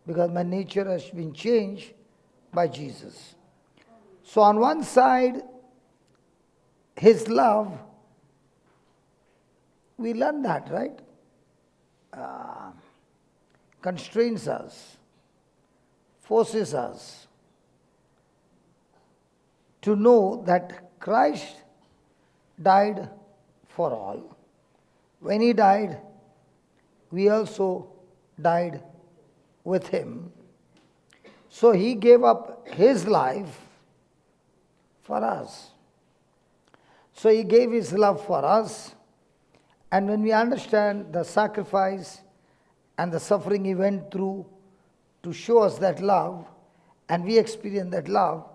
because my nature has been changed by Jesus. So on one side, His love, we learn that, right? Constrains us, forces us to know that Christ died for all. When He died, we also died with Him. So He gave up His life for us. So He gave His love for us. And when we understand the sacrifice and the suffering He went through to show us that love, and we experience that love,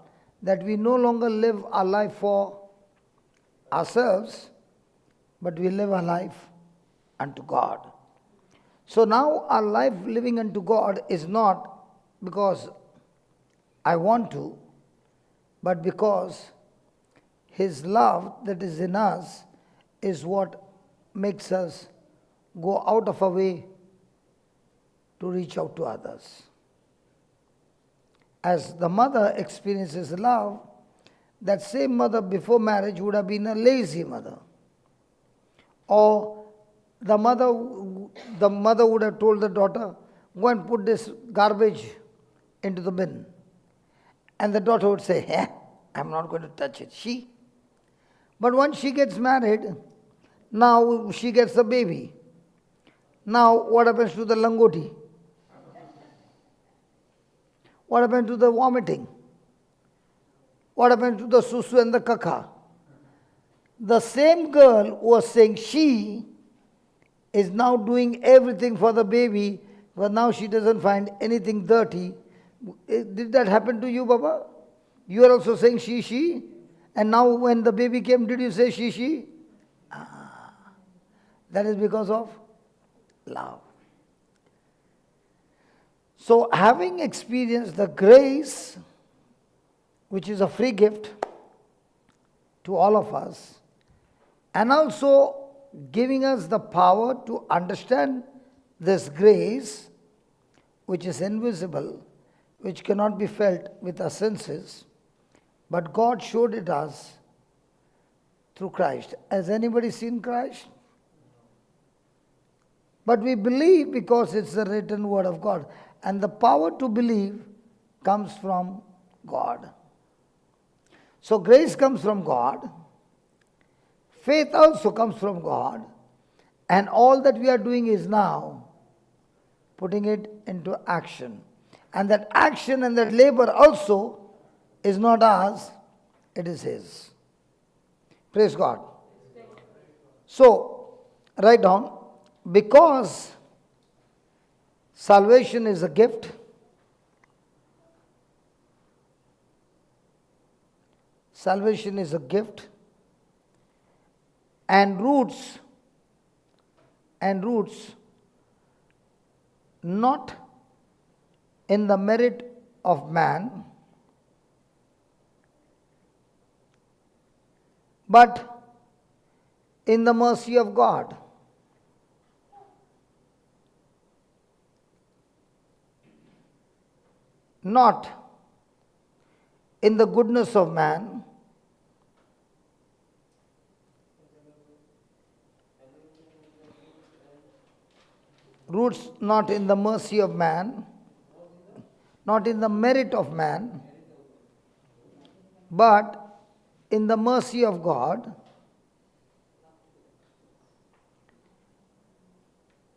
that we no longer live our life for ourselves, but we live our life unto God. So now our life living unto God is not because I want to, but because His love that is in us is what makes us go out of our way to reach out to others. As the mother experiences love, that same mother before marriage would have been a lazy mother. Or the mother would have told the daughter, go and put this garbage into the bin. And the daughter would say, I'm not going to touch it. But once she gets married, now she gets a baby. Now what happens to the langoti? What happens to the vomiting? What happens to the susu and the kaka? The same girl who was saying she is now doing everything for the baby, but now she doesn't find anything dirty. Did that happen to you, Baba? You are also saying she? And now when the baby came, did you say she? That is because of love. So having experienced the grace, which is a free gift to all of us, and also giving us the power to understand this grace, which is invisible, which cannot be felt with our senses, but God showed it us through Christ. Has anybody seen Christ? But we believe because it's the written word of God. And the power to believe comes from God. So grace comes from God. Faith also comes from God. And all that we are doing is now putting it into action. And that action and that labor also is not ours, it is His. Praise God. So, write down, because salvation is a gift, salvation is a gift, and roots not in the merit of man, but in the mercy of God. Not in the goodness of man, roots not in the mercy of man, not in the merit of man, but in the mercy of God,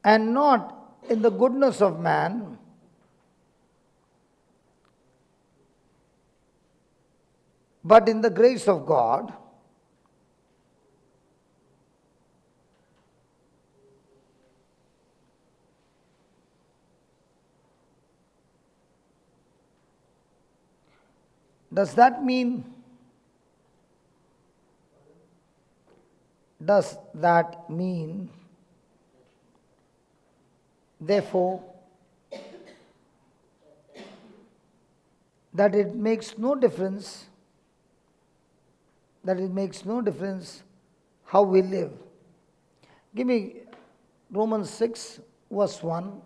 and not in the goodness of man, but in the grace of God. Does that mean therefore that it makes no difference how we live? Give me Romans 6 verse 1.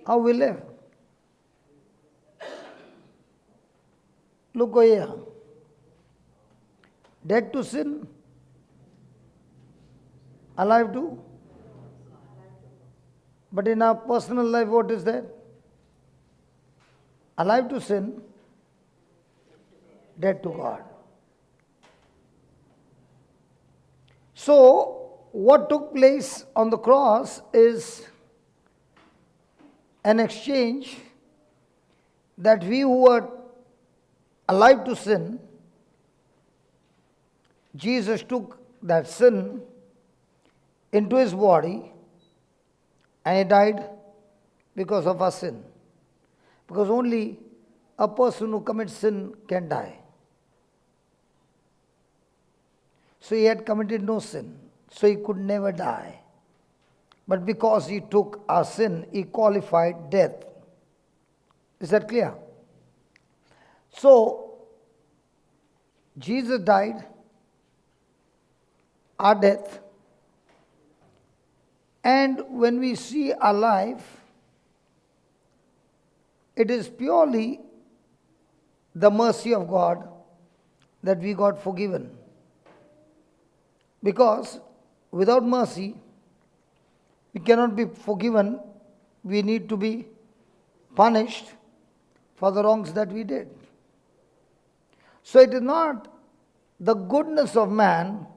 how we live. Look over here. Dead to sin, alive to. But in our personal life, what is that? Alive to sin, dead to God. So, what took place on the cross is an exchange that we who were alive to sin, Jesus took that sin into his body and he died because of our sin. Because only a person who commits sin can die. So he had committed no sin, so he could never die. But because he took our sin, he qualified death. Is that clear? So, Jesus died our death, and when we see our life, it is purely the mercy of God that we got forgiven. Because without mercy, we cannot be forgiven. We need to be punished for the wrongs that we did. So it is not the goodness of man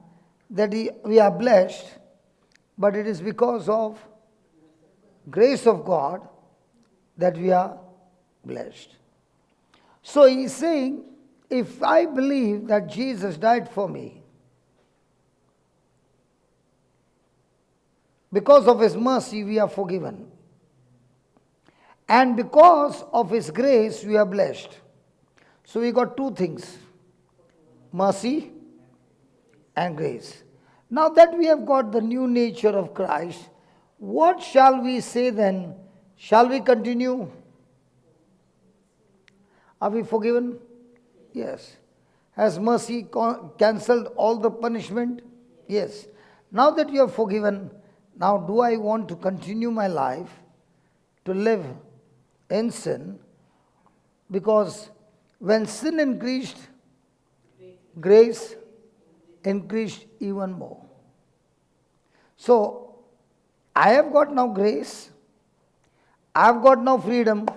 that we are blessed, but it is because of grace of God that we are blessed. So he is saying, if I believe that Jesus died for me, because of his mercy we are forgiven. And because of his grace we are blessed. So we got two things, mercy and grace. Now that we have got the new nature of Christ, what shall we say then? Shall we continue? Are we forgiven? Yes. Has mercy cancelled all the punishment? Yes. Now that you are forgiven, now do I want to continue my life to live in sin? Because when sin increased, grace increased even more. So, I have got now grace, I have got now freedom,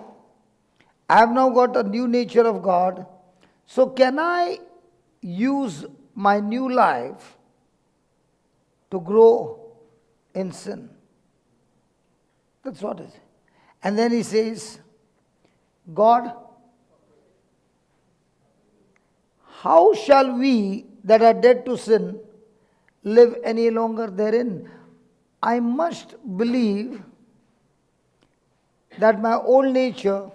I have now got a new nature of God. So can I use my new life to grow in sin? That's what it is. And then he says, God, how shall we that are dead to sin live any longer therein? I must believe that my old nature,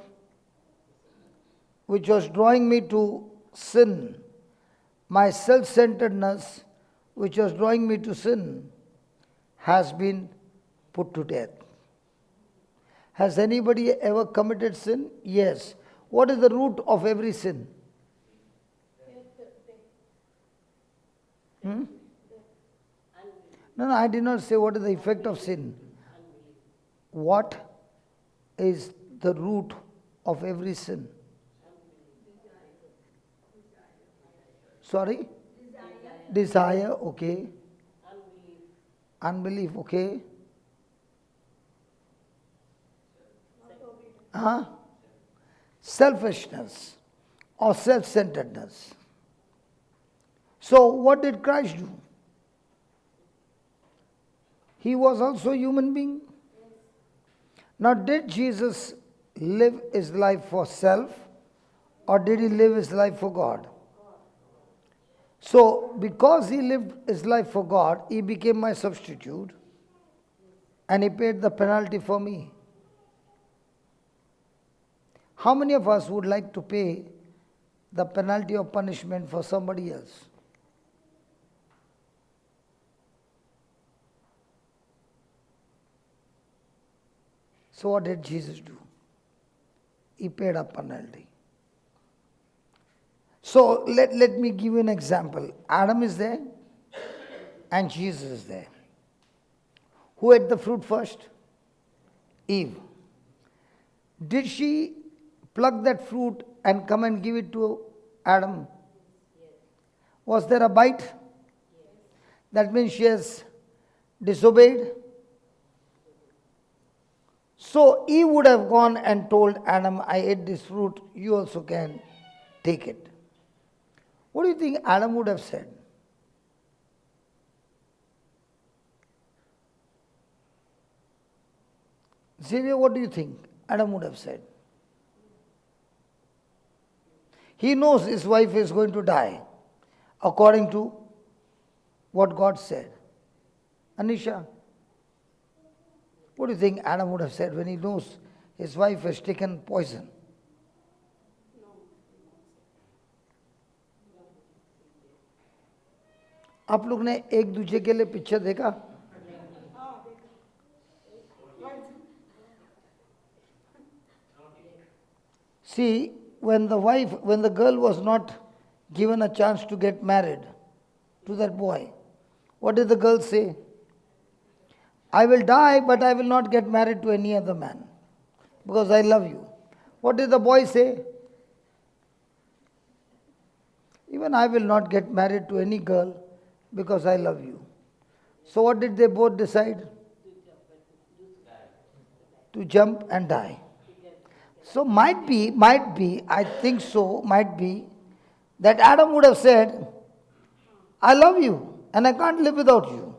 which was drawing me to sin, my self-centeredness, which was drawing me to sin, has been put to death. Has anybody ever committed sin? Yes. What is the root of every sin? No, I did not say what is the effect of sin. What is the root of every sin? Sorry? Desire, okay. Unbelief, okay. Selfishness or self-centeredness. So what did Christ do? He was also a human being. Now did Jesus live his life for self or did he live his life for God? So because he lived his life for God, he became my substitute and he paid the penalty for me. How many of us would like to pay the penalty of punishment for somebody else? So what did Jesus do? He paid a penalty. So let me give you an example. Adam is there and Jesus is there. Who ate the fruit first? Eve. Did she pluck that fruit and come and give it to Adam? Was there a bite? That means she has disobeyed. So Eve would have gone and told Adam, I ate this fruit, you also can take it. What do you think Adam would have said? Xavier, what do you think Adam would have said? He knows his wife is going to die according to what God said. Anisha, what do you think Adam would have said when he knows his wife has taken poison? आप लोग ने एक दूसरे के लिए picture देखा? See, when the girl was not given a chance to get married to that boy, what did the girl say? I will die, but I will not get married to any other man because I love you. What did the boy say? Even I will not get married to any girl because I love you. So what did they both decide? To jump and die. So might be, I think so, might be that Adam would have said, I love you and I can't live without you.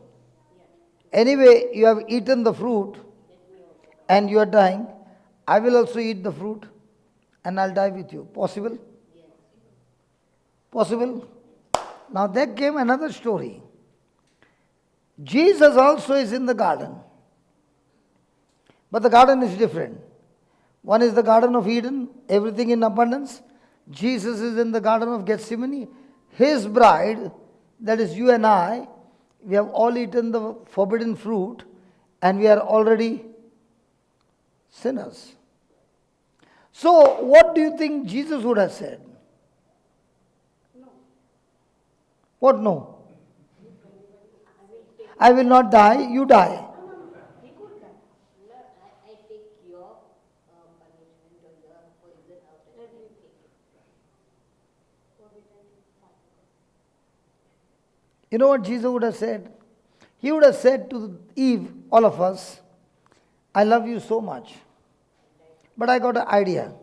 Anyway, you have eaten the fruit and you are dying. I will also eat the fruit and I'll die with you. Possible? Possible? Now there came another story. Jesus also is in the garden. But the garden is different. One is the Garden of Eden, everything in abundance. Jesus is in the Garden of Gethsemane. His bride, that is you and I, we have all eaten the forbidden fruit and we are already sinners. So, what do you think Jesus would have said? No. What no? I will not die, you die. You know what Jesus would have said? He would have said to Eve, all of us, I love you so much, but I got an idea.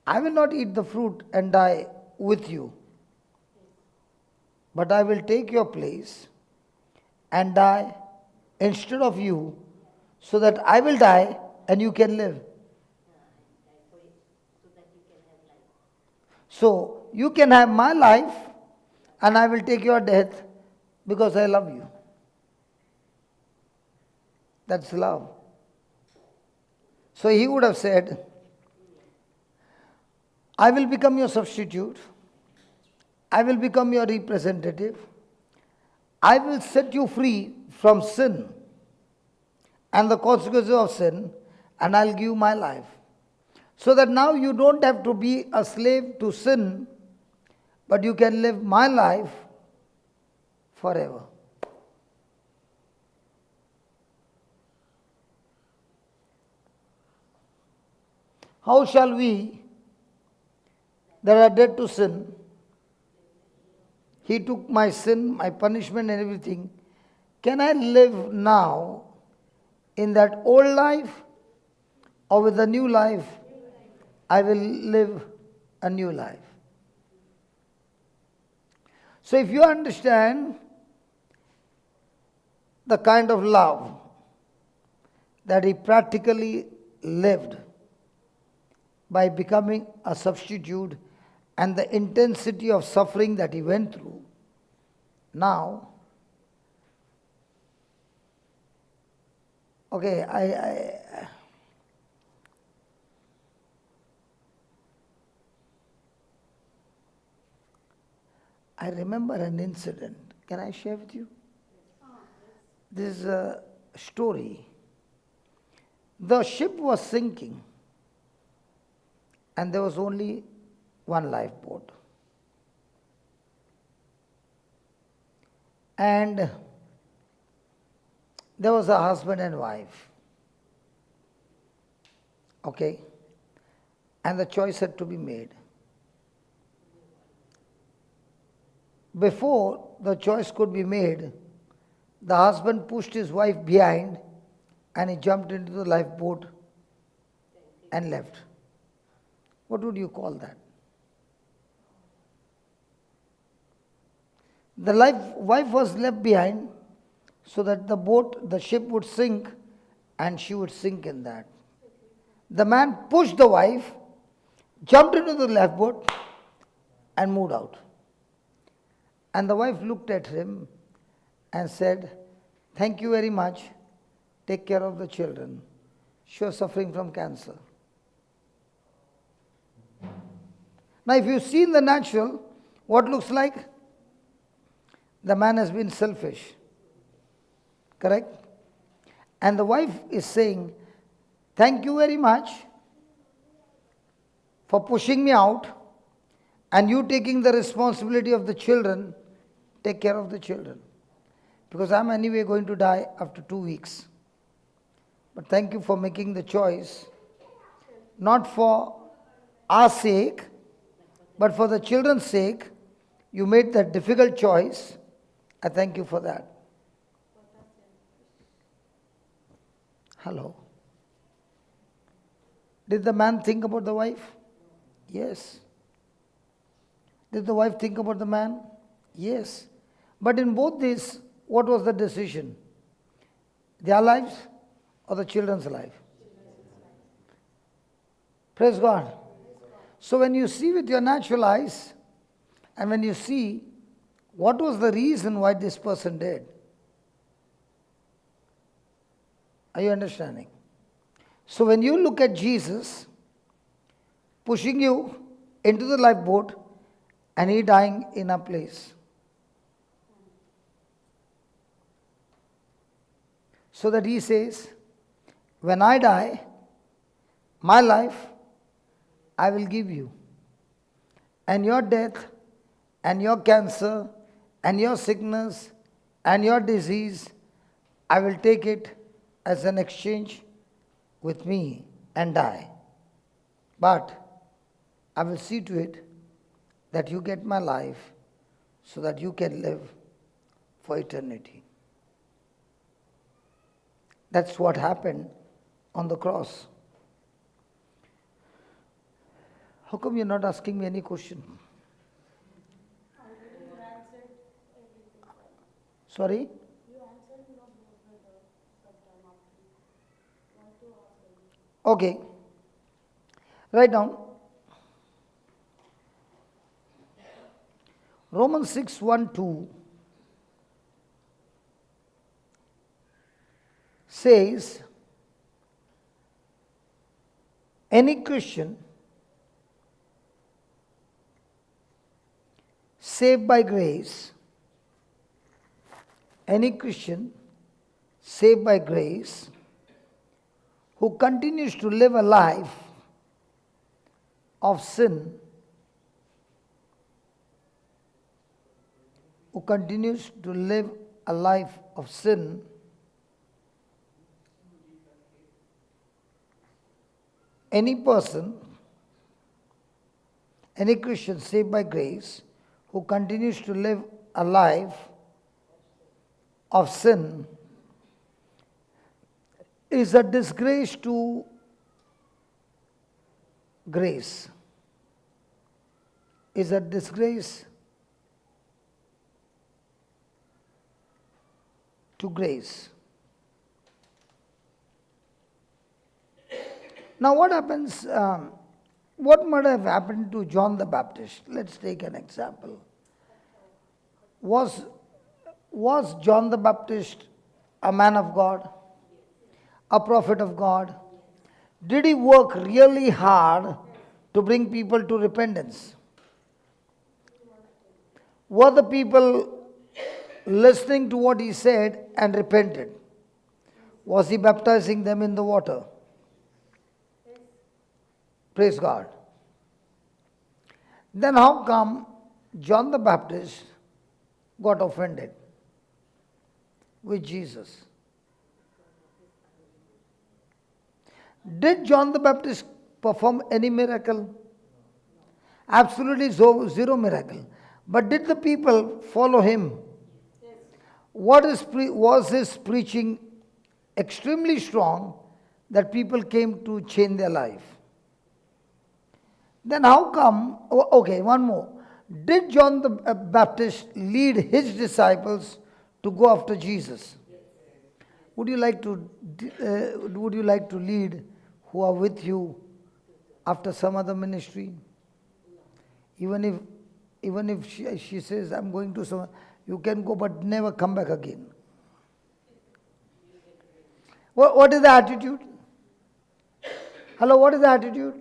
I will not eat the fruit and die with you, but I will take your place and die instead of you, so that I will die and you can live. So you can have my life and I will take your death because I love you. That's love. So he would have said, I will become your substitute. I will become your representative. I will set you free from sin and the consequences of sin, and I'll give you my life. So that now you don't have to be a slave to sin, but you can live my life forever. How shall we that are dead to sin? He took my sin, my punishment and everything. Can I live now in that old life or with a new life? I will live a new life. So if you understand the kind of love that he practically lived by becoming a substitute and the intensity of suffering that he went through, now, okay, I remember an incident. Can I share with you? This is a story. The ship was sinking and there was only one lifeboat. And there was a husband and wife. Okay? And the choice had to be made. Before the choice could be made, the husband pushed his wife behind and he jumped into the lifeboat and left. What would you call that? The wife was left behind so that the ship would sink and she would sink in that. The man pushed the wife, jumped into the lifeboat and moved out. And the wife looked at him and said, "Thank you very much. Take care of the children." She was suffering from cancer. Now, if you see in the natural, what looks like? The man has been selfish. Correct? And the wife is saying, "Thank you very much for pushing me out and you taking the responsibility of the children. Take care of the children. Because I'm anyway going to die after 2 weeks. But thank you for making the choice, not for our sake, but for the children's sake. You made that difficult choice. I thank you for that." Hello. Did the man think about the wife? Yes. Did the wife think about the man? Yes. But in both these, what was the decision? Their lives or the children's life? Praise God. So when you see with your natural eyes, and when you see what was the reason why this person did, are you understanding? So when you look at Jesus pushing you into the lifeboat and he dying in a place, so that he says, "When I die, my life I will give you. And your death and your cancer and your sickness and your disease, I will take it as an exchange with me and die. But I will see to it that you get my life so that you can live for eternity." That's what happened on the cross. How come you're not asking me any question? Sorry? Okay. Write down. Romans 6:1-2 says, any Christian saved by grace, any Christian saved by grace who continues to live a life of sin, who continues to live a life of sin, any person, any Christian saved by grace who continues to live a life of sin is a disgrace to grace, is a disgrace to grace. Now what happens, what might have happened to John the Baptist? Let's take an example. Was John the Baptist a man of God? A prophet of God? Did he work really hard to bring people to repentance? Were the people listening to what he said and repented? Was he baptizing them in the water? Praise God. Then how come John the Baptist got offended with Jesus? Did John the Baptist perform any miracle? Absolutely zero miracle. But did the people follow him? Was his preaching extremely strong that people came to change their life? Then how come, okay, one more. Did John the Baptist lead his disciples to go after Jesus? Would you like to lead who are with you after some other ministry? Even if she says, I'm going to some, you can go but never come back again. What is the attitude? Hello, what is the attitude?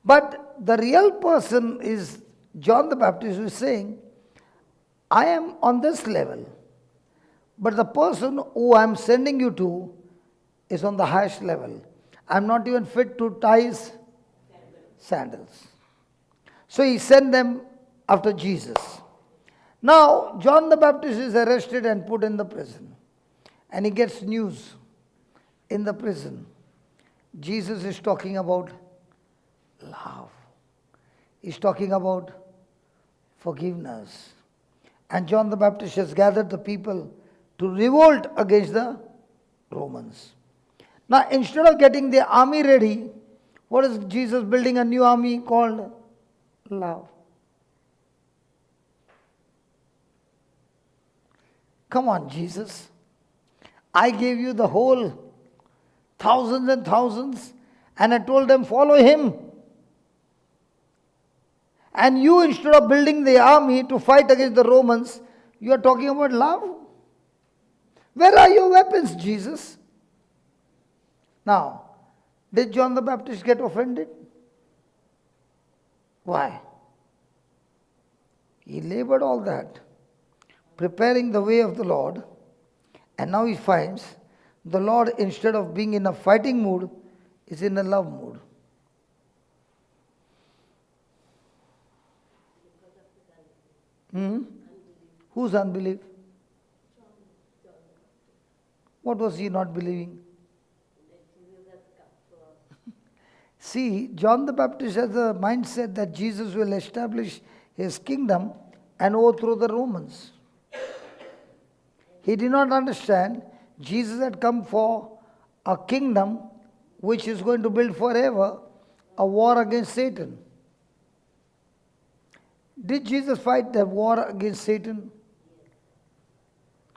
But the real person is John the Baptist, who is saying, I am on this level, but the person who I am sending you to is on the highest level. I am not even fit to tie his sandals. So he sent them after Jesus. Now, John the Baptist is arrested and put in the prison. And he gets news in the prison. Jesus is talking about love. He's talking about forgiveness. And John the Baptist has gathered the people to revolt against the Romans. Now, instead of getting the army ready, what is Jesus building? A new army called love. Come on, Jesus. I gave you the whole thousands and thousands, and I told them, follow him. And you, instead of building the army to fight against the Romans, you are talking about love? Where are your weapons, Jesus? Now, did John the Baptist get offended? Why? He labored all that, preparing the way of the Lord, and now he finds the Lord, instead of being in a fighting mood, is in a love mood. Whose unbelief? What was he not believing? See, John the Baptist has the mindset that Jesus will establish his kingdom and overthrow the Romans. He did not understand Jesus had come for a kingdom which is going to build forever a war against Satan. Did Jesus fight the war against Satan?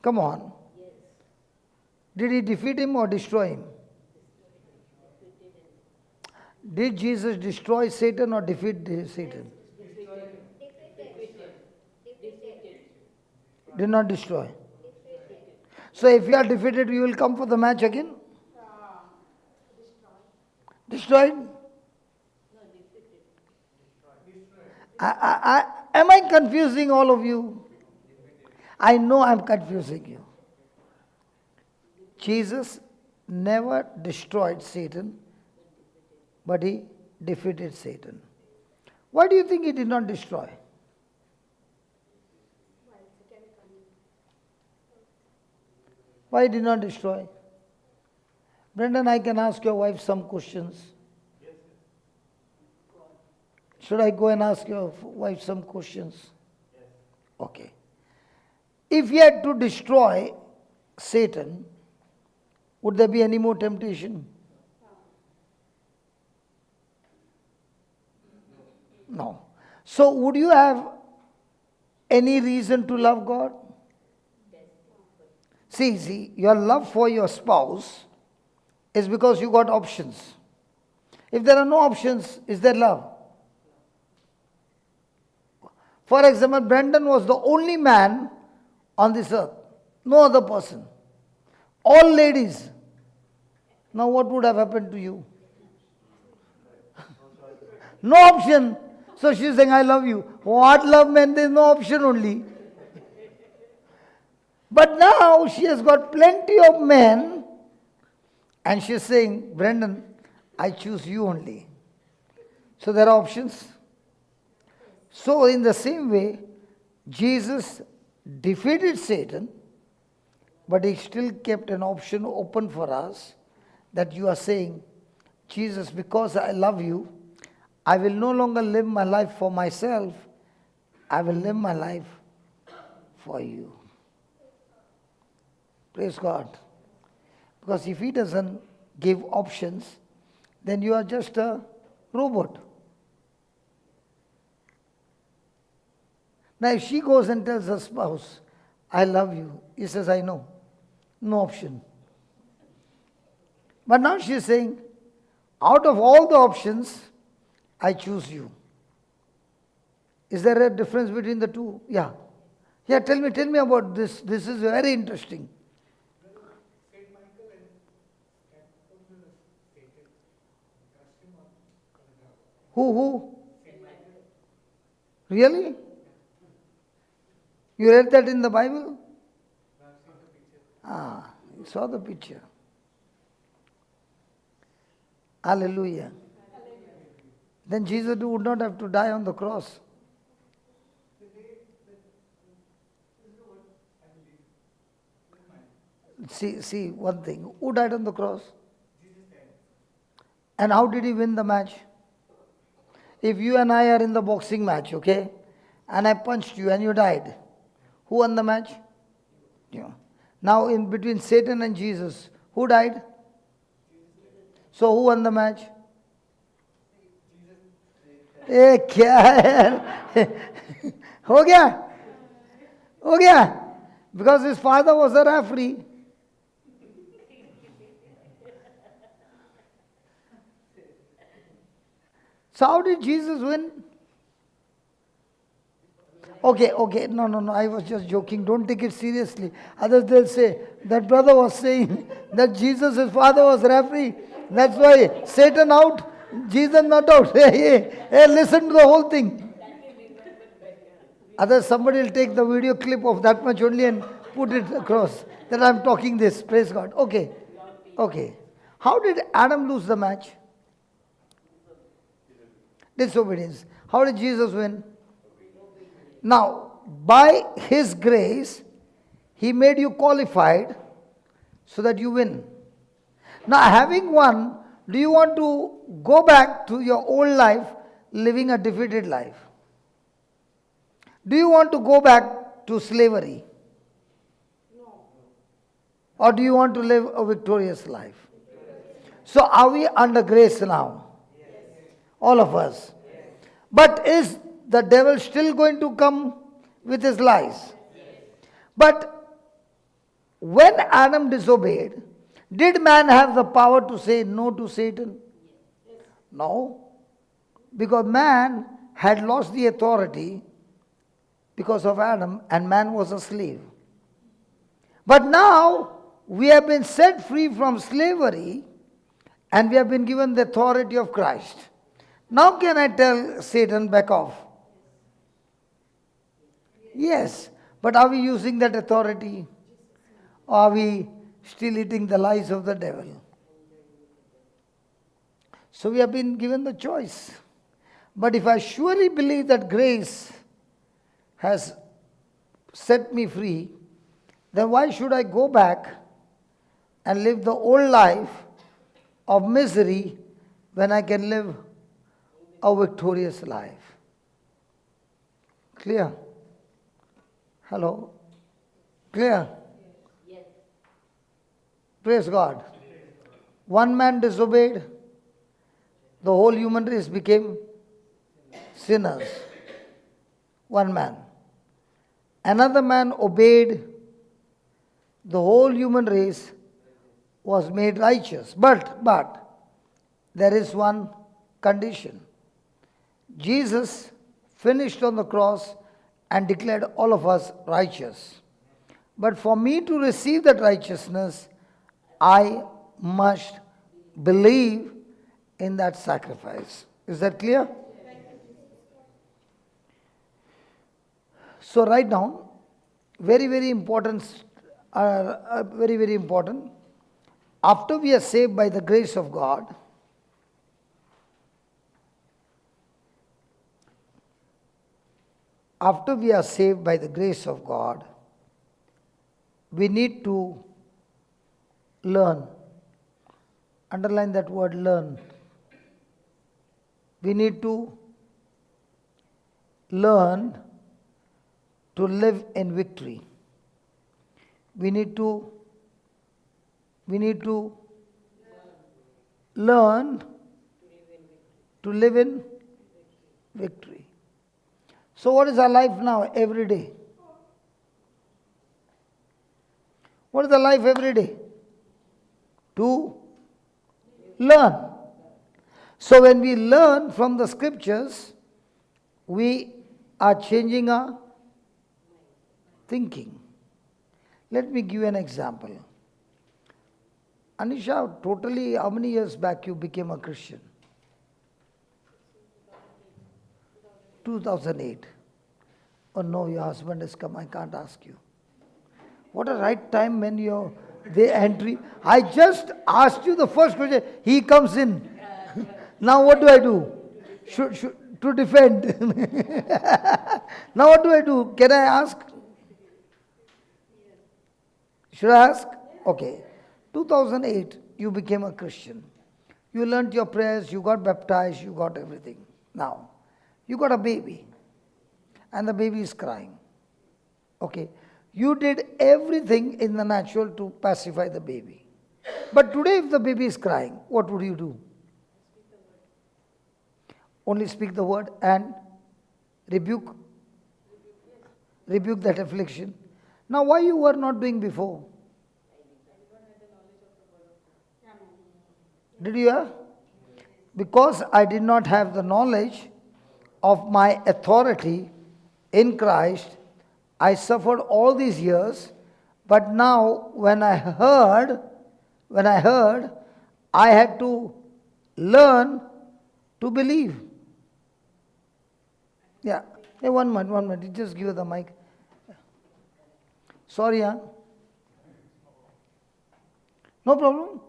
Come on. Did he defeat him or destroy him? Did Jesus destroy Satan or defeat Satan? Did not destroy. So if you are defeated, you will come for the match again? Destroyed? Am I confusing all of you? I know I am confusing you. Jesus never destroyed Satan, but he defeated Satan. Why do you think he did not destroy? Why he did not destroy? Brendan, I can ask your wife some questions. Should I go and ask your wife some questions? Okay. If he had to destroy Satan, would there be any more temptation? No. So would you have any reason to love God? See, your love for your spouse is because you got options. If there are no options, is there love? For example, Brendan was the only man on this earth. No other person. All ladies. Now what would have happened to you? No option. So she's saying, I love you. What love meant? There's no option only. But now she has got plenty of men, and she's saying, Brendan, I choose you only. So there are options. So in the same way, Jesus defeated Satan But he still kept an option open for us that you are saying, Jesus, because I love you, I will no longer live my life for myself. I will live my life for you. Praise God. Because if he doesn't give options, then you are just a robot. Now if she goes and tells her spouse, I love you, he says, I know. No option. But now she is saying, out of all the options, I choose you. Is there a difference between the two? Yeah. Yeah, tell me about this. This is very interesting. Who? Really? You read that in the Bible? Ah, you saw the picture. Hallelujah. Then Jesus would not have to die on the cross. See one thing. Who died on the cross? And how did he win the match? If you and I are in the boxing match, okay, and I punched you and you died, who won the match? You. Now in between Satan and Jesus, who died? So who won the match? क्या है? हो गया? Because his father was a referee. So how did Jesus win? Okay, no, I was just joking. Don't take it seriously. Others they'll say, that brother was saying that Jesus, his father was referee. That's why Satan out, Jesus not out. Hey, listen to the whole thing. Others, somebody will take the video clip of that much only and put it across that I'm talking this. Praise God. Okay. How did Adam lose the match? Disobedience. How did Jesus win? Now, by his grace, he made you qualified so that you win. Now, having won, do you want to go back to your old life living a defeated life? Do you want to go back to slavery? No. Or do you want to live a victorious life? So are we under grace now? Yes. All of us. Yes. But is the devil still going to come with his lies? Yes. But when Adam disobeyed, did man have the power to say no to Satan? Yes. No. Because man had lost the authority because of Adam, and man was a slave. But now we have been set free from slavery and we have been given the authority of Christ. Now can I tell Satan, back off? Yes. But are we using that authority? Or are we still eating the lies of the devil? So we have been given the choice. But if I surely believe that grace has set me free, then why should I go back and live the old life of misery when I can live a victorious life? Clear? Hello? Clear? Yes. Praise God. One man disobeyed, the whole human race became sinners. One man. Another man obeyed, the whole human race was made righteous. But there is one condition. Jesus finished on the cross and declared all of us righteous. But for me to receive that righteousness, I must believe in that sacrifice. Is that clear? So write down, very important, very important. After we are saved by the grace of God, we need to learn. Underline that word, learn. We need to learn to live in victory. We need to learn to live in victory. So what is our life now every day? What is the life every day? To learn. So when we learn from the scriptures, we are changing our thinking. Let me give you an example. Anisha, totally how many years back you became a Christian? 2008. Oh no, your husband has come, I can't ask you. What a right time when they entry. I just asked you the first question. He comes in. Now what do I do? To defend. Now what do I do? Can I ask? Should I ask? Okay. 2008, you became a Christian. You learnt your prayers, you got baptized, you got everything. Now, you got a baby. And the baby is crying. Okay. You did everything in the natural to pacify the baby. But today if the baby is crying, what would you do? Only speak the word and rebuke that affliction. Now why you were not doing before? Did you hear? Because I did not have the knowledge of my authority in Christ, I suffered all these years, but now when I heard, I had to learn to believe. Yeah. Hey, one minute. Just give her the mic. Sorry, huh? No problem.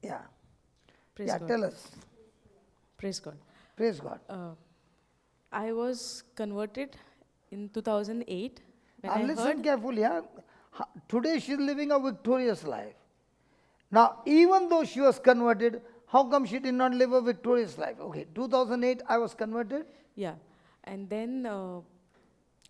Yeah. Praise Yeah, God. tell us. Praise God. Praise God. I was converted in 2008 when And I listen heard. carefully, yeah? Today she is living a victorious life. Now, even though she was converted, how come she did not live a victorious life? Okay, 2008 I was converted. Yeah. And then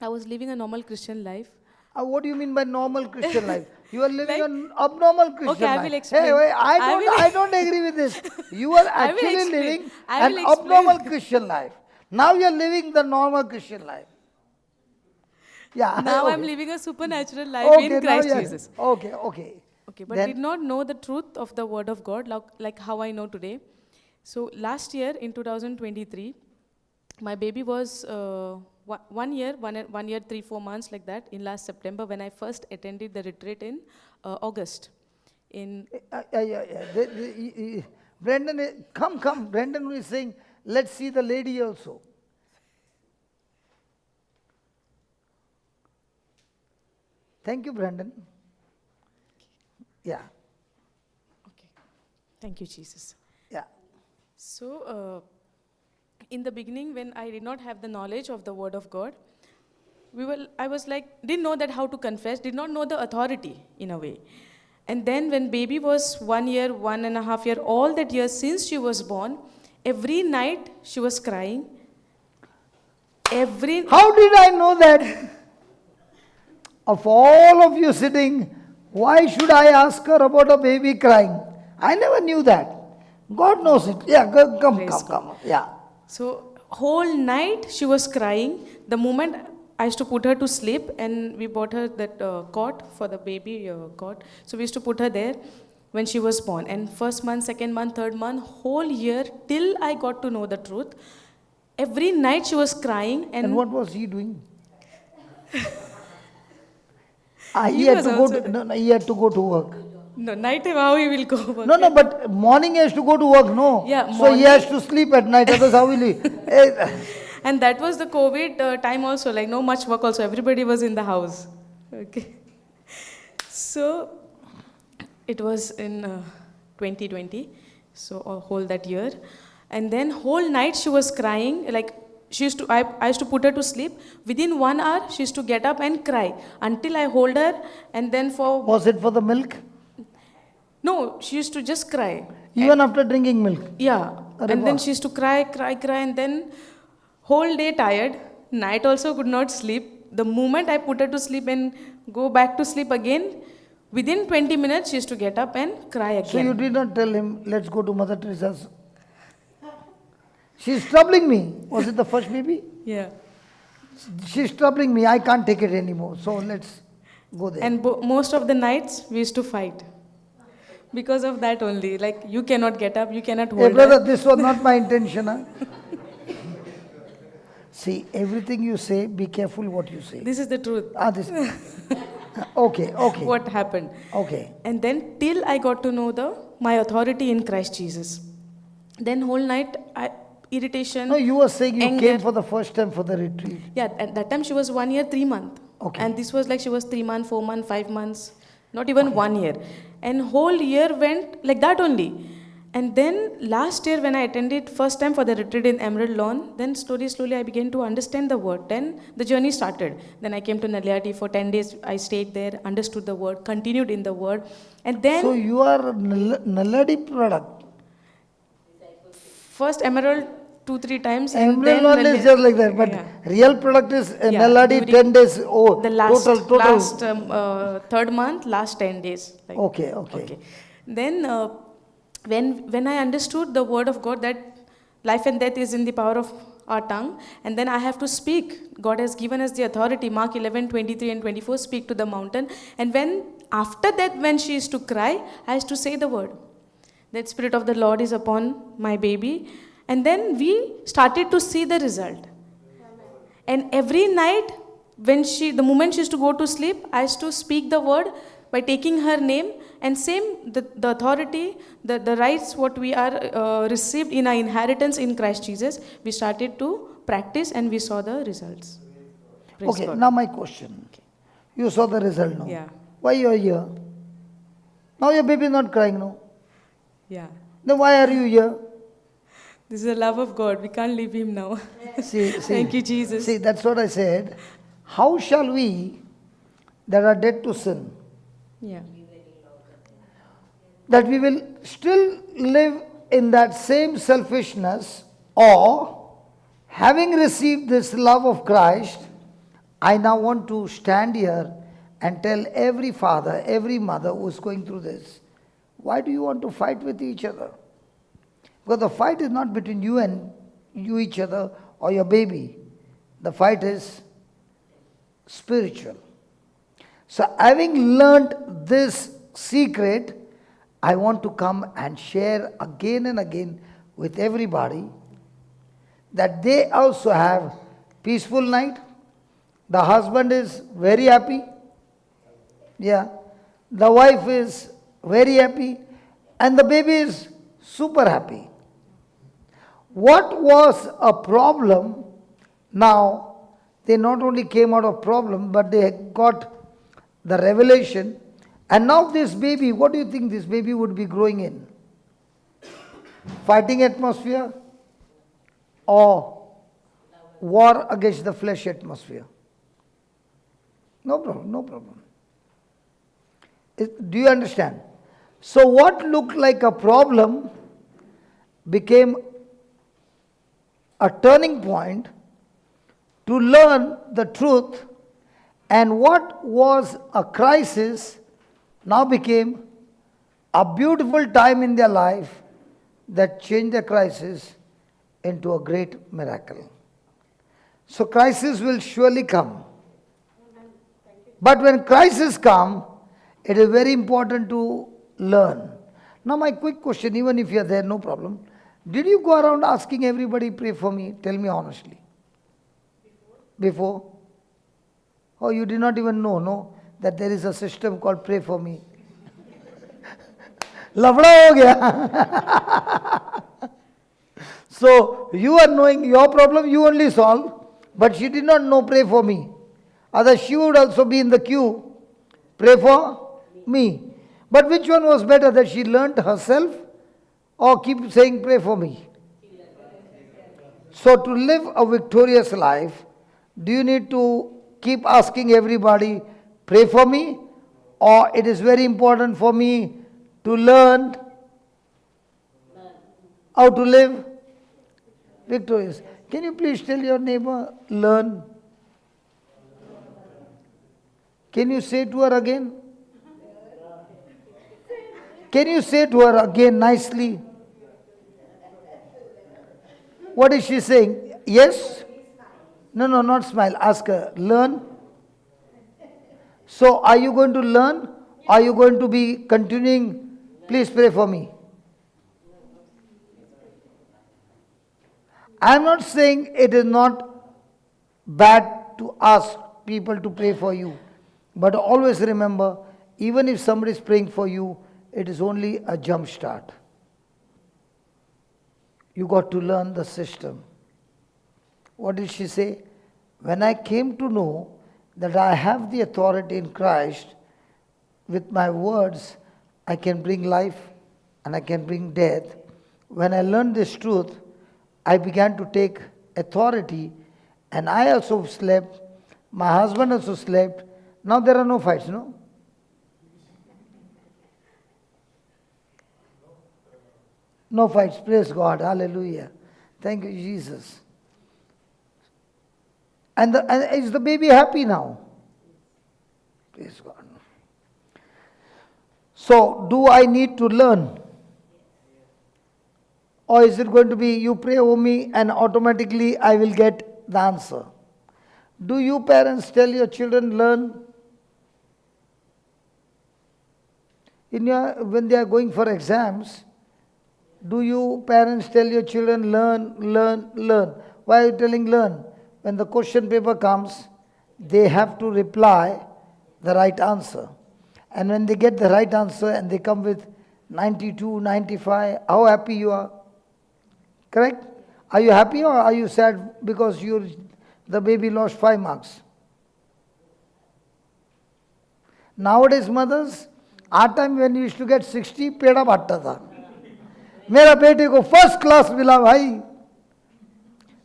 I was living a normal Christian life. What do you mean by normal Christian life? You are living Like, an abnormal okay, Christian I life. will Hey, explain. wait, I will- I don't agree with this. You are I will actually explain. living I an will explain. abnormal Christian life. Now you are living the normal Christian life. Yeah, Now I'm okay. living a supernatural life Okay, in now Christ you are, Jesus. okay. Okay, but did Then, not know the truth of the Word of God like how I know today. So last year in 2023, my baby was 1 year, 1 year, 3-4 months like that. In last September, when I first attended the retreat in August. yeah. Brendan, come. Brendan is saying, let's see the lady also. Thank you, Brendan. Yeah, Okay, thank you, Jesus. yeah. So in the beginning, when I did not have the knowledge of the Word of God, I was like, didn't know that how to confess, did not know the authority in a way. And then when baby was 1 year, 1.5 year, all that years since she was born, every night she was crying. How did I know that? Of all of you sitting, why should I ask her about a baby crying? I never knew that. God knows it. Yeah, come. Yeah. So whole night she was crying. The moment I used to put her to sleep, and we bought her that cot for the baby cot. So we used to put her there when she was born. And first month, second month, third month, whole year till I got to know the truth. Every night she was crying, And what was he doing? he was also He had to go to work. no night time how he will go work. No, but morning he has to go to work, no? Yeah, So he has to sleep at night, otherwise how will he? And that was the COVID time also, like no much work also. Everybody was in the house. Okay. So it was in 2020, so a whole that year. And then whole night she was crying, like I used to put her to sleep. Within 1 hour, she used to get up and cry until I hold her, and then for... Was it for the milk? No, she used to just cry. Even after drinking milk? Yeah. And then she used to cry, and then whole day tired. Night also could not sleep. The moment I put her to sleep and go back to sleep again, within 20 minutes she used to get up and cry again. So you did not tell him, let's go to Mother Teresa's? She's troubling me. Was it the first baby? Yeah. She's troubling me. I can't take it anymore. So let's go there. And most of the nights we used to fight. Because of that only. Like, you cannot get up, you cannot hold Hey brother, her. this was not my intention. Huh? See, everything you say, be careful what you say. This is the truth. Okay. What happened. Okay. And then till I got to know my authority in Christ Jesus. Then whole night, irritation. No, you were saying you anger. came for the first time for the retreat. Yeah, at that time she was 1 year, 3 months. Okay. And this was like she was 3 months, 4 months, 5 months, not even 1 year. And whole year went like that only. And then last year when I attended first time for the retreat in Emerald Lawn, then slowly I began to understand the word. Then the journey started. Then I came to Naliati for 10 days. I stayed there, understood the word, continued in the word. And then... So you are a Naladi product. First Emerald 2-3 times. Emerald Lawn is just like that. But real product is Naladi 10 days. Oh, the last, total. Last third month, last 10 days. Like, okay. Then when I understood the word of God that life and death is in the power of our tongue, and then I have to speak. God has given us the authority. Mark 11:23 and 24, speak to the mountain. And after that, when she used to cry, I used to say the word. That Spirit of the Lord is upon my baby. And then we started to see the result. And every night, the moment she used to go to sleep, I used to speak the word by taking her name, and same, the authority, the rights what we are received in our inheritance in Christ Jesus, we started to practice and we saw the results. Praise Okay, God. now my question. Okay. You saw the result now. Yeah. Why you are here? Now your baby is not crying now. Yeah. Then why are you here? This is the love of God. We can't leave him now. See, Thank you, Jesus. See, that's what I said. How shall we that are dead to sin, Yeah. that we will still live in that same selfishness, or having received this love of Christ, I now want to stand here and tell every father, every mother who is going through this, why do you want to fight with each other? Because the fight is not between you and each other or your baby. The fight is spiritual. So having learned this secret, I want to come and share again and again with everybody that they also have peaceful night. The husband is very happy. Yeah. The wife is very happy. And the baby is super happy. What was a problem, now they not only came out of problem, but they got the revelation. And now this baby, what do you think this baby would be growing in? Fighting atmosphere or war against the flesh atmosphere? No problem. Do you understand? So what looked like a problem became a turning point to learn the truth, and what was a crisis now became a beautiful time in their life that changed the crisis into a great miracle. So crisis will surely come. But when crisis come, it is very important to learn. Now my quick question, even if you are there, no problem. Did you go around asking everybody, pray for me? Tell me honestly. Before? Oh, you did not even know, no? That there is a system called pray for me. Lafda ho gaya. So, you are knowing your problem, you only solve. But she did not know pray for me. Otherwise, she would also be in the queue. Pray for me. But which one was better, that she learnt herself or keep saying, pray for me? So to live a victorious life, do you need to keep asking everybody, pray for me? Or it is very important for me to learn how to live victorious? Can you please tell your neighbor, learn? Can you say to her again? Can you say to her again nicely? What is she saying? Yes? No, not smile. Ask her, learn. So are you going to learn? Are you going to be continuing? Please pray for me. I am not saying it is not bad to ask people to pray for you. But always remember, even if somebody is praying for you, it is only a jump start. You got to learn the system. What did she say? When I came to know that I have the authority in Christ, with my words, I can bring life and I can bring death. When I learned this truth, I began to take authority, and I also slept. My husband also slept. Now there are no fights, no? No fights. Praise God. Hallelujah. Thank you, Jesus. And is the baby happy now? Praise God. So, do I need to learn? Or is it going to be, you pray over me and automatically I will get the answer? Do you parents tell your children learn? When they are going for exams, do you parents tell your children learn? Why are you telling learn? When the question paper comes, they have to reply the right answer. And when they get the right answer and they come with 92, 95, how happy you are? Correct? Are you happy or are you sad because the baby lost 5 marks? Nowadays mothers, our time when we used to get 60, पेड़ा बांटता था. मेरा बेटे को first class मिला भाई.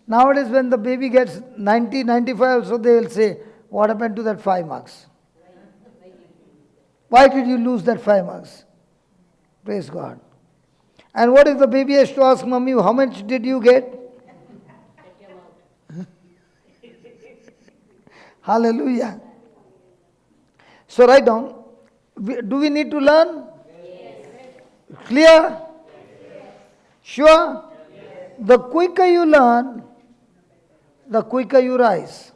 Nowadays when the baby gets 90, 95 also they will say, what happened to that 5 marks? Why did you lose that 5 marks? Praise God. And what if the baby has to ask mommy, how much did you get? Hallelujah. So write down. Do we need to learn? Yes. Clear? Yes. Sure? Yes. The quicker you learn, the quicker you rise.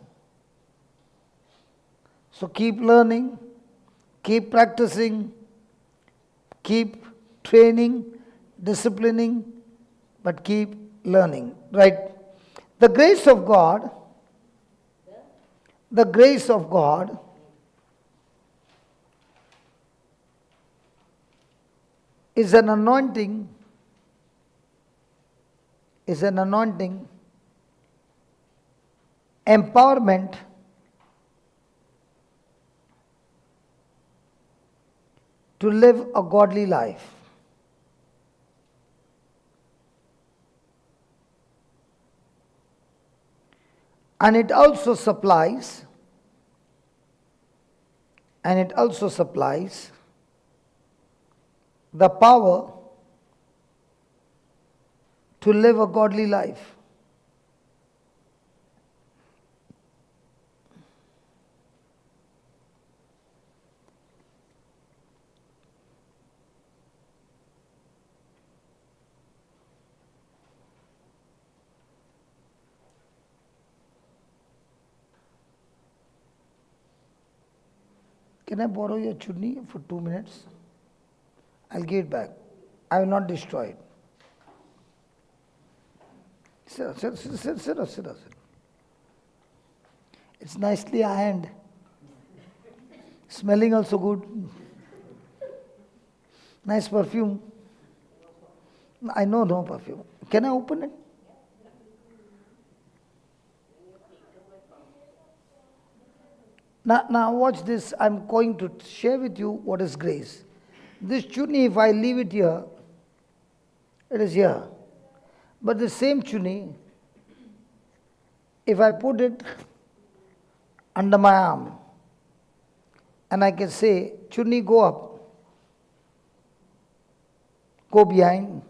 So keep learning, keep practicing, keep training, disciplining, but keep learning. Right? The grace of God is an anointing, empowerment to live a godly life. And it also supplies the power to live a godly life. Can I borrow your chutney for 2 minutes? I'll give it back. I will not destroy it. Sit. It's nicely ironed. Smelling also good. Nice perfume. I know no perfume. Can I open it? Now watch this. I'm going to share with you what is grace. This chutney, if I leave it here, it is here. But the same chutney, if I put it under my arm, and I can say, chutney, go up, go behind,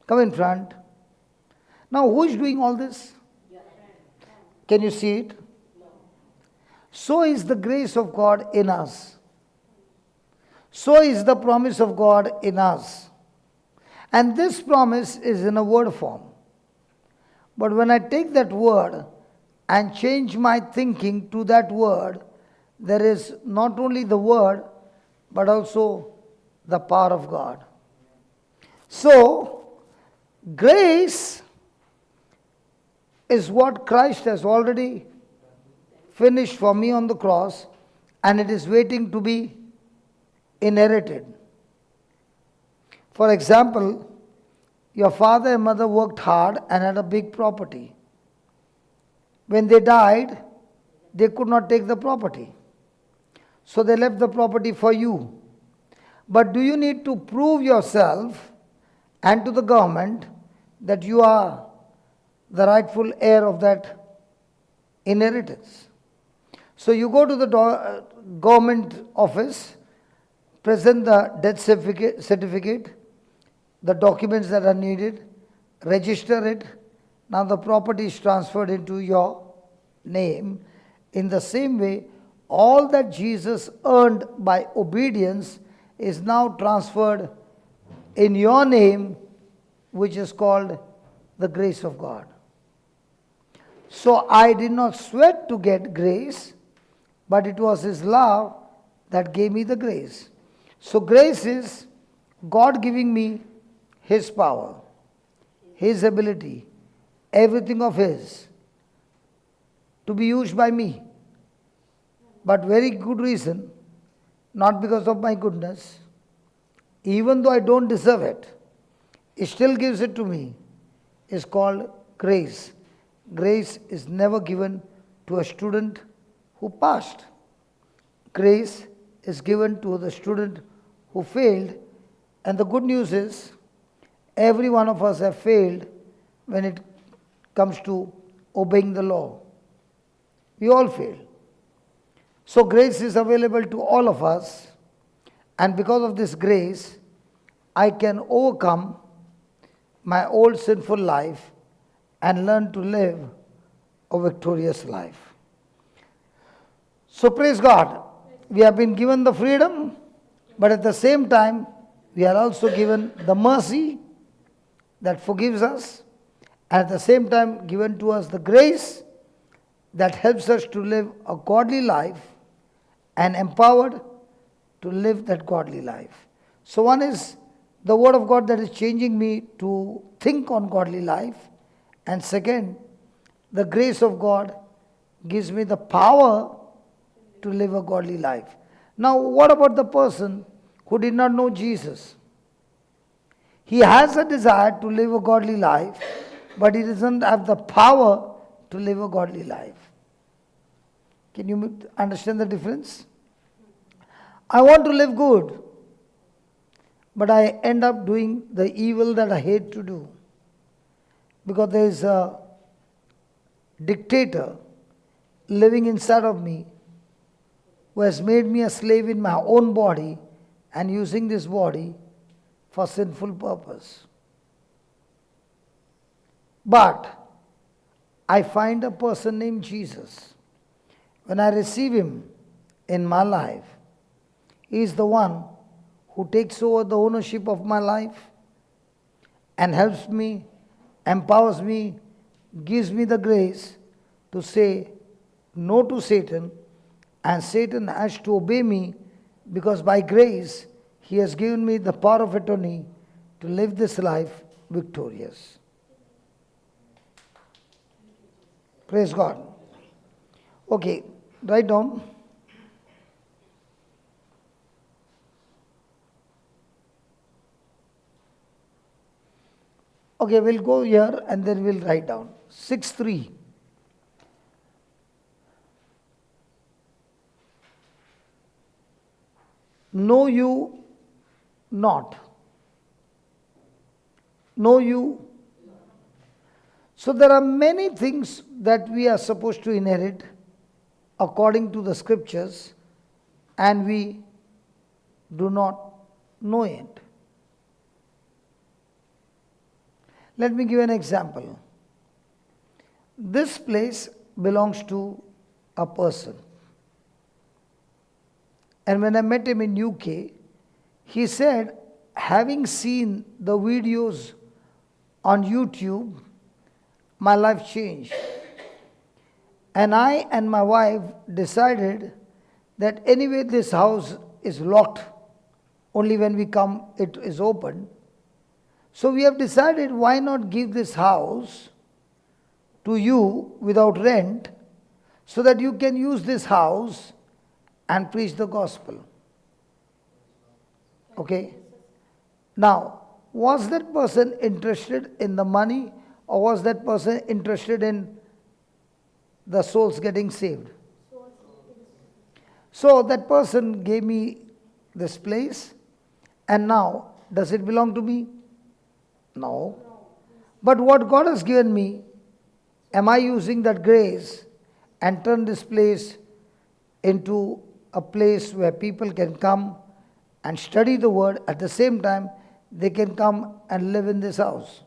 come in front. Now, who is doing all this? Can you see it? So is the grace of God in us. So is the promise of God in us. And this promise is in a word form. But when I take that word and change my thinking to that word, there is not only the word, but also the power of God. So, grace is what Christ has already finished for me on the cross, and it is waiting to be inherited. For example, your father and mother worked hard and had a big property. When they died, they could not take the property. So they left the property for you. But do you need to prove yourself and to the government that you are the rightful heir of that inheritance? So you go to the government office, present the death certificate, the documents that are needed, register it. Now the property is transferred into your name. In the same way, all that Jesus earned by obedience is now transferred in your name, which is called the grace of God. So I did not sweat to get grace, but it was His love that gave me the grace. So grace is God giving me His power, His ability, everything of His to be used by me. But very good reason, not because of my goodness, even though I don't deserve it, He still gives it to me, is called grace. Grace is never given to a student who passed. Grace is given to the student who failed, and the good news is, every one of us have failed when it comes to obeying the law. We all fail. So grace is available to all of us, and because of this grace, I can overcome my old sinful life and learn to live a victorious life. So praise God. We have been given the freedom, but at the same time, we are also given the mercy that forgives us, and at the same time given to us the grace that helps us to live a godly life and empowered to live that godly life. So one is the Word of God that is changing me to think on godly life, and second, the grace of God gives me the power to live a godly life. Now, what about the person who did not know Jesus? He has a desire to live a godly life, but he doesn't have the power to live a godly life. Can you understand the difference? I want to live good, but I end up doing the evil that I hate to do. Because there is a dictator living inside of me who has made me a slave in my own body and using this body for sinful purpose. But I find a person named Jesus. When I receive Him in my life, He is the one who takes over the ownership of my life and helps me, empowers me, gives me the grace to say no to Satan, and Satan has to obey me, because by grace He has given me the power of attorney to live this life victorious. Praise God. Okay, write down. Okay, we'll go here and then we'll write down. 6:3. know you not. Know you. So there are many things that we are supposed to inherit according to the scriptures, and we do not know it. Let me give an example. This place belongs to a person. And when I met him in UK, he said, having seen the videos on YouTube, my life changed. And I and my wife decided that anyway this house is locked. Only when we come it is open. So we have decided, why not give this house to you without rent, so that you can use this house and preach the gospel. Okay? Now, was that person interested in the money, or was that person interested in the souls getting saved? So that person gave me this place, and now, does it belong to me? No. But what God has given me, am I using that grace and turn this place into a place where people can come and study the word? At the same time, they can come and live in this house.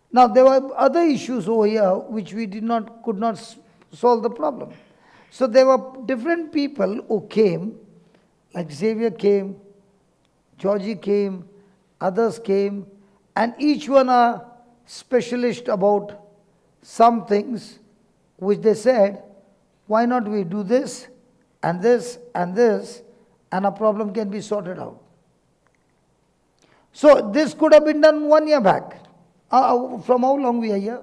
Now, there were other issues over here which we could not solve the problem. So there were different people who came, like Xavier came, Georgie came, others came, and each one are specialist about some things which they said, why not we do this and this and this, and a problem can be sorted out. So this could have been done 1 year back. From how long we are here?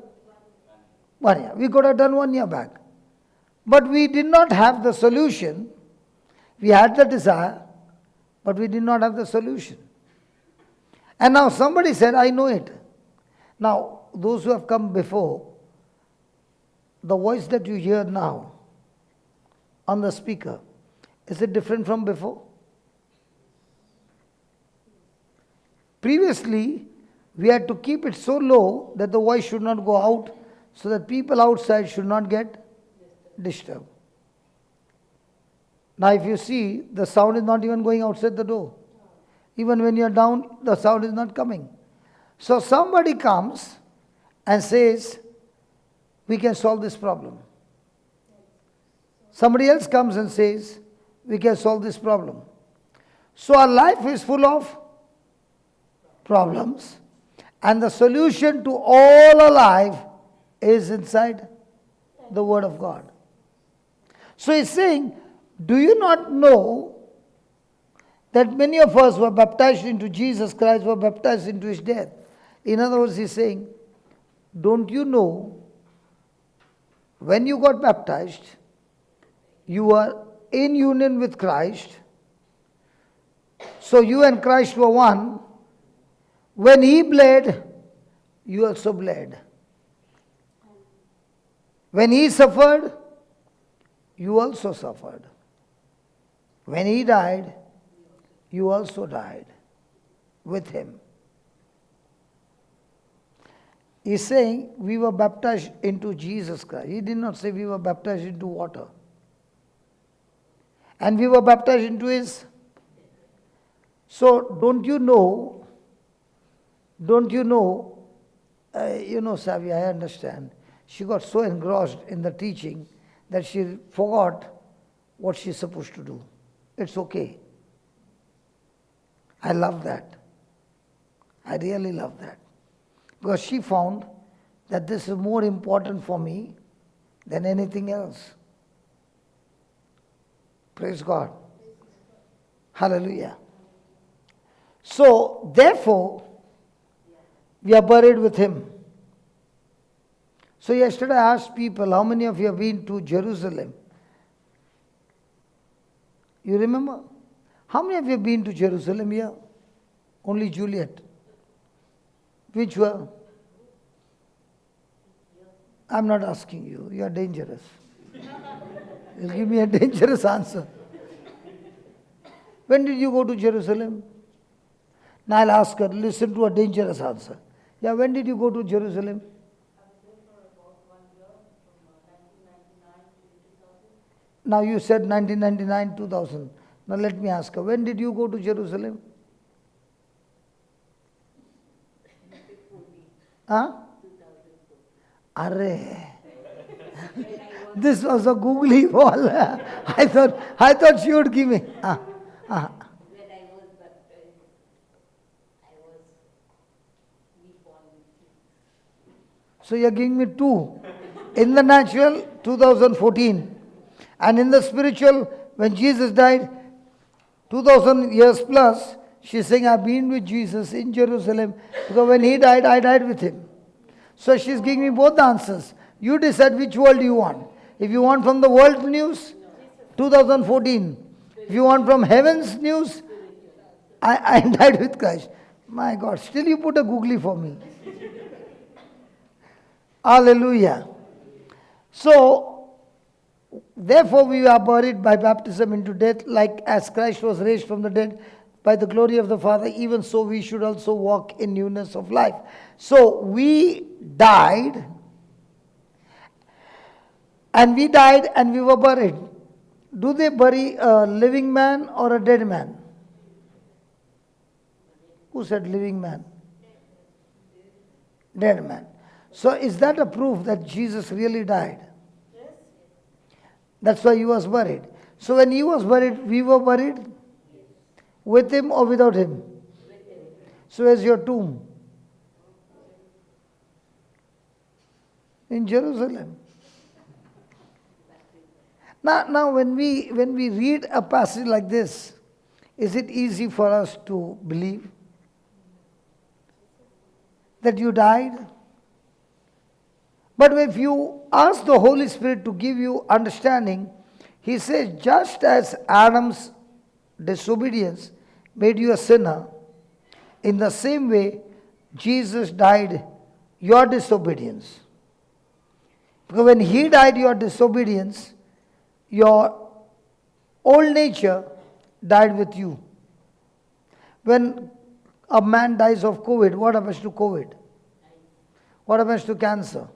1 year. We could have done 1 year back. But we did not have the solution. We had the desire, but we did not have the solution. And now somebody said, I know it. Now, those who have come before, the voice that you hear now on the speaker, is it different from before? Previously, we had to keep it so low that the voice should not go out, so that people outside should not get disturbed. Now if you see, the sound is not even going outside the door. Even when you are down, the sound is not coming. So somebody comes and says, we can solve this problem. Somebody else comes and says, we can solve this problem. So our life is full of problems, and the solution to all our life is inside the Word of God. So he's saying, do you not know that many of us were baptized into Jesus Christ, were baptized into his death? In other words, he's saying, don't you know, when you got baptized, you were in union with Christ. So you and Christ were one. When he bled, you also bled. When he suffered, you also suffered. When he died, you also died with him. He's saying we were baptized into Jesus Christ. He did not say we were baptized into water. And we were baptized into his. So don't you know, Savi, I understand. She got so engrossed in the teaching that she forgot what she's supposed to do. It's okay. I love that. I really love that. Because she found that this is more important for me than anything else. Praise God. Hallelujah. So, therefore, we are buried with him. So yesterday I asked people, how many of you have been to Jerusalem? You remember? How many of you have been to Jerusalem here? Only Juliet. Which were? I'm not asking you. You are dangerous. You'll give me a dangerous answer. When did you go to Jerusalem? Now I'll ask her, listen to a dangerous answer. Yeah, when did you go to Jerusalem? Now you said 1999, 2000. Now let me ask her, when did you go to Jerusalem? Huh? Arre. This was a googly wall. I thought she would give me. So you're giving me two. In the natural, 2014. And in the spiritual, when Jesus died, 2000 years plus, she's saying, I've been with Jesus in Jerusalem. Because when he died, I died with him. So she's giving me both the answers. You decide which world you want. If you want from the world news, 2014. If you want from heaven's news, I died with Christ. My God, still you put a googly for me. Hallelujah. So, therefore we are buried by baptism into death, like as Christ was raised from the dead by the glory of the Father, even so we should also walk in newness of life. So, we died, and we were buried. Do they bury a living man or a dead man? Who said living man? Dead man. So is that a proof that Jesus really died? Yes. That's why he was buried. So when he was buried, we were buried? Yes. With him or without him? With him. So where's your tomb? In Jerusalem. Now when we read a passage like this, is it easy for us to believe that you died? But if you ask the Holy Spirit to give you understanding, he says, just as Adam's disobedience made you a sinner, in the same way, Jesus died your disobedience. Because when he died your disobedience, your old nature died with you. When a man dies of COVID, what happens to COVID? What happens to cancer?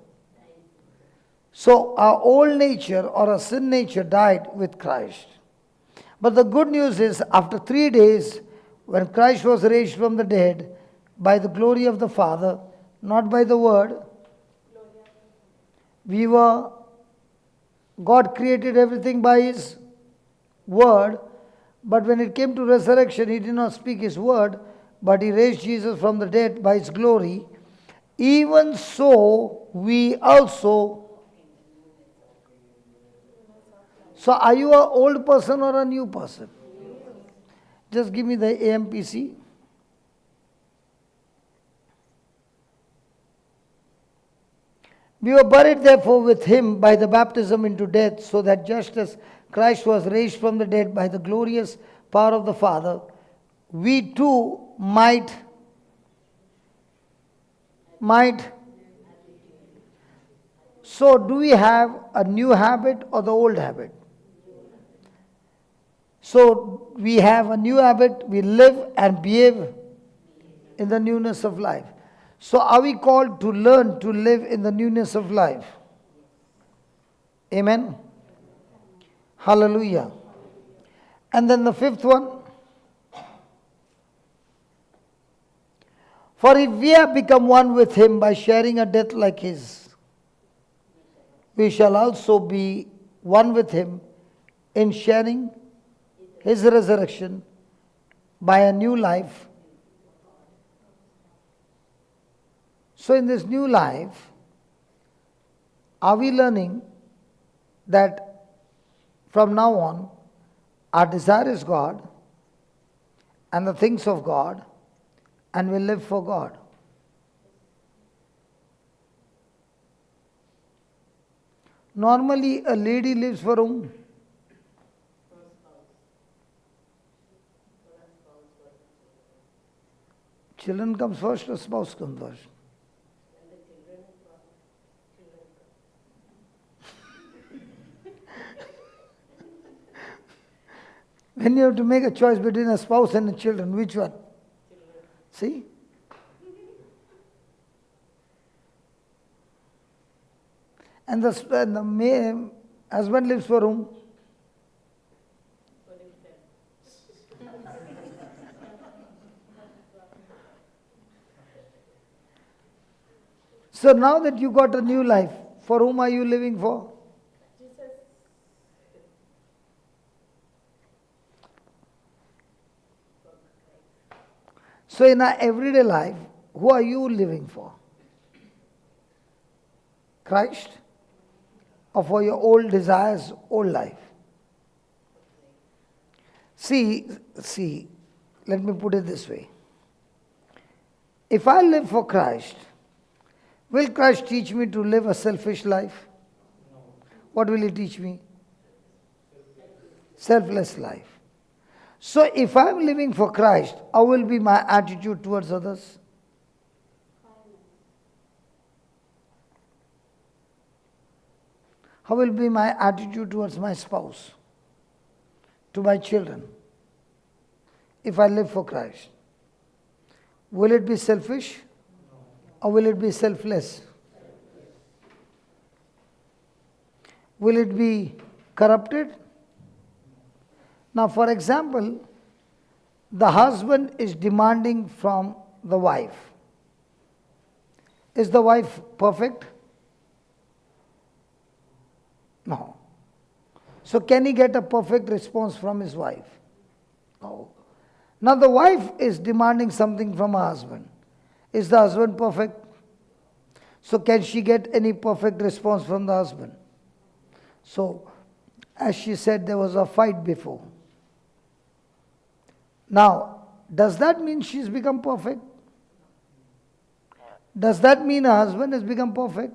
So our old nature or our sin nature died with Christ. But the good news is, after 3 days, when Christ was raised from the dead by the glory of the Father, not by the word, God created everything by his word, but when it came to resurrection, he did not speak his word, but he raised Jesus from the dead by his glory. Even so, we also. So are you an old person or a new person? Just give me the AMPC. We were buried therefore with him by the baptism into death, so that just as Christ was raised from the dead by the glorious power of the Father, we too might. So do we have a new habit or the old habit? So we have a new habit, we live and behave in the newness of life. So are we called to learn to live in the newness of life? Amen? Hallelujah. And then the fifth one. For if we have become one with him by sharing a death like his, we shall also be one with him in sharing his resurrection by a new life. So in this new life, are we learning that from now on, our desire is God and the things of God, and we live for God? Normally, a lady lives for whom? Children comes first or spouse comes first? When you have to make a choice between a spouse and a children, which one? See? And the husband lives for whom? So now that you got a new life, for whom are you living for? So in our everyday life, who are you living for? Christ? Or for your old desires, old life? See, let me put it this way. If I live for Christ, will Christ teach me to live a selfish life? What will He teach me? Selfless life. So if I am living for Christ, how will be my attitude towards others? How will be my attitude towards my spouse, to my children, if I live for Christ? Will it be selfish or will it be selfless? Will it be corrupted? Now, for example, the husband is demanding from the wife. Is the wife perfect? No. So can he get a perfect response from his wife? No. Now the wife is demanding something from her husband. Is the husband perfect? So can she get any perfect response from the husband? So, as she said, there was a fight before. Now, does that mean she's become perfect? Does that mean her husband has become perfect?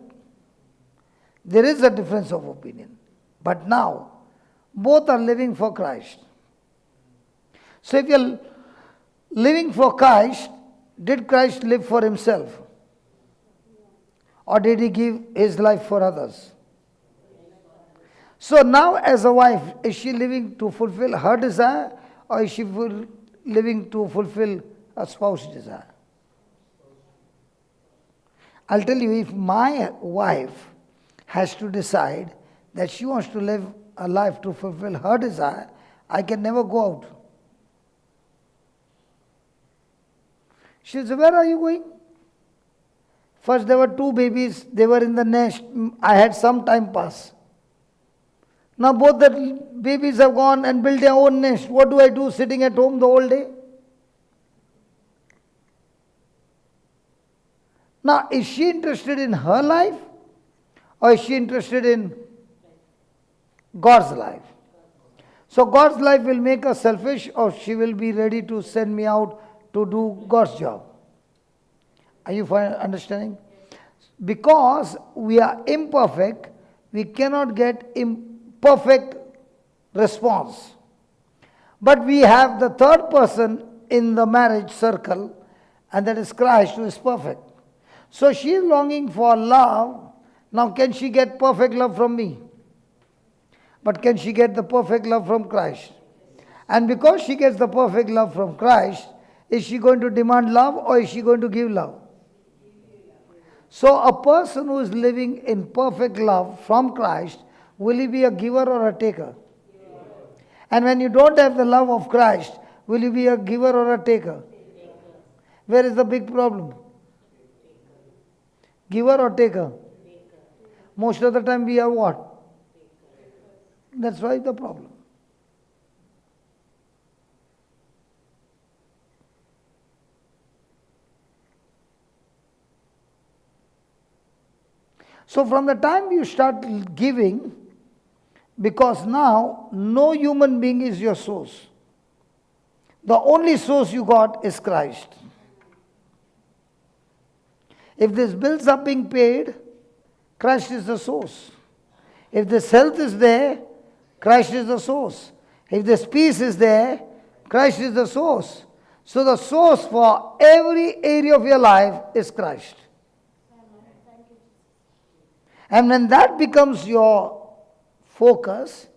There is a difference of opinion. But now, both are living for Christ. So if you're living for Christ, did Christ live for himself? Or did he give his life for others? So now as a wife, is she living to fulfill her desire or is she living to fulfill a spouse's desire? I'll tell you, if my wife has to decide that she wants to live a life to fulfill her desire, I can never go out. She said, where are you going? First there were 2 babies, they were in the nest, I had some time pass. Now both the babies have gone and built their own nest. What do I do sitting at home the whole day? Now, is she interested in her life or is she interested in God's life? So God's life will make her selfish or she will be ready to send me out to do God's job. Are you understanding? Because we are imperfect, we cannot get perfect response. But we have the third person in the marriage circle, and that is Christ, who is perfect. So she is longing for love. Now can she get perfect love from me? But can she get the perfect love from Christ? And because she gets the perfect love from Christ, is she going to demand love or is she going to give love? So a person who is living in perfect love from Christ, will he be a giver or a taker? And when you don't have the love of Christ, will you be a giver or a taker? Where is the big problem? Giver or taker? Most of the time we are what? That's why the problem. So from the time you start giving, because now no human being is your source. The only source you got is Christ. If these bills are being paid, Christ is the source. If this health is there, Christ is the source. If this peace is there, Christ is the source. So the source for every area of your life is Christ. And when that becomes your focus,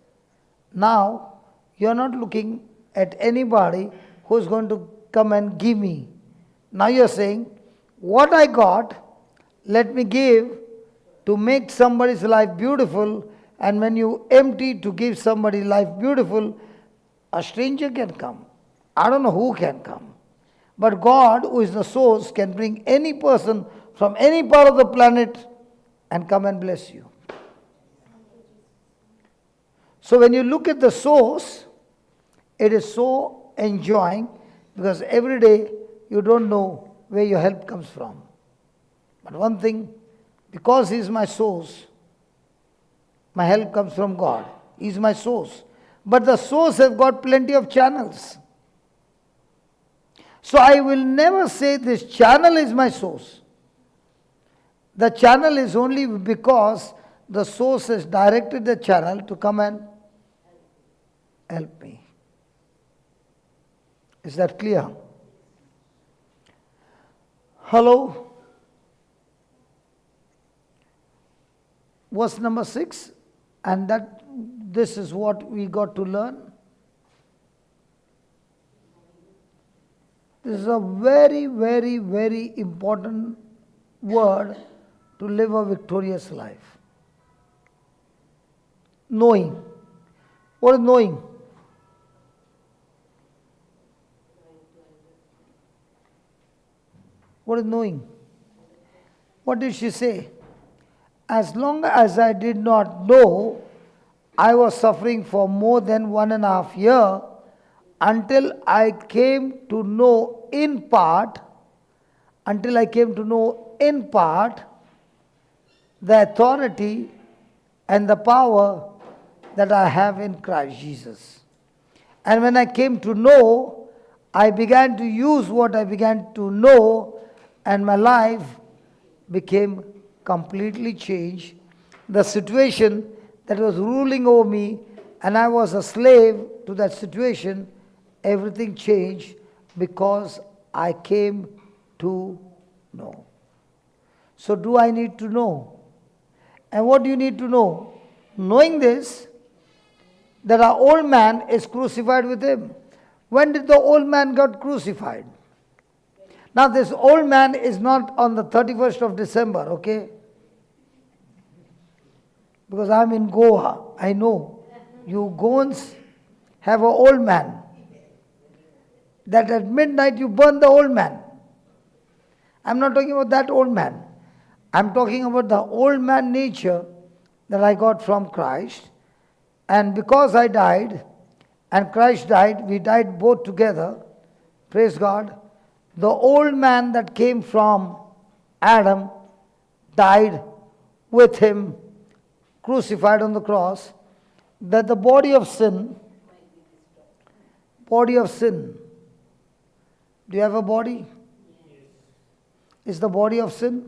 now you are not looking at anybody who's going to come and give me. Now you're saying, what I got, let me give to make somebody's life beautiful, and when you empty to give somebody life beautiful, a stranger can come. I don't know who can come. But God, who is the source, can bring any person from any part of the planet and come and bless you. So when you look at the source, it is so enjoying, because every day you don't know where your help comes from. But one thing, because He is my source, my help comes from God. He is my source. But the source has got plenty of channels. So I will never say this channel is my source. The channel is only because the source has directed the channel to come and help me. Is that clear? Hello? Verse number 6, and this is what we got to learn. This is a very, very, very important word to live a victorious life. Knowing. What is knowing? What is knowing? What did she say? As long as I did not know, I was suffering for more than 1.5 years until I came to know in part, the authority and the power that I have in Christ Jesus. And when I came to know, I began to use what I began to know, and my life became completely changed. The situation that was ruling over me, and I was a slave to that situation, everything changed because I came to know. So do I need to know? And what do you need to know? Knowing this, that our old man is crucified with Him. When did the old man got crucified? Now this old man is not on the 31st of December, okay? Because I'm in Goa, I know. You Goans have an old man. That at midnight you burn the old man. I'm not talking about that old man. I'm talking about the old man nature that I got from Christ. And because I died and Christ died, we died both together. Praise God. The old man that came from Adam died with Him, crucified on the cross, that the body of sin, do you have a body? Is the body of sin?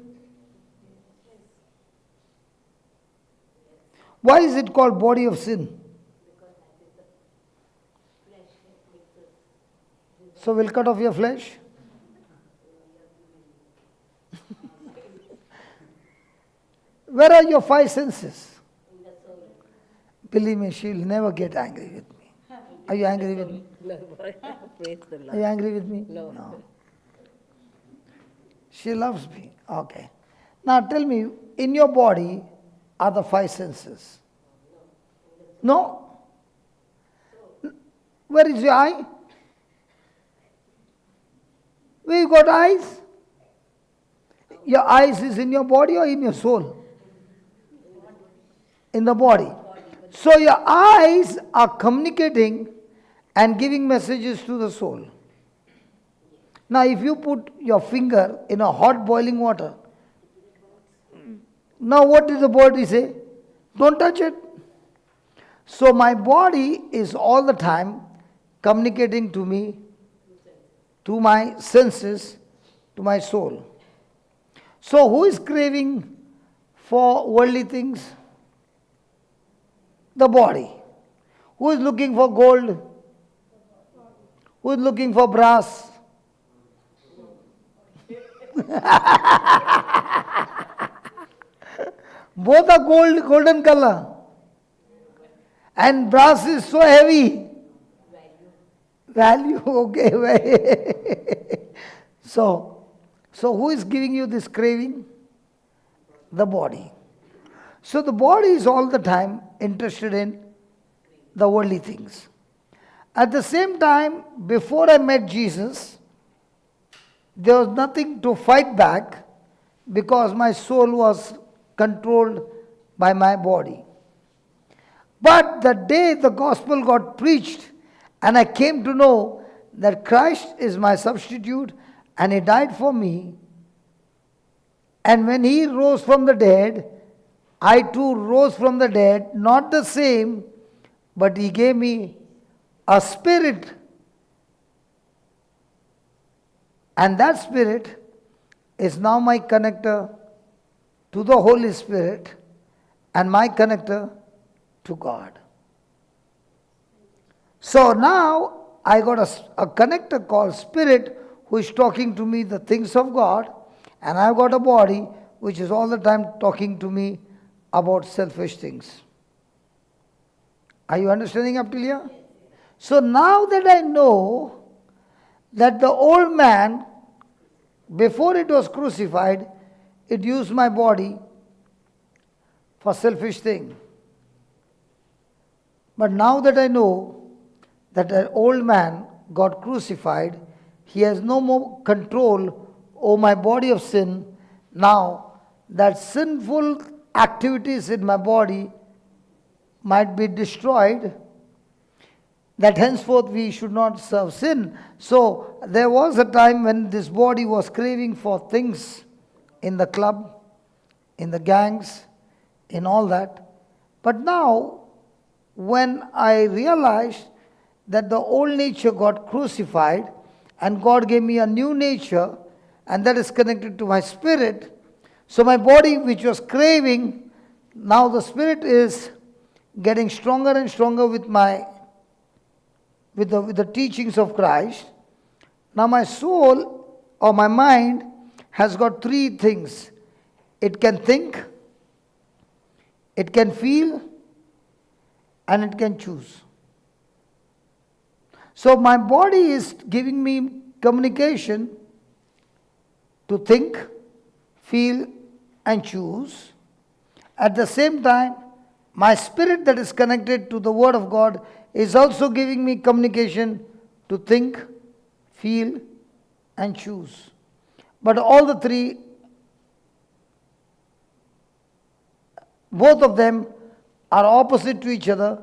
Why is it called body of sin? So we'll cut off your flesh? Where are your 5 senses? Believe me, she'll never get angry with me. Are you angry with me? Praise the Lord. Are you angry with me? No. She loves me. Okay. Now tell me, in your body are the 5 senses? No? Where is your eye? Where you got eyes? Your eyes is in your body or in your soul? In the body. So your eyes are communicating and giving messages to the soul. Now if you put your finger in a hot boiling water, now what did the body say? Don't touch it. So my body is all the time communicating to me, to my senses, to my soul. So who is craving for worldly things? The body. Who is looking for gold? Who is looking for brass? Both are golden color. And brass is so heavy. Value, okay. So who is giving you this craving? The body. So the body is all the time interested in the worldly things. At the same time, before I met Jesus, there was nothing to fight back because my soul was controlled by my body. But the day the gospel got preached and I came to know that Christ is my substitute and He died for me, and when He rose from the dead, I too rose from the dead, not the same, but He gave me a spirit. And that spirit is now my connector to the Holy Spirit and my connector to God. So now I got a connector called Spirit who is talking to me the things of God, and I've got a body which is all the time talking to me about selfish things. Are you understanding up till here? So now that I know that the old man, before it was crucified, it used my body for selfish thing. But now that I know that an old man got crucified, he has no more control over my body of sin. Now that sinful activities in my body might be destroyed, that henceforth we should not serve sin. So there was a time when this body was craving for things in the club, in the gangs, in all that. But now, when I realized that the old nature got crucified and God gave me a new nature, and that is connected to my spirit, so my body which was craving, now the spirit is getting stronger and stronger with the teachings of Christ. Now my soul or my mind has got three things. It can think, it can feel, and it can choose. So my body is giving me communication to think, feel, and choose. At the same time, my spirit that is connected to the Word of God is also giving me communication to think, feel, and choose. But all the three, both of them are opposite to each other,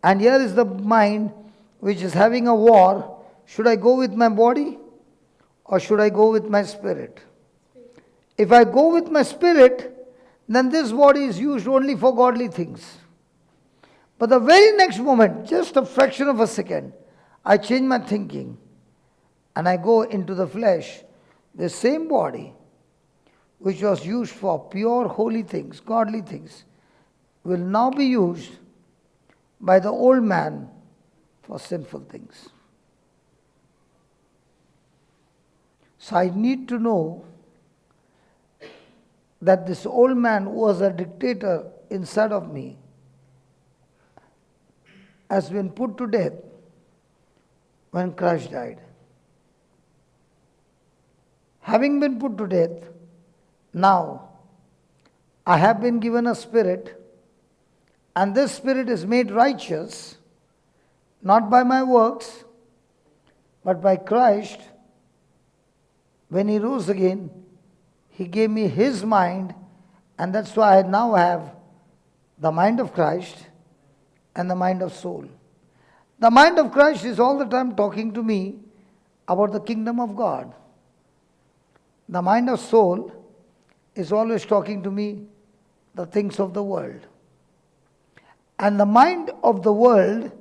and here is the mind which is having a war. Should I go with my body or should I go with my spirit? If I go with my spirit, then this body is used only for godly things. But the very next moment, just a fraction of a second, I change my thinking and I go into the flesh. The same body which was used for pure holy things, godly things, will now be used by the old man for sinful things. So I need to know that this old man who was a dictator inside of me has been put to death when Christ died. Having been put to death, now I have been given a spirit, and this spirit is made righteous, not by my works, but by Christ. When He rose again, He gave me His mind, and that's why I now have the mind of Christ and the mind of soul. The mind of Christ is all the time talking to me about the kingdom of God. The mind of soul is always talking to me the things of the world. And the mind of the world,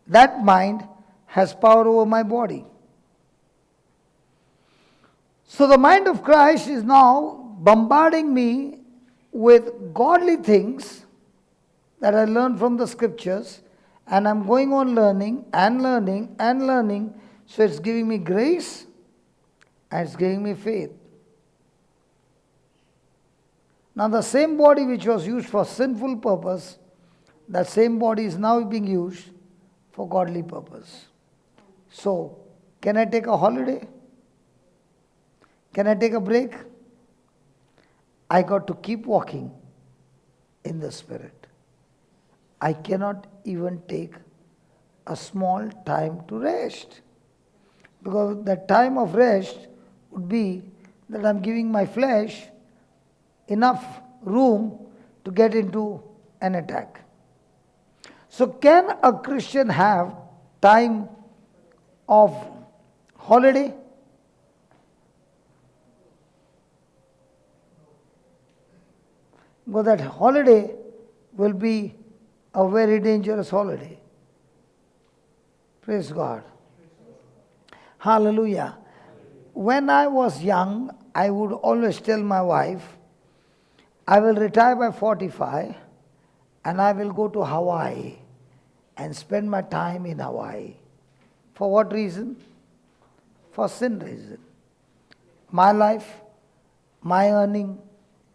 that mind has power over my body. So the mind of Christ is now bombarding me with godly things that I learned from the scriptures, and I'm going on learning and learning and learning. So it's giving me grace and it's giving me faith. Now the same body which was used for sinful purpose, that same body is now being used for godly purpose. So, can I take a holiday? Can I take a break? I got to keep walking in the Spirit. I cannot even take a small time to rest. Because the time of rest would be that I'm giving my flesh enough room to get into an attack. So can a Christian have time of holiday? Because that holiday will be a very dangerous holiday. Praise God. Hallelujah. When I was young, I would always tell my wife, I will retire by 45 and I will go to Hawaii and spend my time in Hawaii. For what reason? For sin reason. My life, my earning,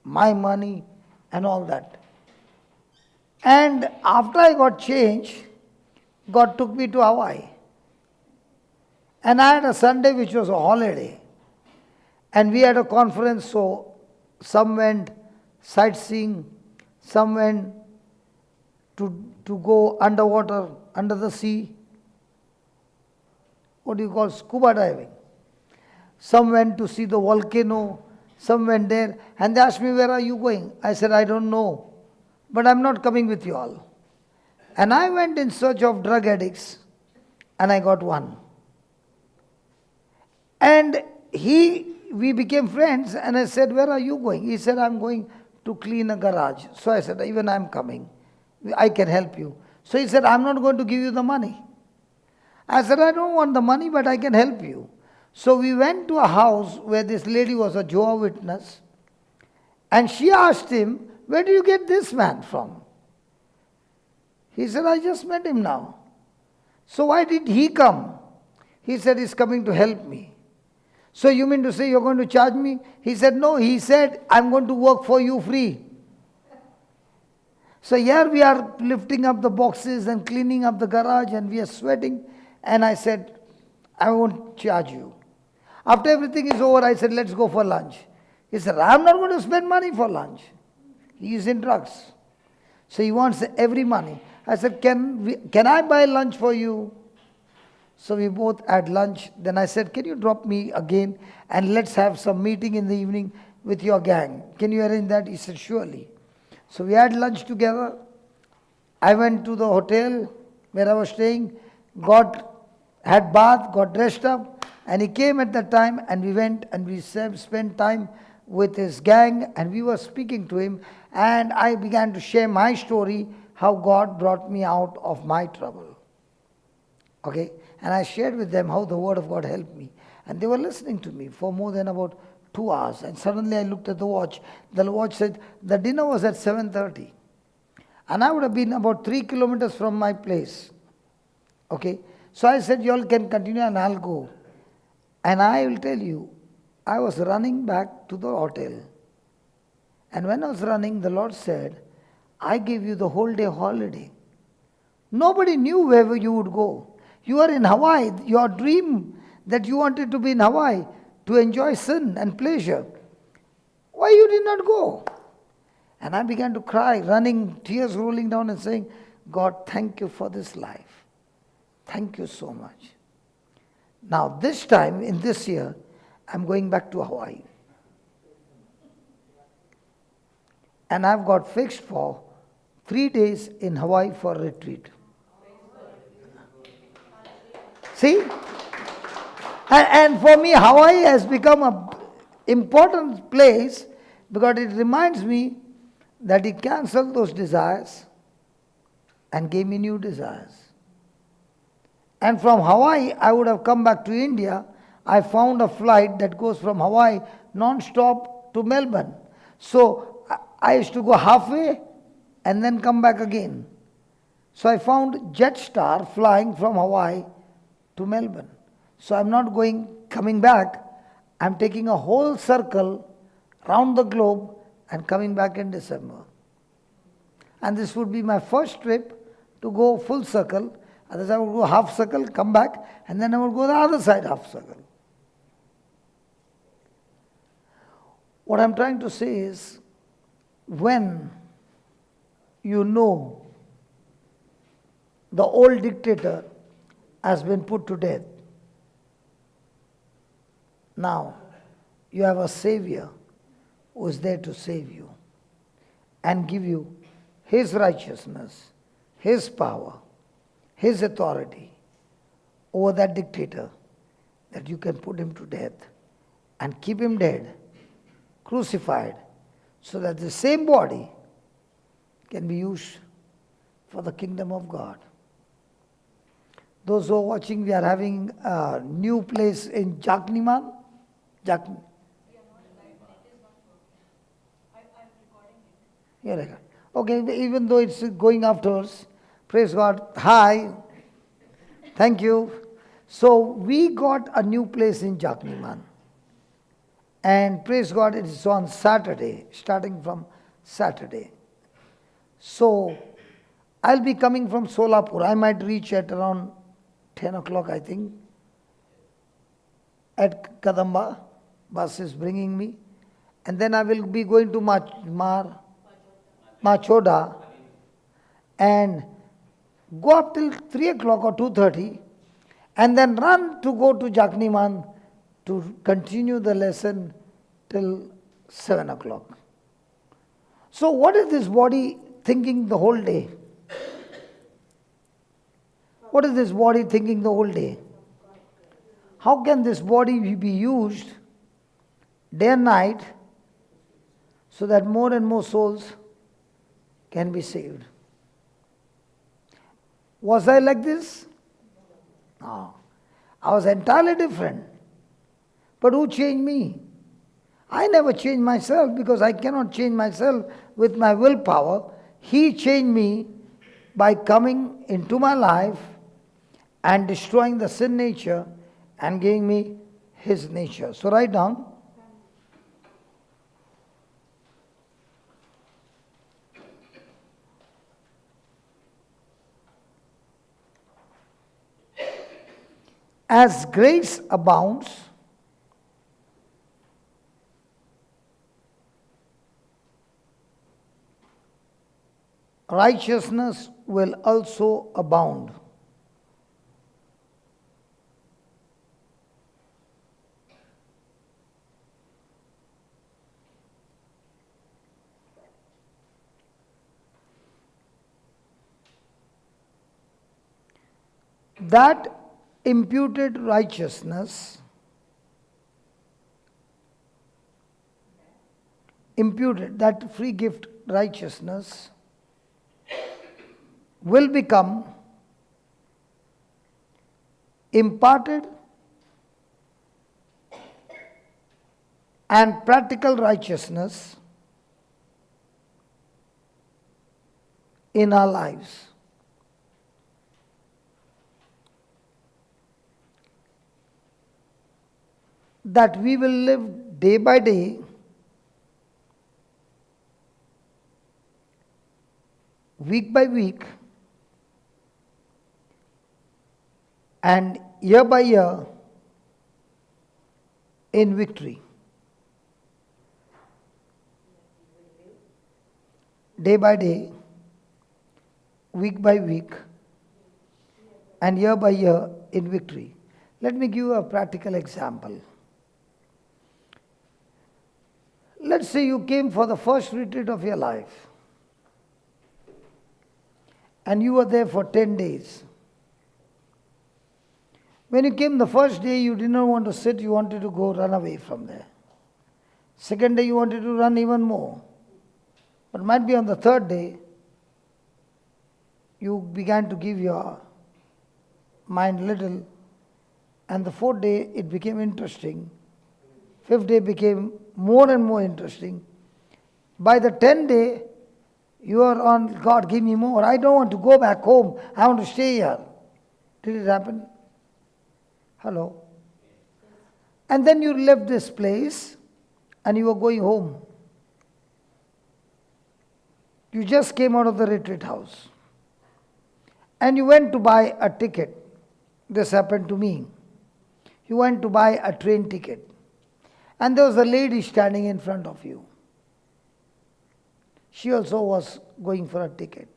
my money, and all that. And after I got changed, God took me to Hawaii. And I had a Sunday which was a holiday. And we had a conference, so some went sightseeing, some went to go underwater, under the sea. What do you call scuba diving? Some went to see the volcano, some went there, and they asked me, where are you going? I said, I don't know, but I'm not coming with you all. And I went in search of drug addicts, and I got one. And we became friends, and I said, where are you going? He said, I'm going to clean a garage. So I said, even I'm coming. I can help you. So he said, I'm not going to give you the money. I said, I don't want the money, but I can help you. So we went to a house where this lady was a Jehovah's Witness, and she asked him, where do you get this man from? He said, I just met him now. So why did he come? He said, he's coming to help me. So you mean to say you're going to charge me? He said, no. He said, I'm going to work for you free. So here we are lifting up the boxes and cleaning up the garage, and we are sweating. And I said, I won't charge you. After everything is over, I said, let's go for lunch. He said, I'm not going to spend money for lunch. He is in drugs. So he wants every money. I said, can I buy lunch for you? So we both had lunch. Then I said, can you drop me again and let's have some meeting in the evening with your gang? Can you arrange that? He said, surely. So we had lunch together. I went to the hotel where I was staying, had bath, got dressed up, and he came at that time, and we went and we spent time with his gang, and we were speaking to him, and I began to share my story, how God brought me out of my trouble. Okay? And I shared with them how the Word of God helped me. And they were listening to me for more than about 2 hours. And suddenly I looked at the watch. The watch said, the dinner was at 7:30. And I would have been about 3 kilometers from my place. Okay? So I said, you all can continue and I'll go. And I will tell you, I was running back to the hotel. And when I was running, the Lord said, I gave you the whole day holiday. Nobody knew where you would go. You are in Hawaii. Your dream that you wanted to be in Hawaii to enjoy sin and pleasure. Why you did not go? And I began to cry, running, tears rolling down and saying, God, thank you for this life. Thank you so much. Now this time, in this year, I'm going back to Hawaii. And I've got fixed for 3 days in Hawaii for a retreat. See? And for me, Hawaii has become an important place because it reminds me that He canceled those desires and gave me new desires. And from Hawaii, I would have come back to India. I found a flight that goes from Hawaii non-stop to Melbourne. So I used to go halfway and then come back again. So I found Jetstar flying from Hawaii to Melbourne. So I'm not coming back. I'm taking a whole circle round the globe and coming back in December. And this would be my first trip to go full circle. Otherwise I would go half circle, come back, and then I would go the other side half circle. What I'm trying to say is, when you know the old dictator has been put to death, now you have a savior who is there to save you and give you his righteousness, his power, his authority over that dictator, that you can put him to death and keep him dead, crucified, so that the same body can be used for the kingdom of God. Those who are watching, we are having a new place in Jakniman. Yeah, okay, even though it's going afterwards, praise God. Hi, thank you. So we got a new place in Jakniman. And praise God, it is on Saturday, starting from Saturday. So I'll be coming from Solapur. I might reach at around 10 o'clock, I think. At Kadamba, bus is bringing me. And then I will be going to Machoda and go up till 3 o'clock or 2:30 and then run to go to Jakniman to continue the lesson till 7 o'clock. So what is this body thinking the whole day? What is this body thinking the whole day? How can this body be used day and night so that more and more souls can be saved? Was I like this? No. I was entirely different. But who changed me? I never changed myself because I cannot change myself with my willpower. He changed me by coming into my life and destroying the sin nature and giving me his nature. So write down. As grace abounds, righteousness will also abound. That imputed righteousness, that free gift righteousness will become imparted and practical righteousness in our lives. That we will live day by day week by week and year by year in victory. Day by day, week by week and year by year in victory. Let me give you a practical example. Let's say you came for the first retreat of your life and you were there for 10 days. When you came the first day, you did not want to sit, you wanted to go run away from there. Second day, you wanted to run even more. But might be on the third day, you began to give your mind little, and the fourth day, it became interesting. Fifth day became more and more interesting. By the 10th day, you are on, God, give me more. I don't want to go back home. I want to stay here. Did it happen? Hello? And then you left this place and you were going home. You just came out of the retreat house. and you went to buy a ticket. This happened to me. You went to buy a train ticket, and there was a lady standing in front of you. She also was going for a ticket.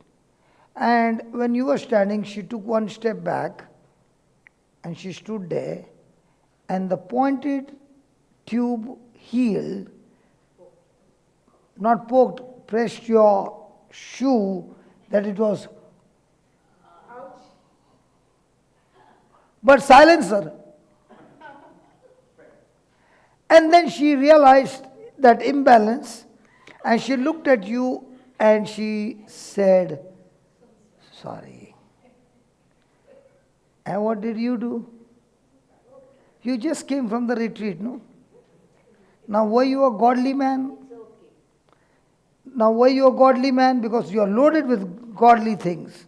And when you were standing, she took one step back and she stood there, and the pointed tube heel, not poked, pressed your shoe, that it was. But silencer. And then she realized that imbalance, and she looked at you and she said, sorry. And what did you do? You just came from the retreat, no? Now were you a godly man? Now were you a godly man? Because you are loaded with godly things.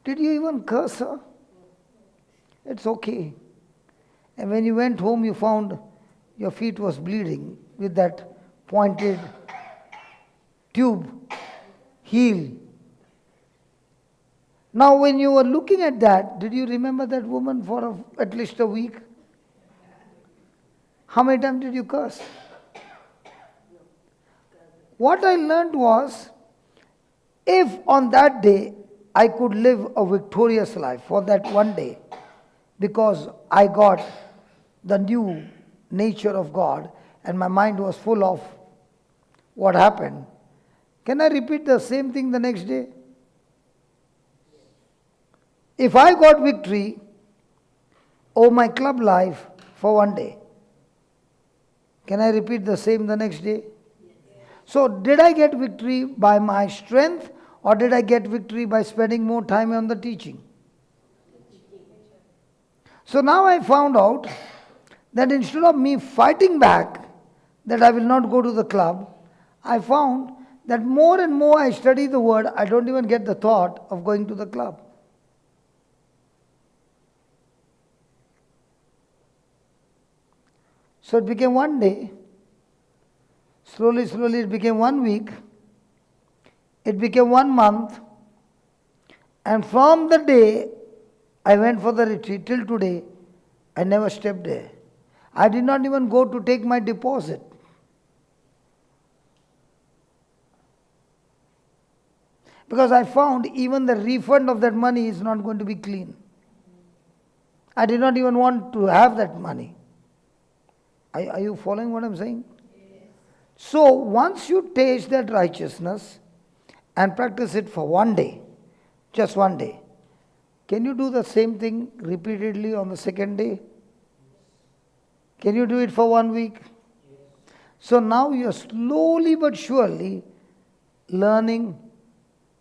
Did you even curse her? It's okay. And when you went home, you found your feet was bleeding with that pointed tube heel. Now when you were looking at that, did you remember that woman for at least a week? How many times did you curse? What I learned was, if on that day I could live a victorious life for that one day, because I got the new nature of God and my mind was full of what happened, can I repeat the same thing the next day? If I got victory over my club life for one day, can I repeat the same the next day? So did I get victory by my strength, or did I get victory by spending more time on the teaching? So now I found out that instead of me fighting back that I will not go to the club, I found that more and more I study the word, I don't even get the thought of going to the club. So it became one day, slowly it became 1 week, it became 1 month, and from the day I went for the retreat till today, I never stepped there. I did not even go to take my deposit. Because I found even the refund of that money is not going to be clean. I did not even want to have that money. Are you following what I'm saying? Yes. So once you taste that righteousness and practice it for one day, just one day, can you do the same thing repeatedly on the second day? Can you do it for 1 week? Yes. So now you are slowly but surely learning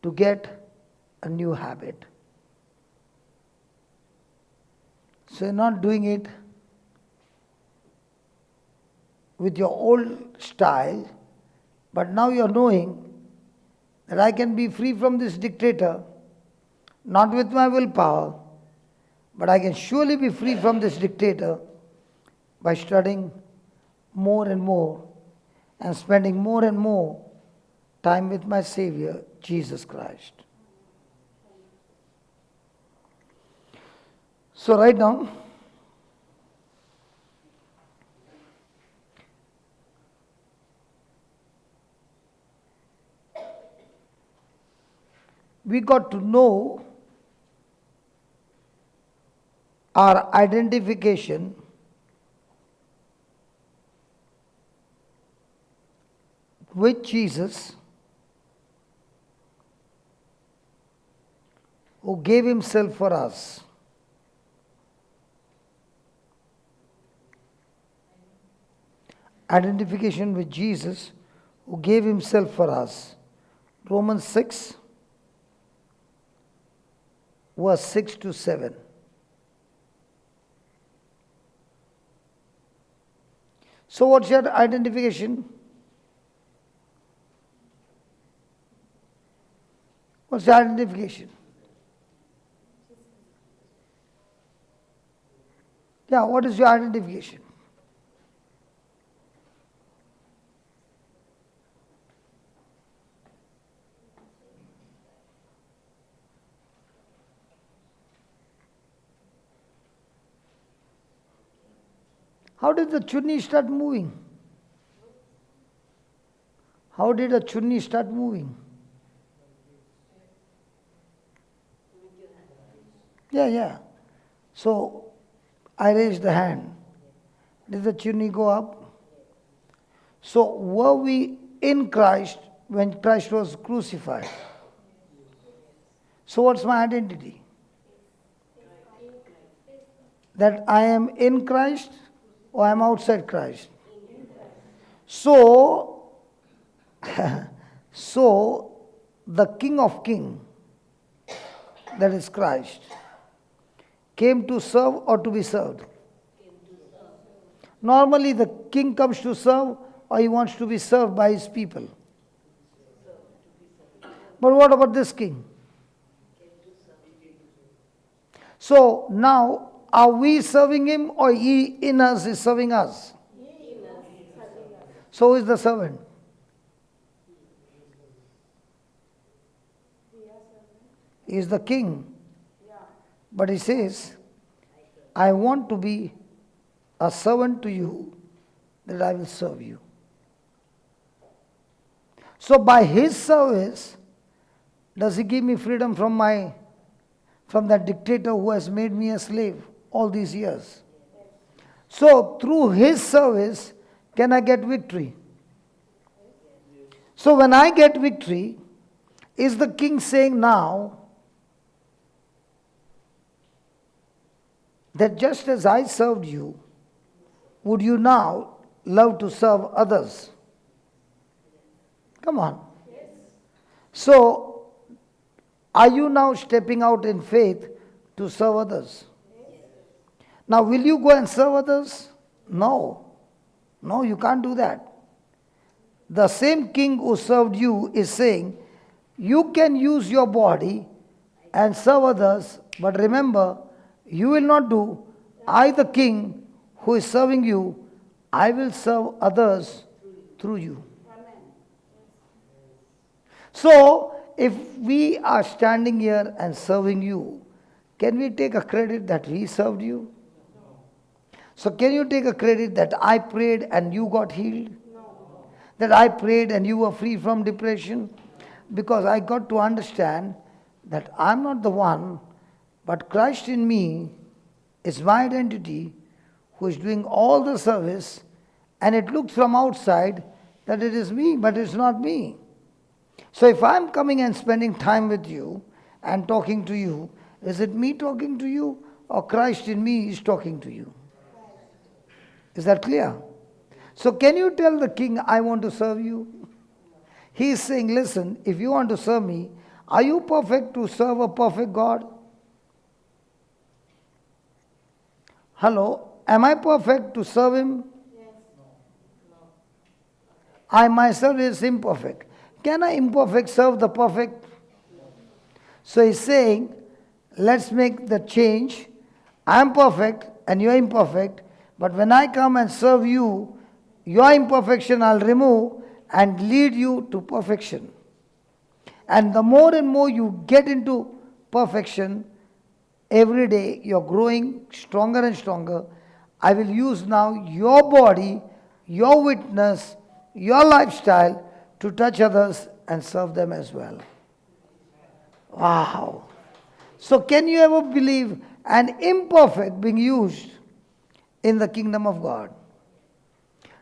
to get a new habit. So you're not doing it with your old style, but now you're knowing that I can be free from this dictator, not with my willpower, but I can surely be free from this dictator by studying more and more and spending more and more time with my Savior, Jesus Christ. So write down. We got to know our identification with Jesus, who gave himself for us. Identification with Jesus, who gave himself for us. Romans 6, verse 6 to 7. So what's your identification? What's your identification? Yeah, what is your identification? How did the chunni start moving? How did a chunni start moving? Yeah. So I raised the hand. Did the chunni go up? So were we in Christ when Christ was crucified? So what's my identity? That I am in Christ or I am outside Christ? So, so the King of Kings, that is Christ, came to serve or to be served? Normally the king comes to serve or he wants to be served by his people. But what about this king? So now, are we serving him or he in us is serving us? So who is the servant? He is the king. But he says, I want to be a servant to you, that I will serve you. So by his service, does he give me freedom from that dictator who has made me a slave all these years? So through his service, can I get victory? So when I get victory, is the king saying now that just as I served you, would you now love to serve others? Come on. So, are you now stepping out in faith to serve others? Now, will you go and serve others? No. No, you can't do that. The same king who served you is saying, you can use your body and serve others, but remember, you will not do. I, the king who is serving you, I will serve others through you. So, if we are standing here and serving you, can we take a credit that we served you? So can you take a credit that I prayed and you got healed? That I prayed and you were free from depression? Because I got to understand that I'm not the one, but Christ in me is my identity, who is doing all the service, and it looks from outside that it is me, but it's not me. So if I'm coming and spending time with you and talking to you, is it me talking to you or Christ in me is talking to you? Is that clear? So can you tell the king, I want to serve you? He is saying, listen, if you want to serve me, are you perfect to serve a perfect God? Hello, am I perfect to serve him? Yes. I myself is imperfect. Can I imperfect serve the perfect? So he's saying, let's make the change. I am perfect and you are imperfect. But when I come and serve you, your imperfection I'll remove and lead you to perfection. And the more and more you get into perfection, every day you're growing stronger and stronger. I will use now your body, your witness, your lifestyle to touch others and serve them as well. Wow. So can you ever believe an imperfect being used in the kingdom of God?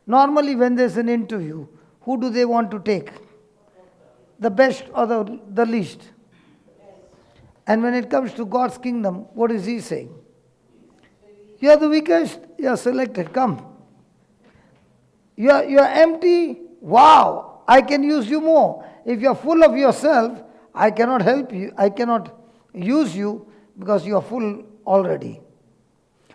Normally when there's an interview, who do they want to take? The best or the least? And when it comes to God's kingdom, what is he saying? You are the weakest, you are selected, come. You are empty, wow, I can use you more. If you are full of yourself, I cannot help you, I cannot use you because you are full already.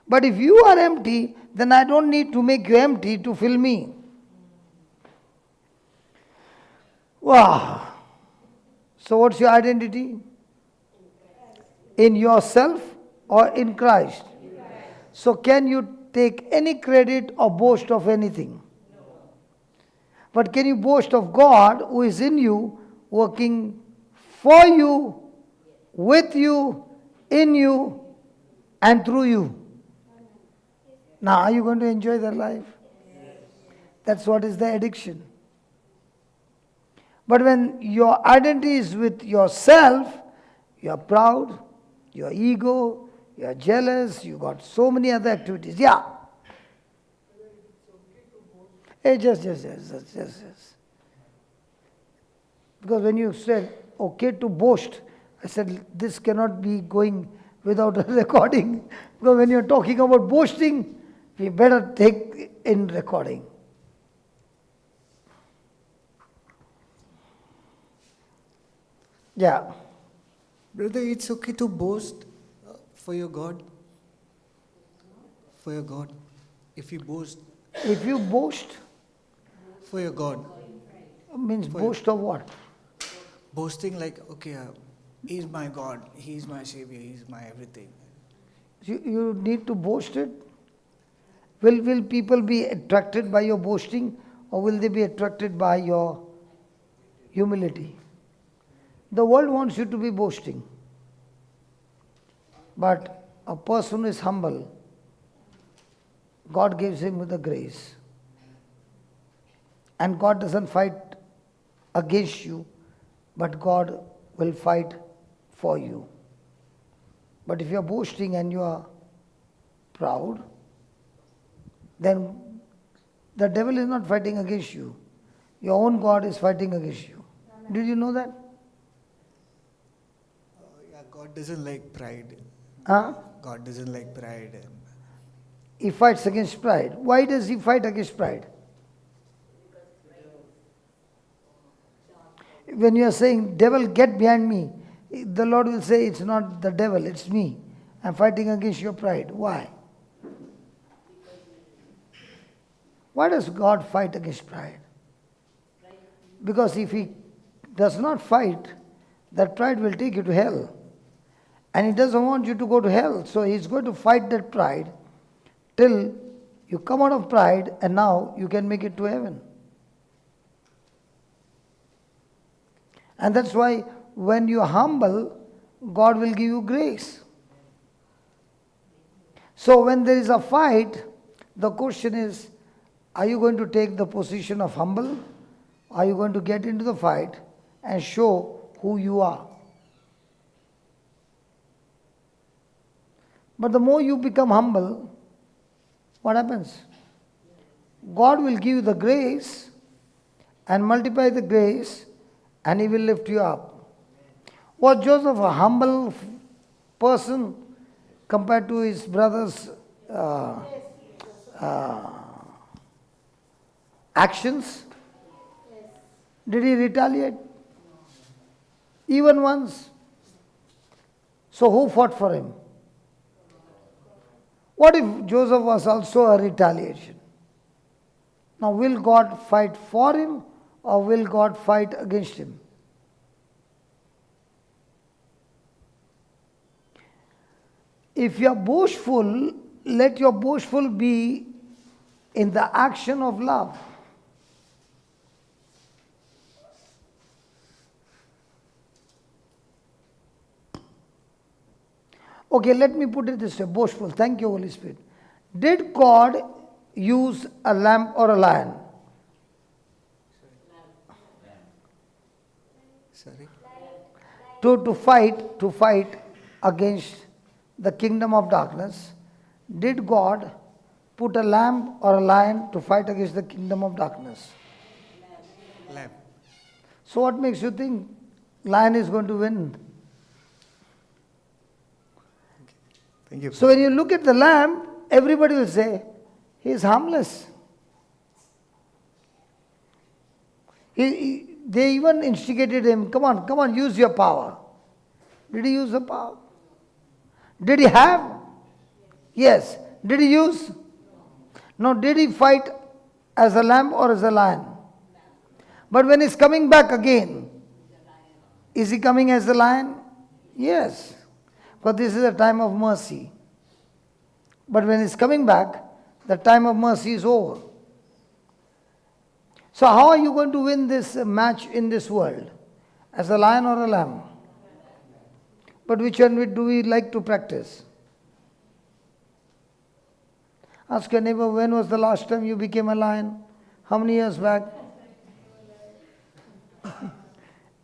But if you are empty, then I don't need to make you empty to fill me. Wow. So what's your identity? In yourself or in Christ? So can you take any credit or boast of anything? But can you boast of God who is in you, working for you, with you, in you, and through you? Now, are you going to enjoy their life? That's what is the addiction. But when your identity is with yourself, you are proud, you are ego, you are jealous, you got so many other activities. Yeah. Hey, just. Because when you said, okay to boast, I said, this cannot be going without a recording. Because when you're talking about boasting, we better take in recording. Yeah. Brother, it's okay to boast for your God. For your God. If you boast If you boast, for your God. means boast of what? Boasting like, okay, He's my God, He's my Savior, He's my everything. You need to boast it. Will people be attracted by your boasting, or will they be attracted by your humility? The world wants you to be boasting. But a person who is humble, God gives him the grace. And God doesn't fight against you, but God will fight for you. But if you are boasting and you are proud, then the devil is not fighting against you. Your own God is fighting against you. Did you know that? Yeah, God doesn't like pride. Huh? God doesn't like pride. And He fights against pride. Why does he fight against pride? When you are saying, devil, get behind me, the Lord will say, it's not the devil, it's me. I'm fighting against your pride. Why? Why does God fight against pride? Because if he does not fight, that pride will take you to hell. And he doesn't want you to go to hell. So he's going to fight that pride till you come out of pride and now you can make it to heaven. And that's why when you are humble, God will give you grace. So when there is a fight, the question is, are you going to take the position of humble? Are you going to get into the fight and show who you are? But the more you become humble, what happens? God will give you the grace and multiply the grace, and He will lift you up. Was Joseph a humble person compared to his brothers' actions? Did he retaliate? Even once. So who fought for him? What if Joseph was also a retaliation? Now will God fight for him or will God fight against him? If you are boastful, let your boastful be in the action of love. Okay, let me put it this way, boastful. Thank you, Holy Spirit. Did God use a lamb or a lion? sorry? To fight against the kingdom of darkness? Did God put a lamb or a lion to fight against the kingdom of darkness? Lamb. So what makes you think lion is going to win? Thank you. So when you look at the lamb, everybody will say, he is harmless. They even instigated him, come on, use your power. Did he use the power? Did he have? Yes. Did he use? No. Did he fight as a lamb or as a lion? But when he's coming back again, is he coming as a lion? Yes. Because this is a time of mercy. But when he's coming back, the time of mercy is over. So how are you going to win this match in this world? As a lion or a lamb? But which one do we like to practice? Ask your neighbor, when was the last time you became a lion? How many years back?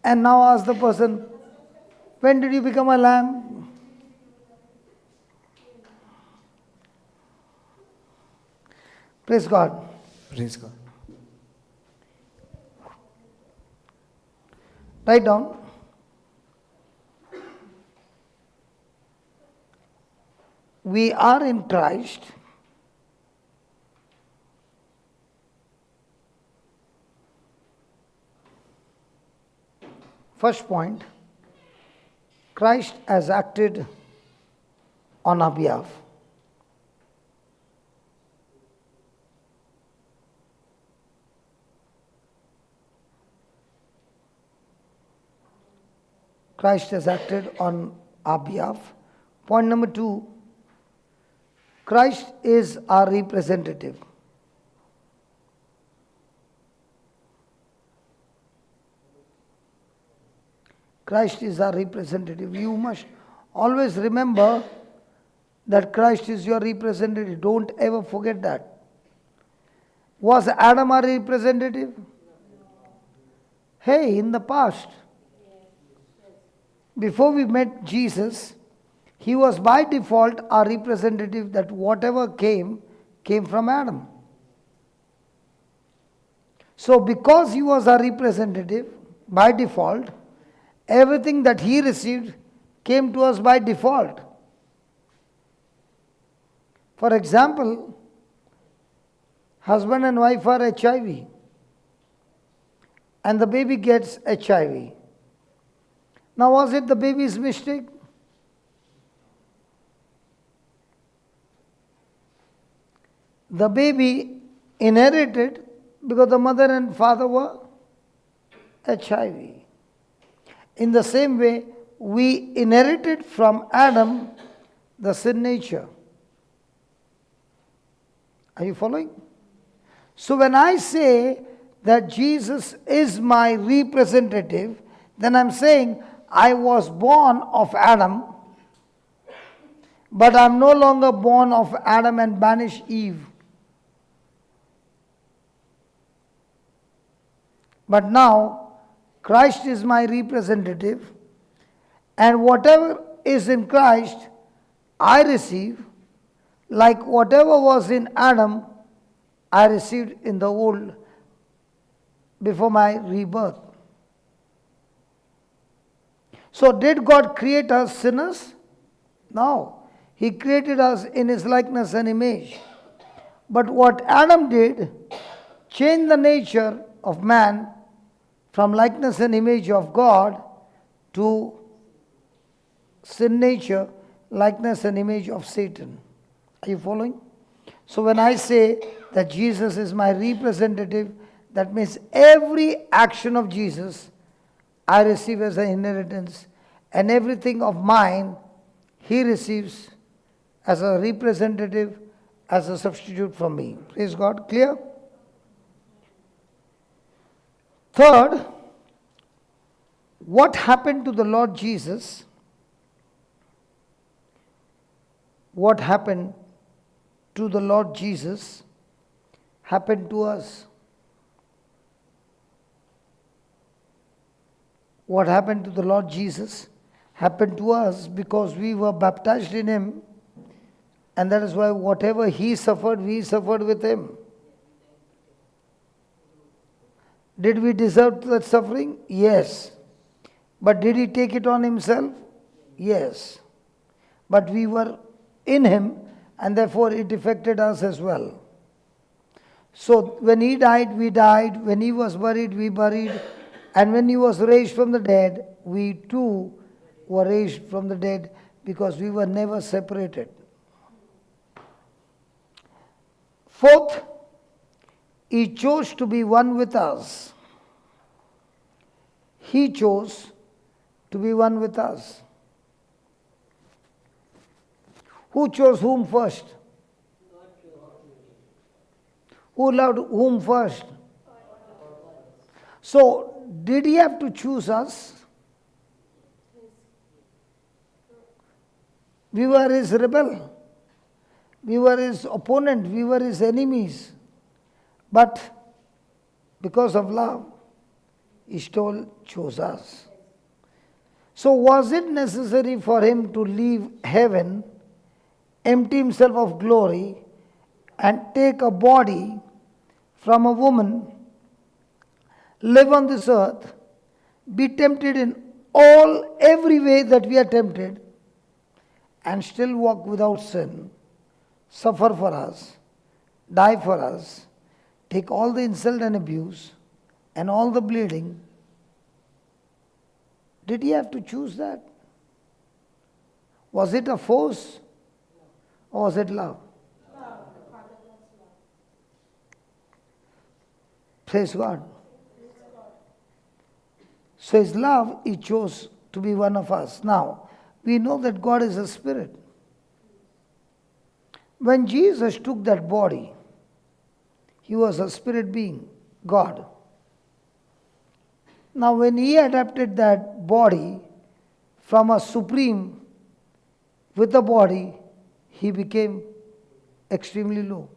And now ask the person, when did you become a lamb? Praise God. Praise God. Write down. We are in Christ. First point, Christ has acted on our behalf. Christ has acted on our behalf. Point number 2, Christ is our representative. Christ is our representative. You must always remember that Christ is your representative. Don't ever forget that. Was Adam our representative? Hey, in the past, before we met Jesus, he was by default our representative, that whatever came from Adam. So because he was our representative, by default, everything that he received came to us by default. For example, husband and wife are HIV, and the baby gets HIV. Now, was it the baby's mistake? The baby inherited because the mother and father were HIV. In the same way, we inherited from Adam the sin nature. Are you following? So when I say that Jesus is my representative, then I'm saying I was born of Adam, but I'm no longer born of Adam and banished Eve. But now, Christ is my representative, and whatever is in Christ, I receive, like whatever was in Adam, I received in the old before my rebirth. So did God create us sinners? No. He created us in His likeness and image. But what Adam did, changed the nature of man from likeness and image of God to sin nature, likeness and image of Satan. Are you following? So when I say that Jesus is my representative, that means every action of Jesus I receive as an inheritance, and everything of mine He receives as a representative, as a substitute for me. Praise God. Clear? Third, what happened to the Lord Jesus? What happened to the Lord Jesus happened to us. What happened to the Lord Jesus happened to us because we were baptized in Him, and that is why whatever He suffered, we suffered with Him. Did we deserve that suffering? Yes. But did He take it on Himself? Yes. But we were in Him, and therefore it affected us as well. So when He died, we died. When He was buried, we buried. And when He was raised from the dead, we too were raised from the dead, because we were never separated. Fourth, He chose to be one with us. He chose to be one with us. Who chose whom first? Who loved whom first? So, did He have to choose us? We were His rebel. We were his opponent, we were his enemies. But because of love, he still chose us. So was it necessary for him to leave heaven, empty himself of glory, and take a body from a woman, live on this earth, be tempted in every way that we are tempted, and still walk without sin, suffer for us, die for us, take all the insult and abuse, and all the bleeding? Did he have to choose that? Was it a force? Or was it love? Praise God. So his love, he chose to be one of us. Now, we know that God is a spirit. When Jesus took that body, he was a spirit being, God. Now, when he adapted that body from a supreme with a body, he became extremely low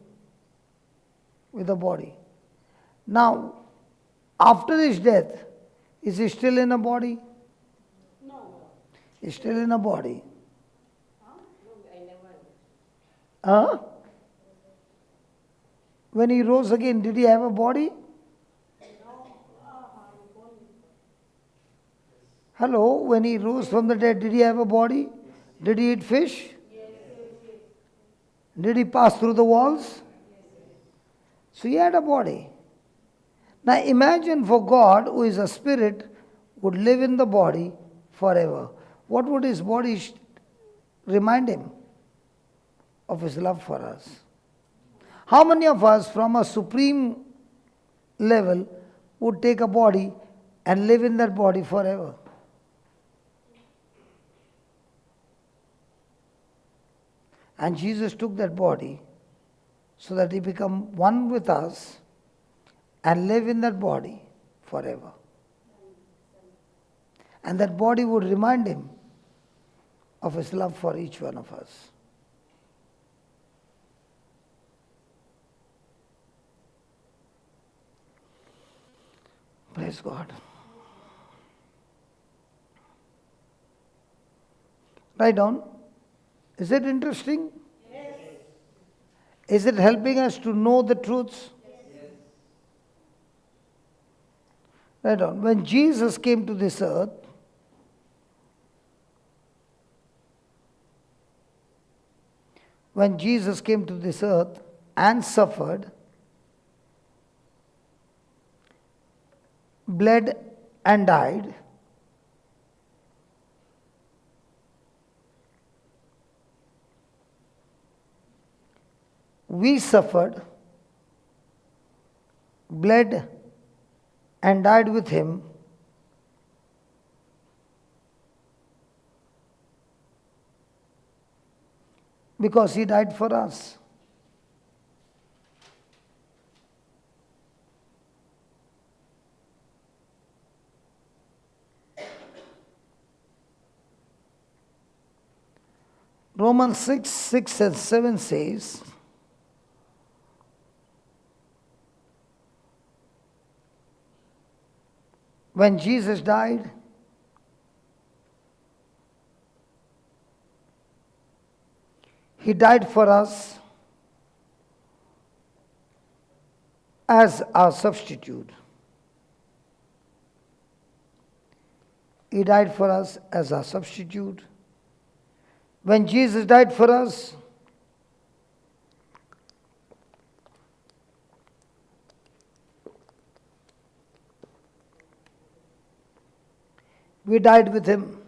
with a body. Now, after his death, is he still in a body? No. He's still in a body. Huh? When he rose again, did he have a body? Hello, when he rose from the dead, did he have a body? Did he eat fish? Did he pass through the walls? So he had a body. Now imagine for God, who is a spirit, would live in the body forever. What would his body remind him? Of his love for us. How many of us from a supreme level would take a body and live in that body forever? And Jesus took that body so that he become one with us and live in that body forever. And that body would remind him of his love for each one of us. Praise God. Write down. Is it interesting? Yes. Is it helping us to know the truths? Yes. Write down. When Jesus came to this earth, and suffered, bled and died, we suffered, bled and died with him because he died for us. Romans 6 and 7 says, when Jesus died, he died for us as our substitute. He died for us as our substitute. When Jesus died for us, we died with him.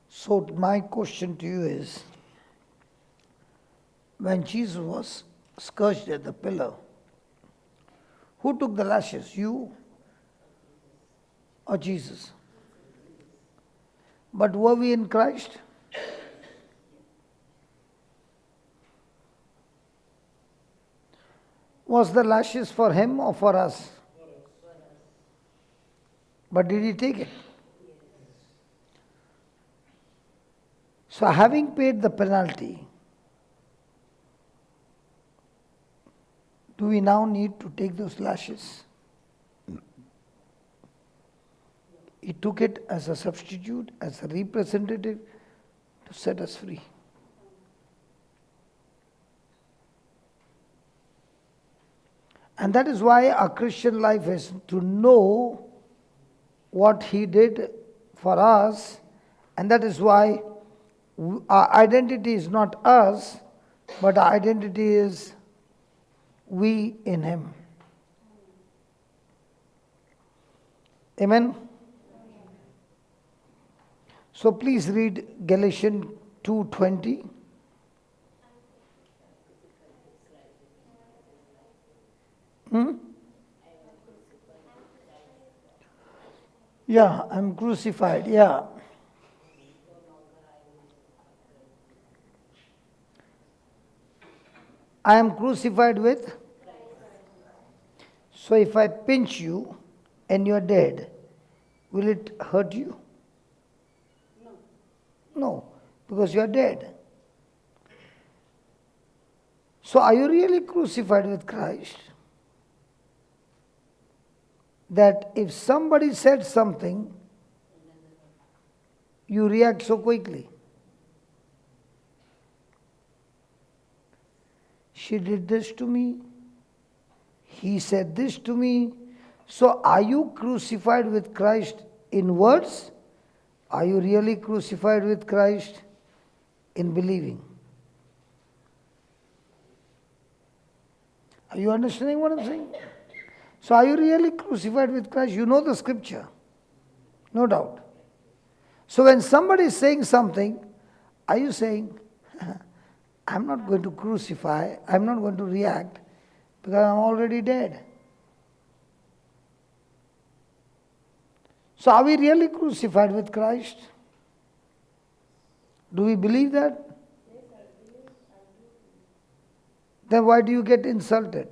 So my question to you is, when Jesus was scourged at the pillar, who took the lashes, you or Jesus? But were we in Christ? Was the lashes for him or for us? But did he take it? So having paid the penalty, do we now need to take those lashes? He took it as a substitute, as a representative to set us free. And that is why our Christian life is to know what he did for us, and that is why our identity is not us, but our identity is we in him. Amen? So please read Galatians 2:20. Yeah, I'm crucified, yeah. I am crucified with. So if I pinch you and you're dead, will it hurt you? No, because you're dead. So are you really crucified with Christ? That if somebody said something, you react so quickly. She did this to me. He said this to me. So are you crucified with Christ in words? Are you really crucified with Christ in believing? Are you understanding what I'm saying? So are you really crucified with Christ? You know the scripture. No doubt. So when somebody is saying something, are you saying, I'm not going to crucify, I'm not going to react because I'm already dead? So are we really crucified with Christ? Do we believe that? Then why do you get insulted?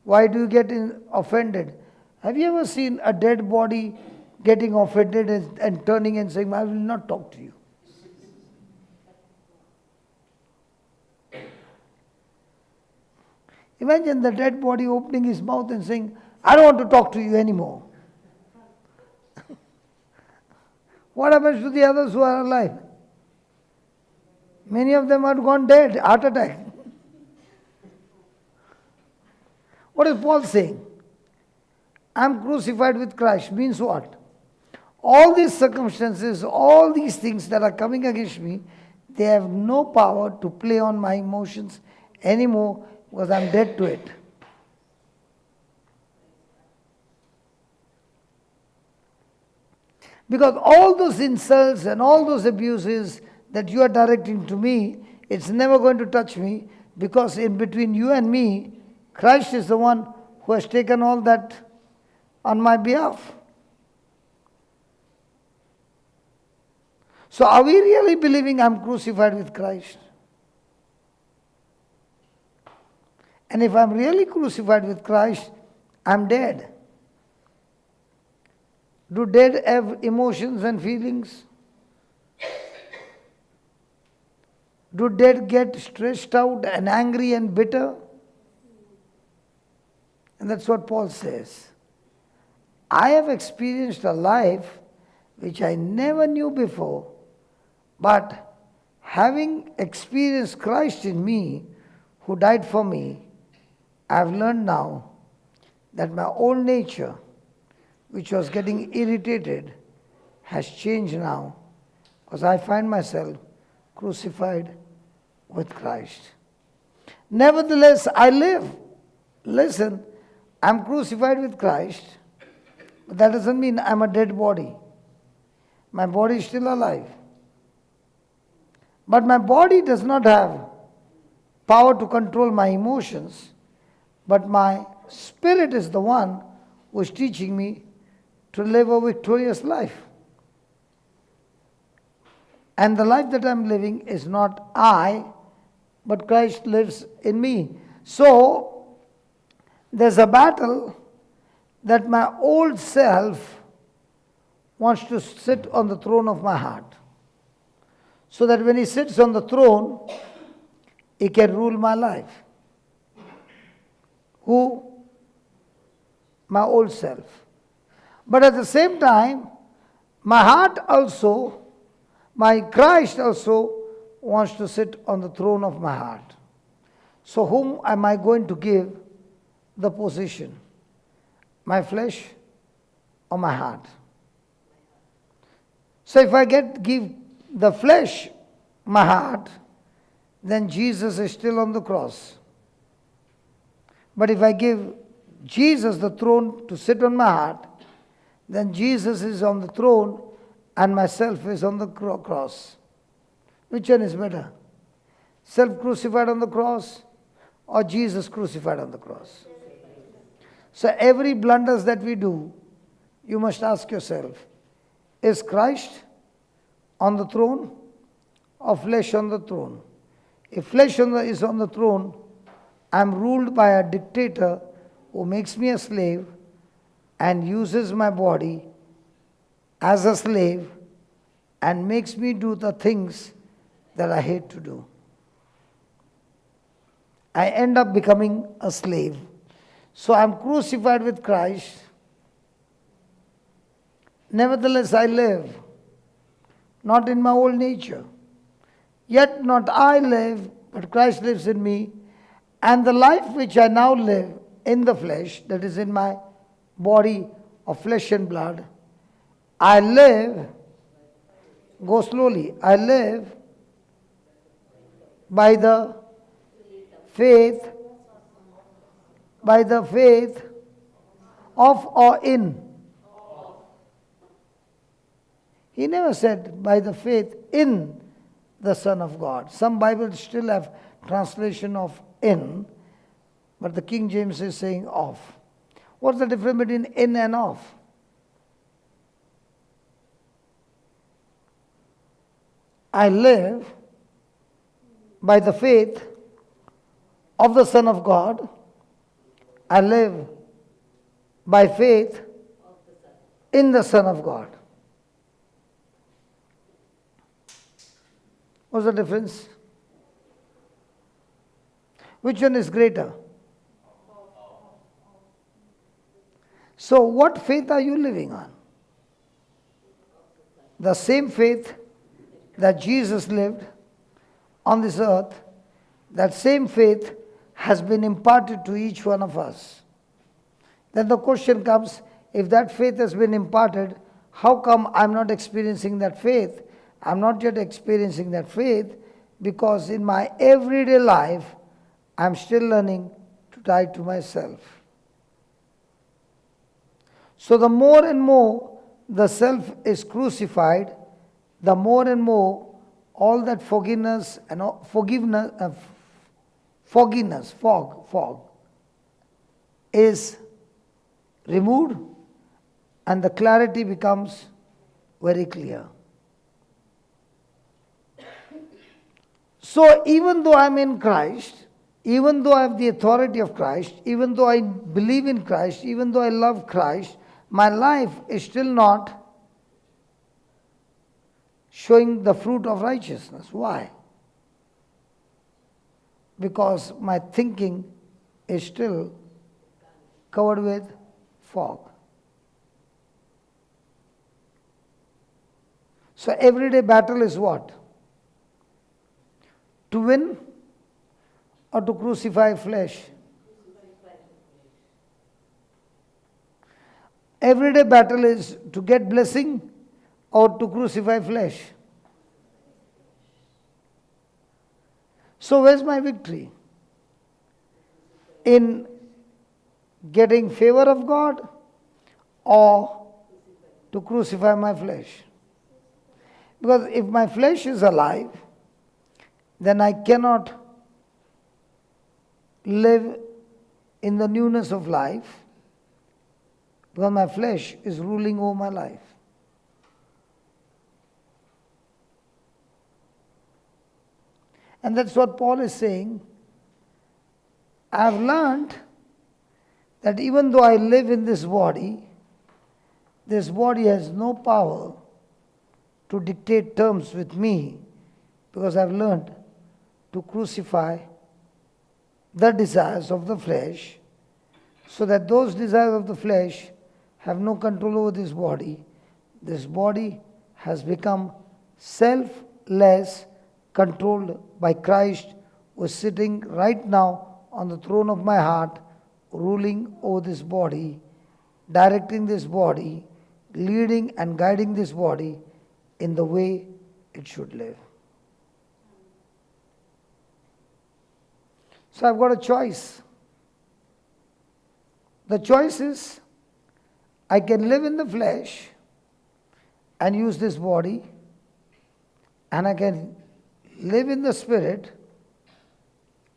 Why do you get offended? Have you ever seen a dead body getting offended and turning and saying, I will not talk to you? Imagine the dead body opening his mouth and saying, I don't want to talk to you anymore. What happens to the others who are alive? Many of them are gone dead, heart attack. What is Paul saying? I am crucified with Christ. Means what? All these circumstances, all these things that are coming against me, they have no power to play on my emotions anymore because I am dead to it. Because all those insults and all those abuses that you are directing to me, it's never going to touch me because in between you and me, Christ is the one who has taken all that on my behalf. So are we really believing I'm crucified with Christ? And if I'm really crucified with Christ, I'm dead. Do dead have emotions and feelings? Do dead get stressed out and angry and bitter? And that's what Paul says. I have experienced a life which I never knew before, but having experienced Christ in me, who died for me, I have learned now that my old nature, which was getting irritated, has changed now, because I find myself crucified with Christ. Nevertheless, I live. Listen, I'm crucified with Christ, but that doesn't mean I'm a dead body. My body is still alive. But my body does not have power to control my emotions, but my spirit is the one who is teaching me to live a victorious life. And the life that I'm living is not I, but Christ lives in me. So, there's a battle that my old self wants to sit on the throne of my heart. So that when he sits on the throne, he can rule my life. Who? My old self. But at the same time, my heart also, my Christ also wants to sit on the throne of my heart. So whom am I going to give the position? My flesh or my heart? So if I give the flesh my heart, then Jesus is still on the cross. But if I give Jesus the throne to sit on my heart, then Jesus is on the throne and myself is on the cross. Which one is better? Self crucified on the cross or Jesus crucified on the cross? So every blunders that we do, you must ask yourself, is Christ on the throne or flesh on the throne? If flesh is on the throne, I am ruled by a dictator who makes me a slave and uses my body as a slave and makes me do the things that I hate to do. I end up becoming a slave. So I am crucified with Christ. Nevertheless, I live, not in my old nature. Yet not I live, but Christ lives in me. And the life which I now live in the flesh, that is in my body of flesh and blood, I live, go slowly, I live by the faith of or in. He never said by the faith in the Son of God. Some Bibles still have translation of in, but the King James is saying of. What's the difference between in and of? I live by the faith of the Son of God. I live by faith in the Son of God. What's the difference? Which one is greater? So what faith are you living on? The same faith that Jesus lived on this earth, that same faith has been imparted to each one of us. Then the question comes, if that faith has been imparted, how come I'm not experiencing that faith? I'm not yet experiencing that faith because in my everyday life, I'm still learning to die to myself. So the more and more the self is crucified, the more and more all that fogginess is removed and the clarity becomes very clear. So even though I'm in Christ, even though I have the authority of Christ, even though I believe in Christ, even though I love Christ, my life is still not showing the fruit of righteousness. Why? Because my thinking is still covered with fog. So everyday battle is what? To win or to crucify flesh? Everyday battle is to get blessing or to crucify flesh. So where's my victory? In getting favor of God or to crucify my flesh? Because if my flesh is alive, then I cannot live in the newness of life because my flesh is ruling over my life. And that's what Paul is saying. I have learned that even though I live in this body has no power to dictate terms with me, because I've learned to crucify the desires of the flesh, so that those desires of the flesh have no control over this body. This body has become selfless, controlled by Christ, who is sitting right now on the throne of my heart, ruling over this body, directing this body, leading and guiding this body in the way it should live. So I've got a choice. The choice is, I can live in the flesh and use this body, and I can live in the spirit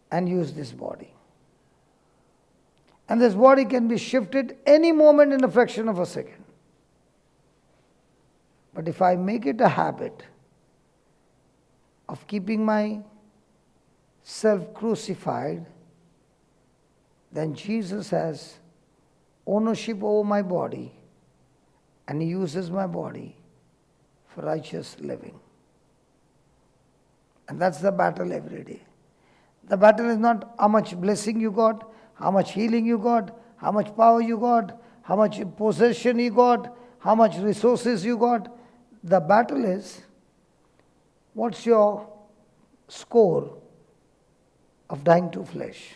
and use this body. And this body can be shifted any moment in a fraction of a second. But if I make it a habit of keeping my self crucified, then Jesus has ownership over my body, and He uses my body for righteous living. And that's the battle every day. The battle is not how much blessing you got, how much healing you got, how much power you got, how much possession you got, how much resources you got. The battle is, what's your score of dying to flesh?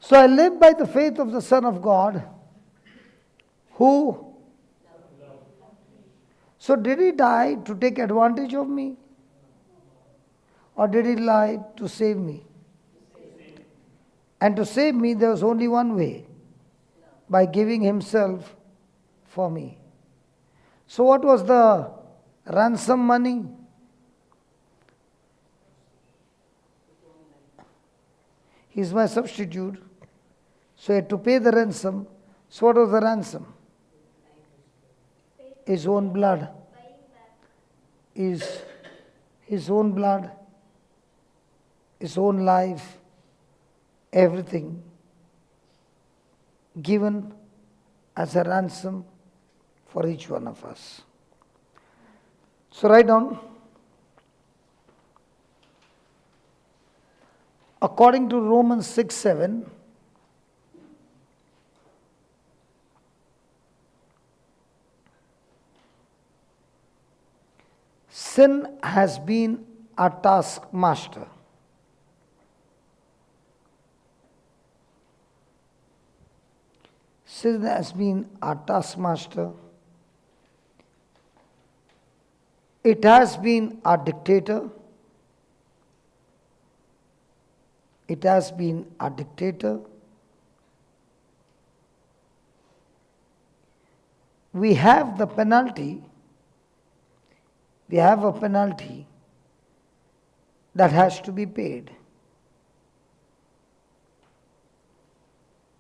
So I live by the faith of the Son of God, who... So did He die to take advantage of me? Or did He die to save me? And to save me, there was only one way, by giving Himself for me. So what was the ransom money? He's my substitute. So He had to pay the ransom. So what was the ransom? His own blood. His own blood, His own life, everything given as a ransom for each one of us. So write down, according to Romans 6:7, sin has been our taskmaster. Sin has been our taskmaster. It has been our dictator. It has been our dictator. We have the penalty. We have a penalty that has to be paid.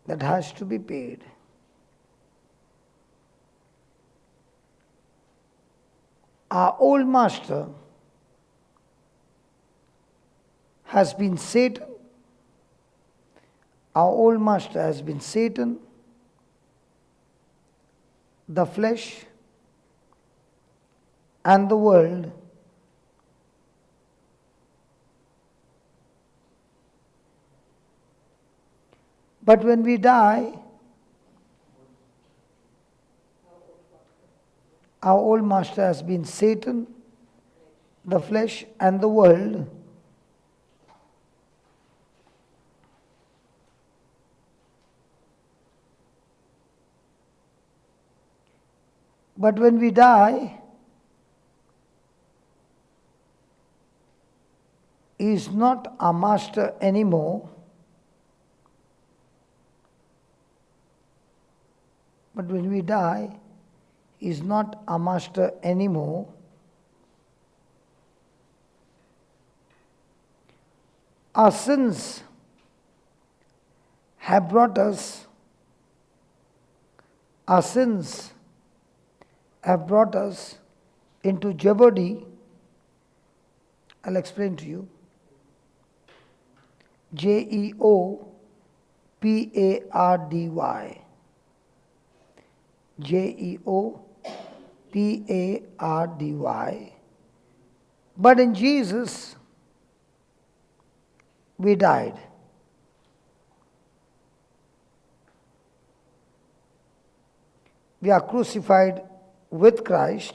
That has to be paid. Our old master has been Satan. Our old master has been Satan, the flesh, and the world. But when we die, our old master has been Satan, the flesh, and the world. But when we die, he is not our master anymore. But when we die, he is not our master anymore. Our sins have brought us, our sins have brought us into jeopardy. I'll explain to you. Jeopardy. Jeopardy. But in Jesus, we died. We are crucified with Christ.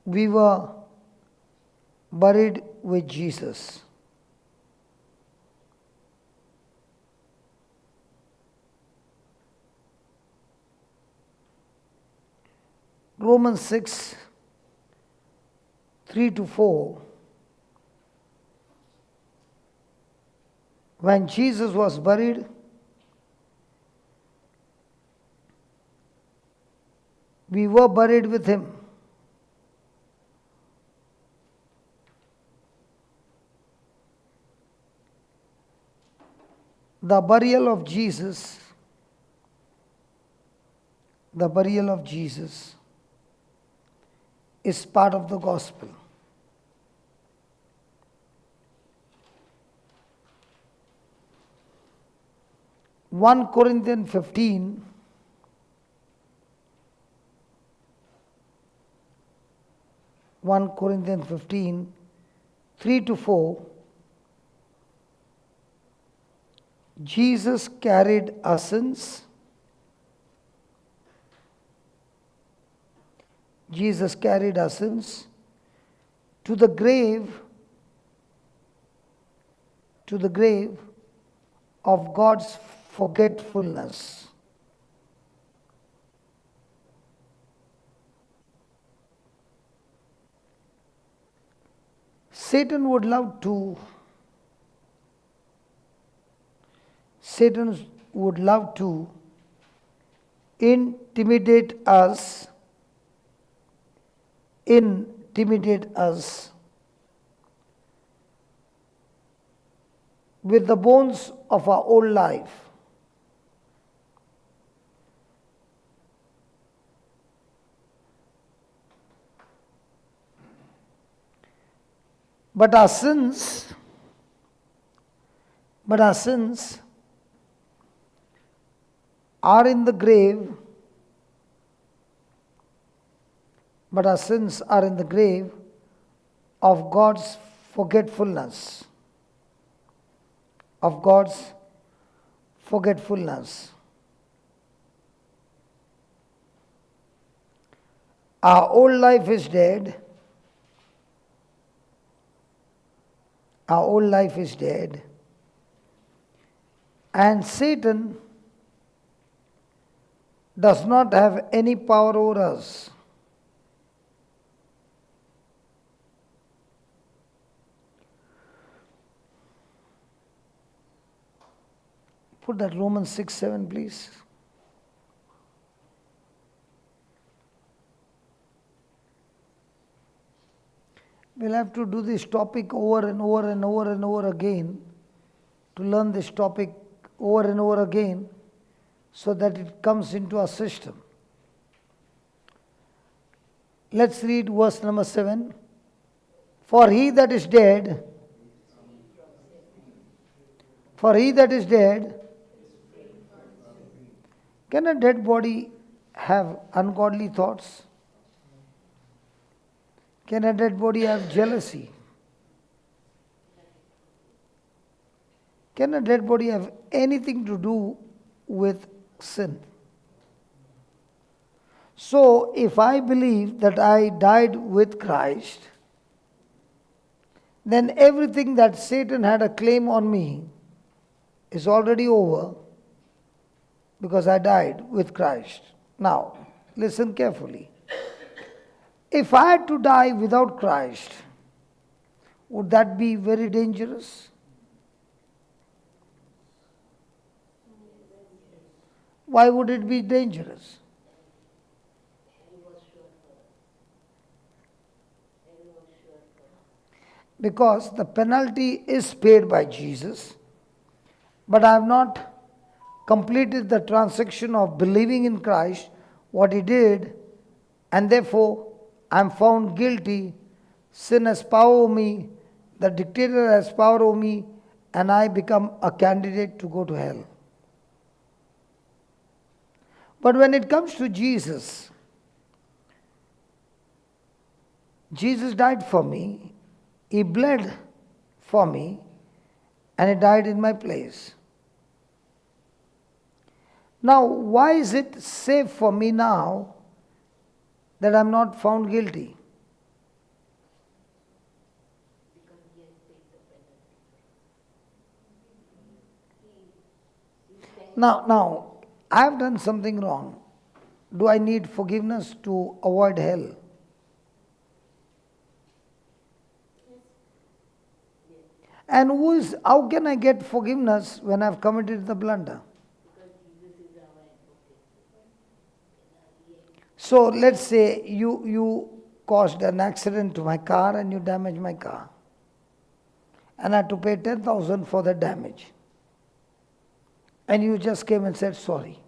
We were buried with Jesus. Romans 6, 3-4. When Jesus was buried, we were buried with him. The burial of Jesus is part of the gospel. One Corinthians 15, (1 Corinthians 15, 3-4). Jesus carried our sins. Jesus carried our sins to the grave of God's forgetfulness. Satan would love to intimidate us with the bones of our old life. But our sins are in the grave. But our sins are in the grave of God's forgetfulness. Of God's forgetfulness. Our old life is dead. Our old life is dead. And Satan does not have any power over us. Put that Romans 6:7, please. We'll have to do this topic over and over and over and over again, to learn this topic over and over again, so that it comes into our system. Let's read verse number 7. For he that is dead can a dead body have ungodly thoughts? Can a dead body have jealousy? Can a dead body have anything to do with sin? So, if I believe that I died with Christ, then everything that Satan had a claim on me is already over, because I died with Christ. Now, listen carefully. If I had to die without Christ, would that be very dangerous? Why would it be dangerous? Because the penalty is paid by Jesus, but I have not completed the transaction of believing in Christ, what he did, and therefore I'm found guilty, sin has power over me, the dictator has power over me, and I become a candidate to go to hell. But when it comes to Jesus, Jesus died for me, He bled for me, and He died in my place. Now, why is it safe for me now that I'm not found guilty? Now, I've done something wrong. Do I need forgiveness to avoid hell? And how can I get forgiveness when I've committed the blunder? So let's say you caused an accident to my car and you damaged my car. And I had to pay 10,000 for the damage. And you just came and said sorry.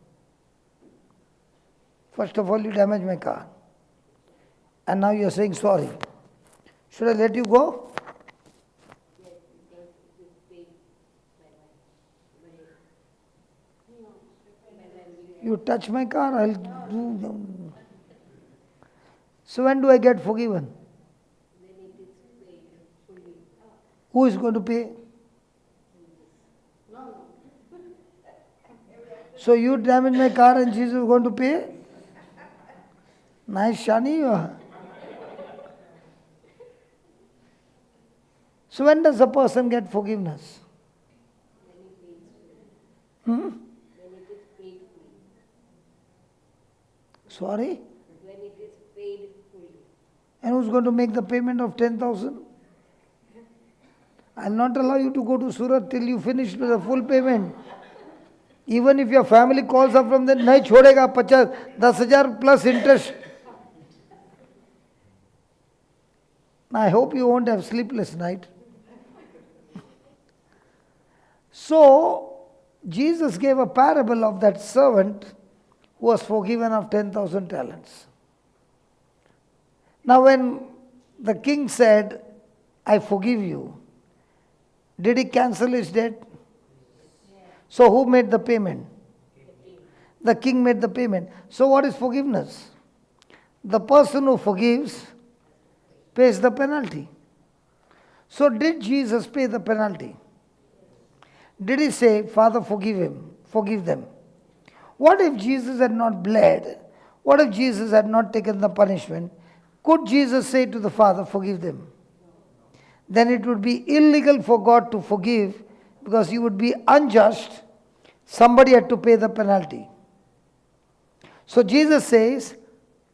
First of all, you damaged my car. And now you're saying sorry. Should I let you go? You touch my car, I'll do. So when do I get forgiven? Who is going to pay? So you damage my car and Jesus is going to pay? Nice Shani you are. So when does a person get forgiveness? Sorry? When it is paid fully. And who's going to make the payment of 10,000? I'll not allow you to go to Surat till you finish with the full payment. Even if your family calls up from there, nahi chhodega 10,000 plus interest. I hope you won't have sleepless night. So, Jesus gave a parable of that servant who was forgiven of 10,000 talents. Now when the king said, I forgive you, did he cancel his debt? So who made the payment? The king made the payment. So what is forgiveness? The person who forgives pays the penalty. So did Jesus pay the penalty? Did he say, Father, forgive them? What if Jesus had not bled? What if Jesus had not taken the punishment? Could Jesus say to the Father, forgive them? Then it would be illegal for God to forgive because He would be unjust. Somebody had to pay the penalty. So Jesus says,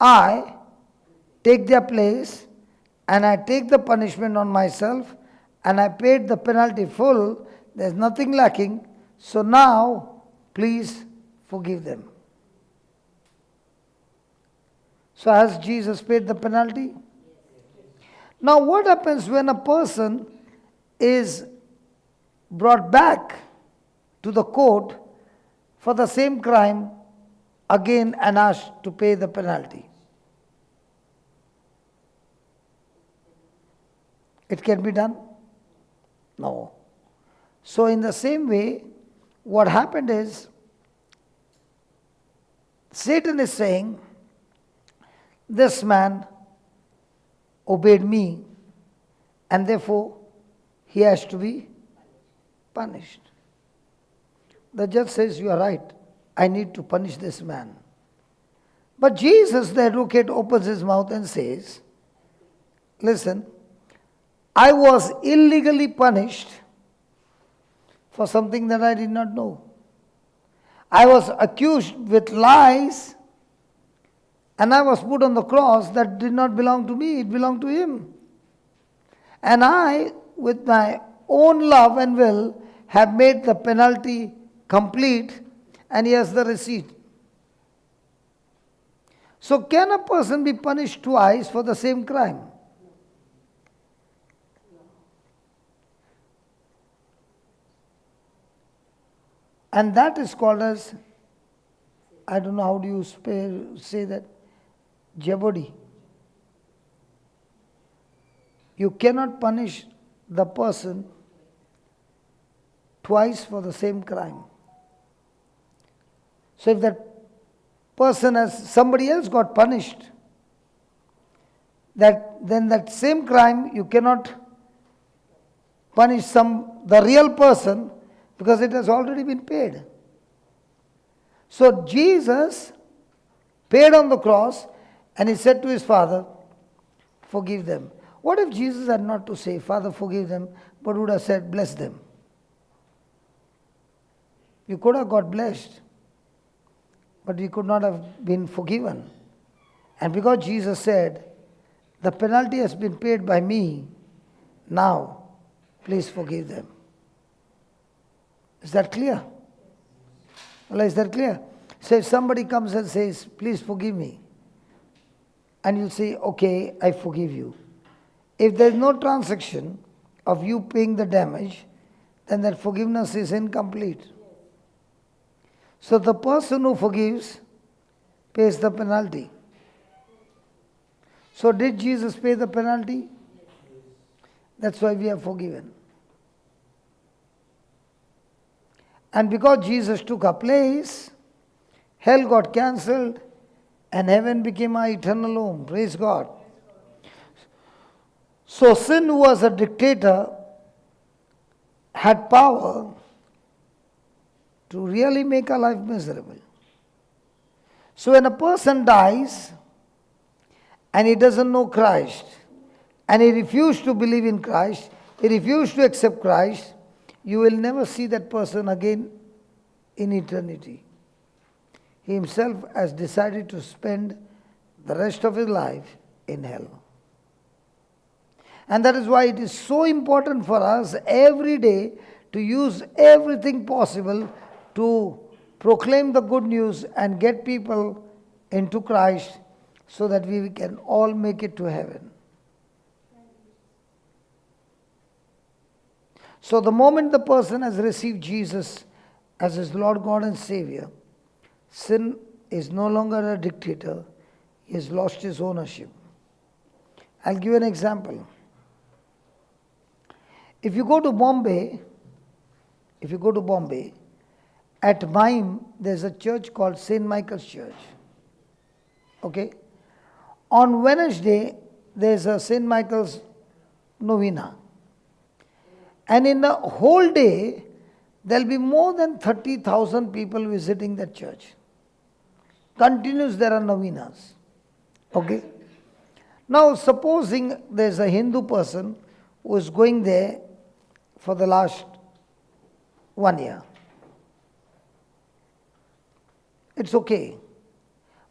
I take their place and I take the punishment on myself and I paid the penalty full. There's nothing lacking. So now, please forgive them. So has Jesus paid the penalty? Now what happens when a person is brought back to the court for the same crime again and asked to pay the penalty? It can be done? No. So in the same way, what happened is, Satan is saying, this man obeyed me and therefore he has to be punished. The judge says, you are right, I need to punish this man. But Jesus, the advocate, opens his mouth and says, listen, I was illegally punished for something that I did not know. I was accused with lies and I was put on the cross that did not belong to me, it belonged to Him. And I, with my own love and will, have made the penalty complete and He has the receipt. So can a person be punished twice for the same crime? And that is called as, I don't know how do you say that, jeopardy. you cannot punish the person twice for the same crime. So if that person has, somebody else got punished, then that same crime you cannot punish the real person, because it has already been paid. So Jesus paid on the cross, and he said to his Father, forgive them. What if Jesus had not to say, Father, forgive them, but would have said, bless them? You could have got blessed, but you could not have been forgiven. And because Jesus said, the penalty has been paid by me, now please forgive them. Is that clear? Well, is that clear? So if somebody comes and says, please forgive me, and you say, okay, I forgive you. If there is no transaction of you paying the damage, then that forgiveness is incomplete. So the person who forgives pays the penalty. So did Jesus pay the penalty? That's why we are forgiven. And because Jesus took our place, hell got cancelled and heaven became our eternal home. Praise God. So sin, who was a dictator, had power to really make our life miserable. So when a person dies and he doesn't know Christ, and he refused to believe in Christ, he refused to accept Christ, you will never see that person again in eternity. He himself has decided to spend the rest of his life in hell. And that is why it is so important for us every day to use everything possible to proclaim the good news and get people into Christ so that we can all make it to heaven. So the moment the person has received Jesus as his Lord God and Savior, sin is no longer a dictator. He has lost his ownership. I'll give you an example. If you go to Bombay, at Mime, there's a church called St. Michael's Church. Okay? On Wednesday, there's a St. Michael's novena. And in the whole day, there'll be more than 30,000 people visiting that church. Continuous, there are novenas. Okay? Now, supposing there's a Hindu person who is going there for the last 1 year. It's okay.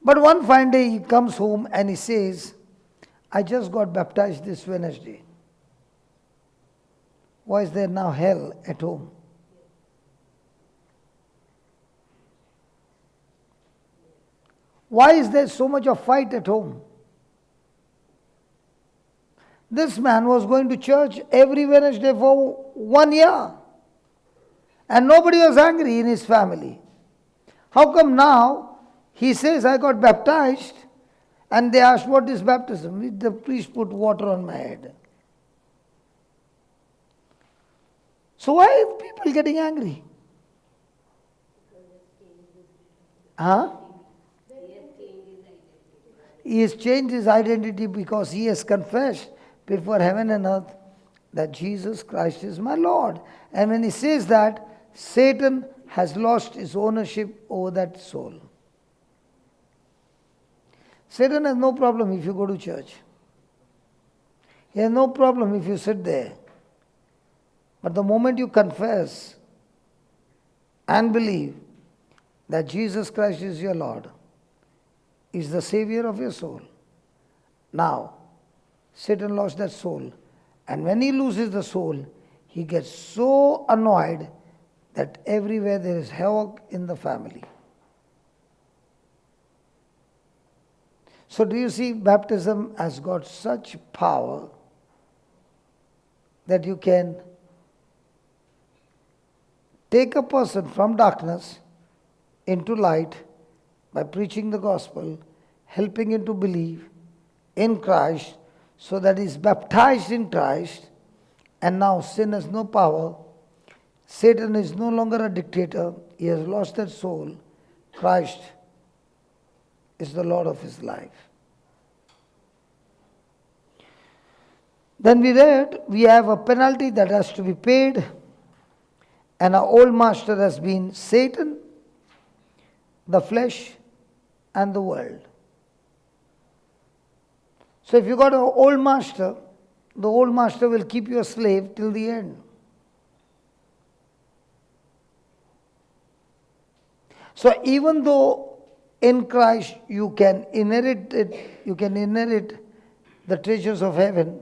But one fine day he comes home and he says, I just got baptized this Wednesday. Why is there now hell at home? Why is there so much of fight at home? This man was going to church every Wednesday for 1 year. And nobody was angry in his family. How come now he says, I got baptized, and they asked, what is baptism? The priest put water on my head. So why are people getting angry? Huh? He has changed his identity because he has confessed before heaven and earth that Jesus Christ is my Lord. And when he says that, Satan has lost his ownership over that soul. Satan has no problem if you go to church. He has no problem if you sit there. But the moment you confess and believe that Jesus Christ is your Lord, is the Savior of your soul, now Satan lost that soul. And when he loses the soul, he gets so annoyed that everywhere there is havoc in the family. So do you see, baptism has got such power that you can take a person from darkness into light by preaching the gospel, helping him to believe in Christ, so that he is baptized in Christ, and now sin has no power. Satan is no longer a dictator. He has lost that soul. Christ is the Lord of his life. Then we read, we have a penalty that has to be paid, and our old master has been Satan, the flesh, and the world. So if you got an old master, the old master will keep you a slave till the end. So even though in Christ you can inherit it, you can inherit the treasures of heaven,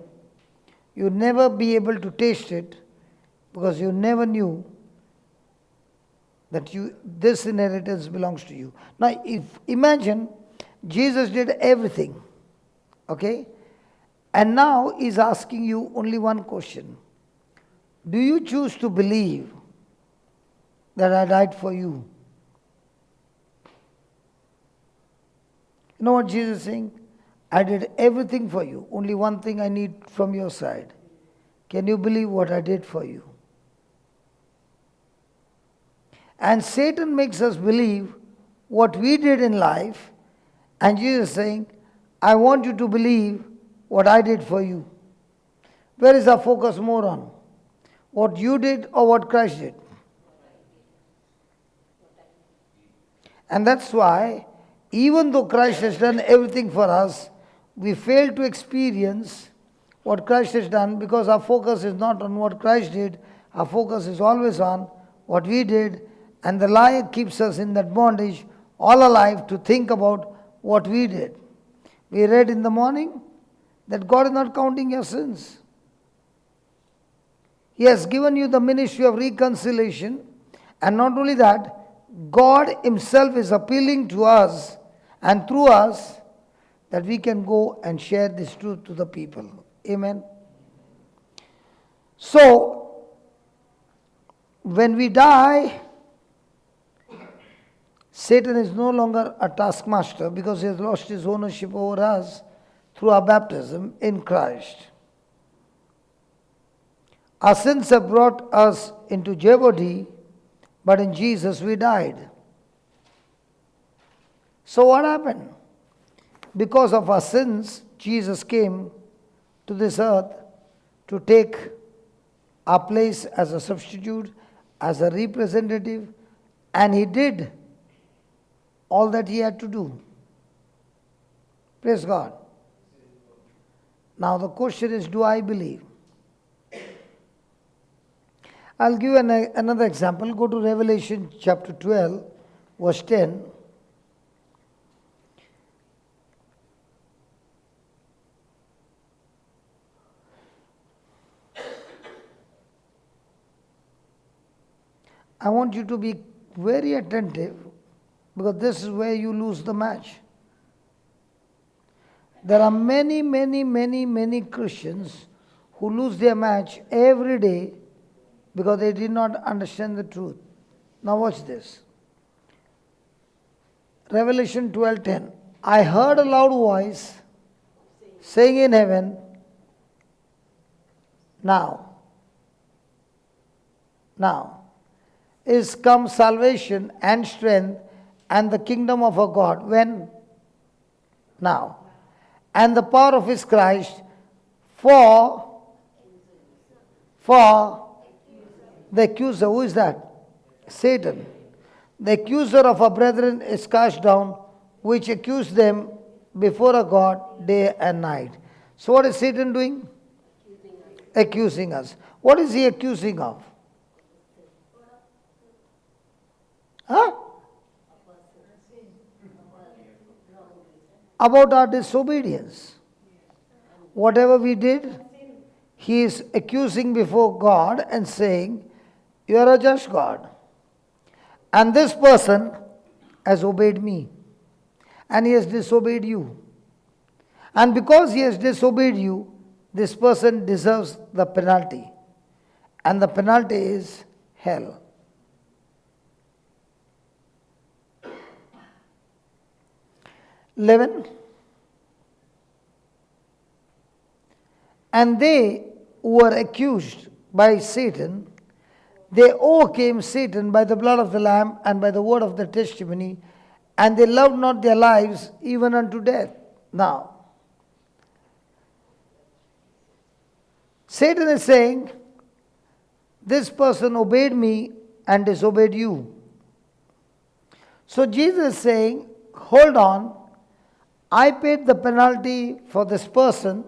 you'll never be able to taste it because you never knew that this inheritance belongs to you. Now, imagine Jesus did everything, okay? And now he's asking you only one question. Do you choose to believe that I died for you? You know what Jesus is saying? I did everything for you. Only one thing I need from your side. Can you believe what I did for you? And Satan makes us believe what we did in life, and Jesus is saying, I want you to believe what I did for you. Where is our focus more on? What you did or what Christ did? And that's why, even though Christ has done everything for us, we fail to experience what Christ has done because our focus is not on what Christ did. Our focus is always on what we did, and the lie keeps us in that bondage all alive to think about what we did. We read in the morning that God is not counting your sins. He has given you the ministry of reconciliation, and not only that, God himself is appealing to us and through us that we can go and share this truth to the people. Amen. So, when we die, Satan is no longer a taskmaster because he has lost his ownership over us through our baptism in Christ. Our sins have brought us into jeopardy, but in Jesus we died. So what happened? Because of our sins, Jesus came to this earth to take our place as a substitute, as a representative, and he did all that he had to do. Praise God. Now the question is, do I believe? I'll give another example. Go to Revelation chapter 12, verse 10. I want you to be very attentive because this is where you lose the match. There are many Christians who lose their match every day because they did not understand the truth. Now watch this. Revelation 12:10. I heard a loud voice saying in heaven, now is come salvation and strength and the kingdom of our God. When? Now. And the power of his Christ, for the accuser. Who is that? Satan. The accuser of our brethren is cast down, which accused them before a God day and night. So what is Satan doing? Accusing us. What is he accusing of? Huh? About our disobedience. Whatever we did, he is accusing before God and saying, you are a just God. And this person has obeyed me. And he has disobeyed you. And because he has disobeyed you, this person deserves the penalty. And the penalty is hell. And they who were accused by Satan, they overcame Satan by the blood of the Lamb and by the word of the testimony, and they loved not their lives even unto death. Now, Satan is saying, this person obeyed me and disobeyed you. So Jesus is saying, hold on, I paid the penalty for this person,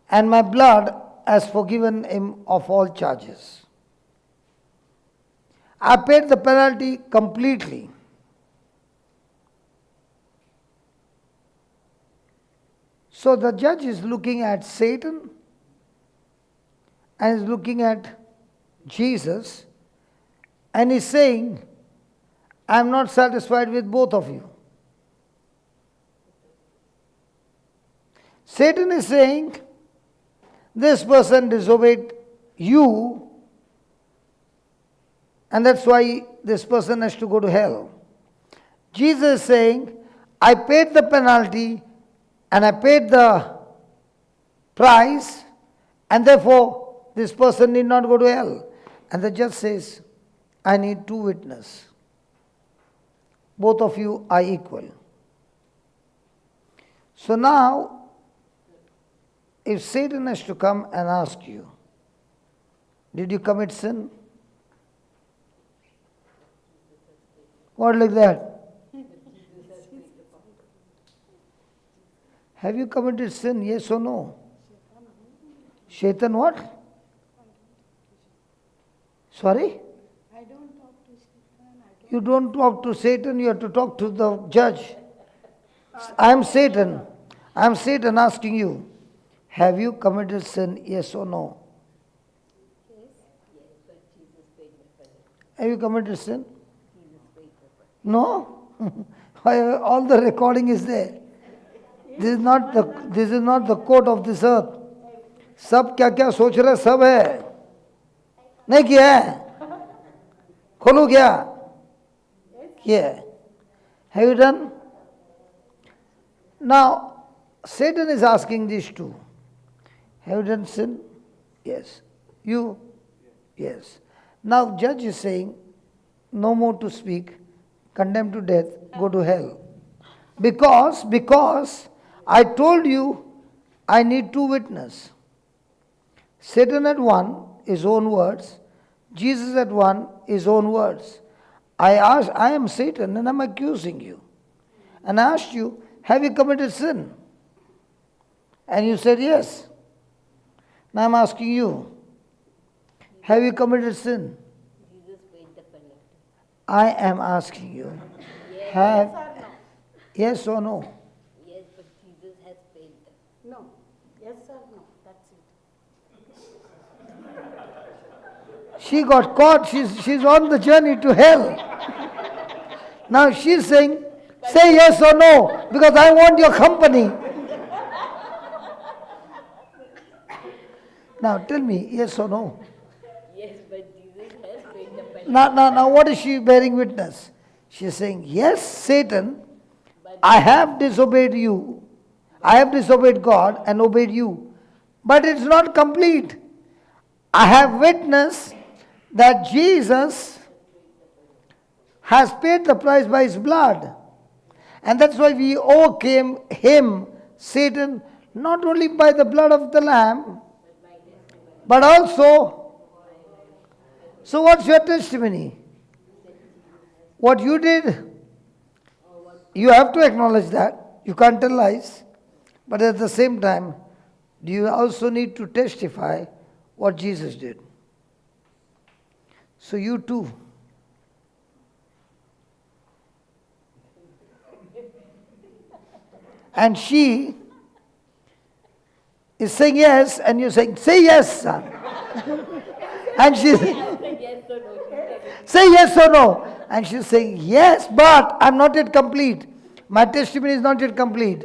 and my blood has forgiven him of all charges. I paid the penalty completely. So the judge is looking at Satan and is looking at Jesus, and is saying, I am not satisfied with both of you. Satan is saying, this person disobeyed you, and that's why this person has to go to hell. Jesus is saying, I paid the penalty and I paid the price, and therefore this person need not go to hell. And the judge says, I need two witnesses. Both of you are equal. So now, if Satan has to come and ask you, did you commit sin? What like that? Have you committed sin? Yes or no? Shaitan what? Sorry? You don't talk to Satan, you have to talk to the judge. I am Satan. I am Satan asking you, have you committed sin? Yes or no? Have you committed sin? No? All the recording is there. This is not the court of this earth. सब क्या क्या सोच रहे सब है नहीं किया है खोलो क्या किया है have you done? Now Satan is asking these two, have you done sin? Yes. You? Yes. Now judge is saying, no more to speak, condemned to death, go to hell. Because I told you I need two witnesses. Satan had one, his own words. Jesus had one, his own words. I am Satan and I'm accusing you. And I asked you, have you committed sin? And you said yes. Now I'm asking you, have you committed sin? Jesus paid the penalty. I am asking you, have yes or no? Yes, but Jesus has paid the. No. Yes or no? That's it. She got caught, she's on the journey to hell. Now she's saying, say yes or no, because I want your company. Now tell me, yes or no? Yes, but Jesus has paid the penalty. Now what is she bearing witness? She's saying, yes, Satan, I have disobeyed you. I have disobeyed God and obeyed you. But it's not complete. I have witnessed that Jesus has paid the price by his blood. And that's why we overcame him, Satan, not only by the blood of the Lamb, but also, so what's your testimony? What you did, you have to acknowledge that. You can't tell lies. But at the same time, do you also need to testify what Jesus did? So you too. And she is saying yes, and you're saying, say yes, son. And she's say yes or no. And she's saying, yes, but I'm not yet complete. My testimony is not yet complete.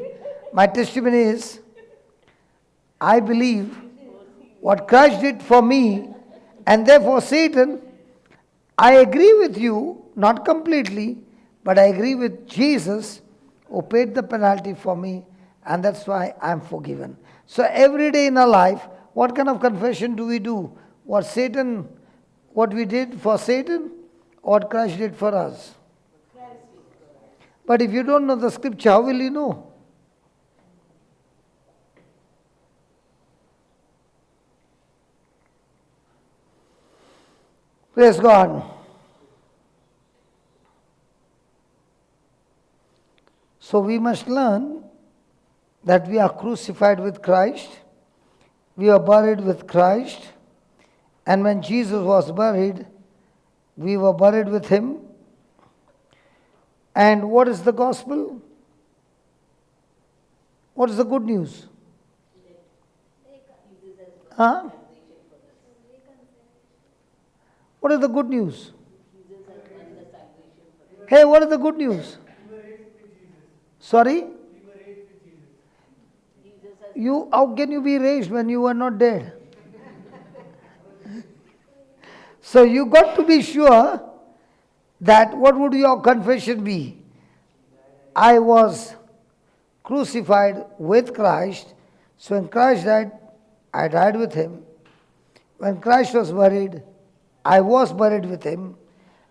My testimony is, I believe what Christ did for me, and therefore Satan, I agree with you, not completely, but I agree with Jesus who paid the penalty for me, And that's why I'm forgiven. So every day in our life, what kind of confession do we do? What we did for Satan, or what Christ did for us? But if you don't know the scripture, how will you know? Praise God. So we must learn that we are crucified with Christ, we are buried with Christ, and when Jesus was buried, we were buried with him. And what is the gospel? What is the good news? Huh? What is the good news? Hey, what is the good news? Sorry? How can you be raised when you are not dead? So you got to be sure that what would your confession be? I was crucified with Christ. So when Christ died, I died with him. When Christ was buried, I was buried with him.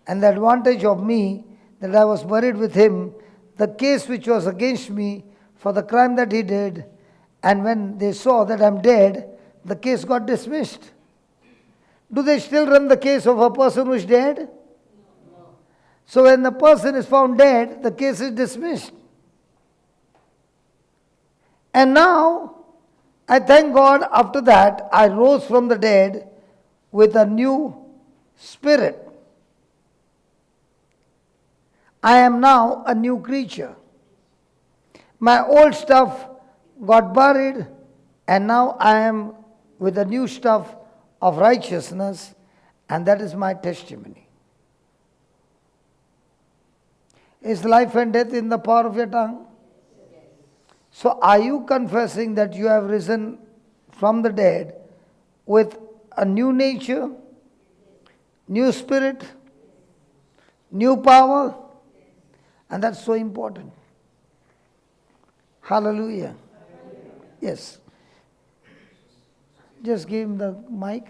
And the advantage of me that I was buried with him, the case which was against me for the crime that he did, and when they saw that I'm dead, the case got dismissed. Do they still run the case of a person who is dead? No. So when the person is found dead, the case is dismissed. And now, I thank God, after that, I rose from the dead with a new spirit. I am now a new creature. My old stuff got buried, and now I am with the new stuff of righteousness, and that is my testimony. Is life and death in the power of your tongue? So are you confessing that you have risen from the dead with a new nature, new spirit, new power? And that's so important. Hallelujah. Yes. Just give him the mic.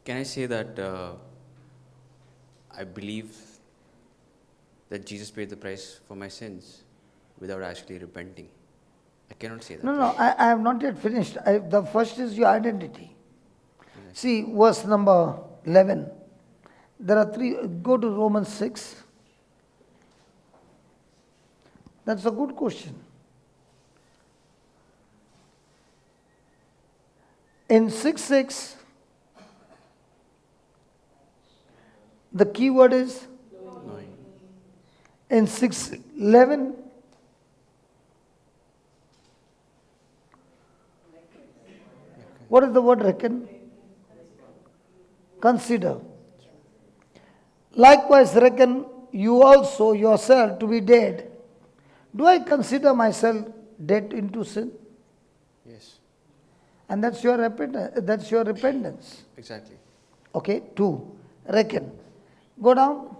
Can I say that I believe that Jesus paid the price for my sins without actually repenting? I cannot say that. No, I have not yet finished. The first is your identity. Okay. See, verse number 11. There are three. Go to Romans 6. That's a good question. In 6:6, the key word is Knowing. in 6:11. What is the word reckon? Consider. Likewise, reckon you also yourself to be dead. Do I consider myself dead into sin? Yes, And that's your repentance. exactly. Okay, 2. Reckon. Go down.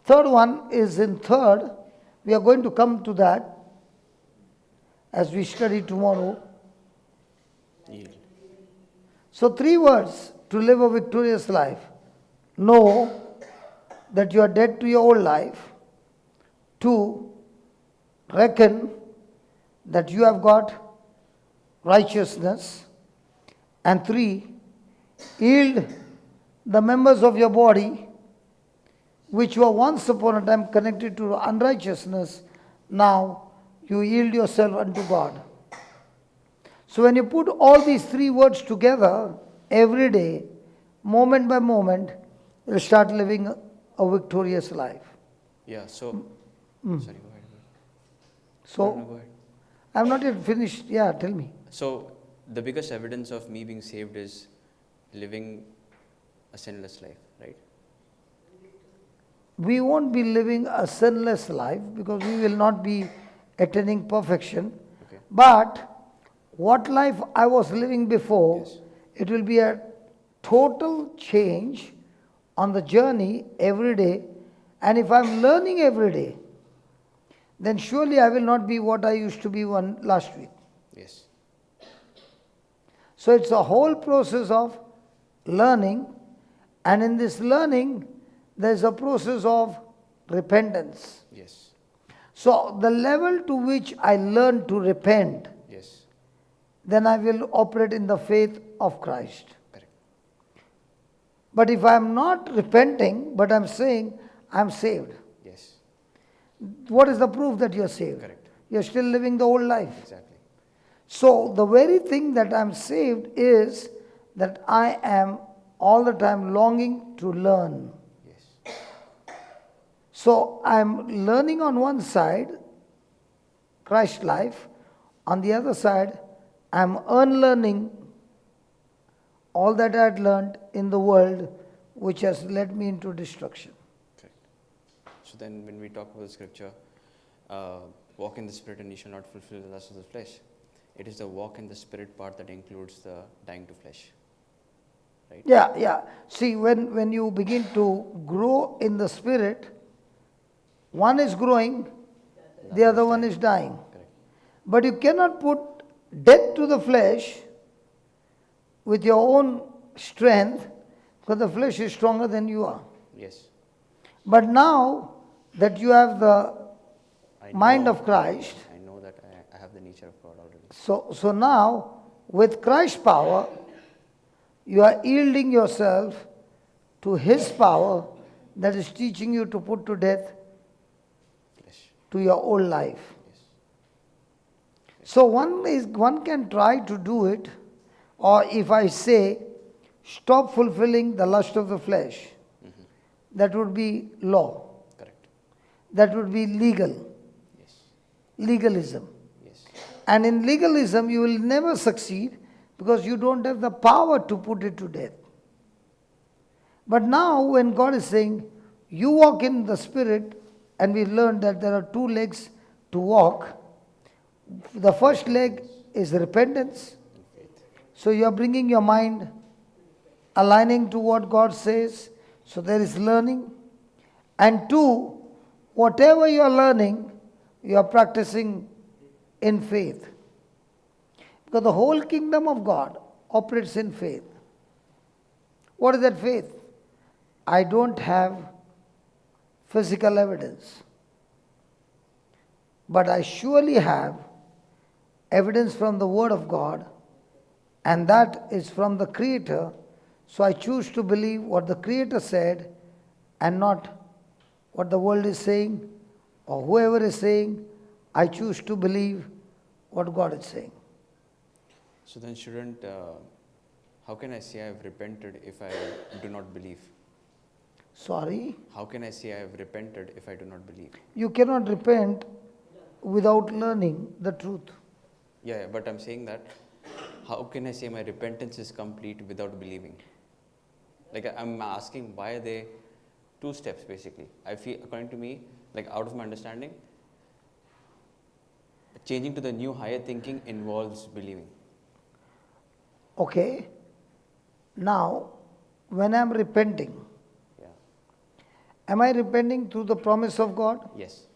Third one is in 3rd. We are going to come to that as we study tomorrow. Yield. So 3 words to live a victorious life. Know that you are dead to your old life. 2, reckon that you have got righteousness. And 3, yield the members of your body which were once upon a time connected to unrighteousness. Now you yield yourself unto God. So when you put all these 3 words together, every day, moment by moment, you'll start living a victorious life. Yeah, so, sorry, go ahead. So, No, go ahead. I'm not yet finished. Yeah, tell me. So, the biggest evidence of me being saved is living a sinless life, right? we won't be living a sinless life because we will not be attaining perfection. Okay. But what life I was living before, Yes. it will be a total change on the journey every day. And if I'm learning every day, then surely I will not be what I used to be last week. Yes. So it's a whole process of learning, and in this learning, there's a process of repentance. Yes. So the level to which I learn to repent, Yes. then I will operate in the faith of Christ. Correct. But if I am not repenting, but I'm saying I'm saved, Yes. what is the proof that you're saved? Correct. You're still living the old life. Exactly. So the very thing that I'm saved is that I am all the time longing to learn. Yes. So I'm learning on one side, Christ life. On the other side, I'm unlearning all that I had learned in the world, which has led me into destruction. Correct. So then, when we talk about the scripture, walk in the spirit and you shall not fulfill the lust of the flesh. It is the walk in the spirit part that includes the dying to flesh. Right? Yeah. See, when you begin to grow in the spirit, one is growing, the other one is dying. Correct. But you cannot put death to the flesh with your own strength, because the flesh is stronger than you are. Yes. But now that you have the I mind know- of Christ, I know that I have the nature of God already. so now with Christ's power, you are yielding yourself to His power that is teaching you to put to death Flesh. to your old life. Yes. So one can try to do it, or if I say, stop fulfilling the lust of the flesh, that would be law. Correct. That would be legal. Yes. Legalism. Yes. And in legalism, you will never succeed because you don't have the power to put it to death. But now, when God is saying, you walk in the Spirit, and we learned that there are two legs to walk. The first leg is repentance. So you are bringing your mind, aligning to what God says. So there is learning. And two, whatever you are learning, you are practicing in faith. Because the whole kingdom of God operates in faith. What is that faith? I don't have physical evidence, but I surely have evidence from the Word of God, and that is from the Creator. So I choose to believe what the Creator said and not what the world is saying or whoever is saying. I choose to believe what God is saying. So then, how can I say I have repented if I do not believe? Sorry? How can I say I have repented if I do not believe? You cannot repent without learning the truth. Yeah, but I'm saying that, how can I say my repentance is complete without believing? Like, I'm asking, why are they two steps basically? I feel, according to me, like out of my understanding, changing to the new higher thinking involves believing. Okay? Now, when I am repenting, Yeah. am I repenting through the promise of God? Yes.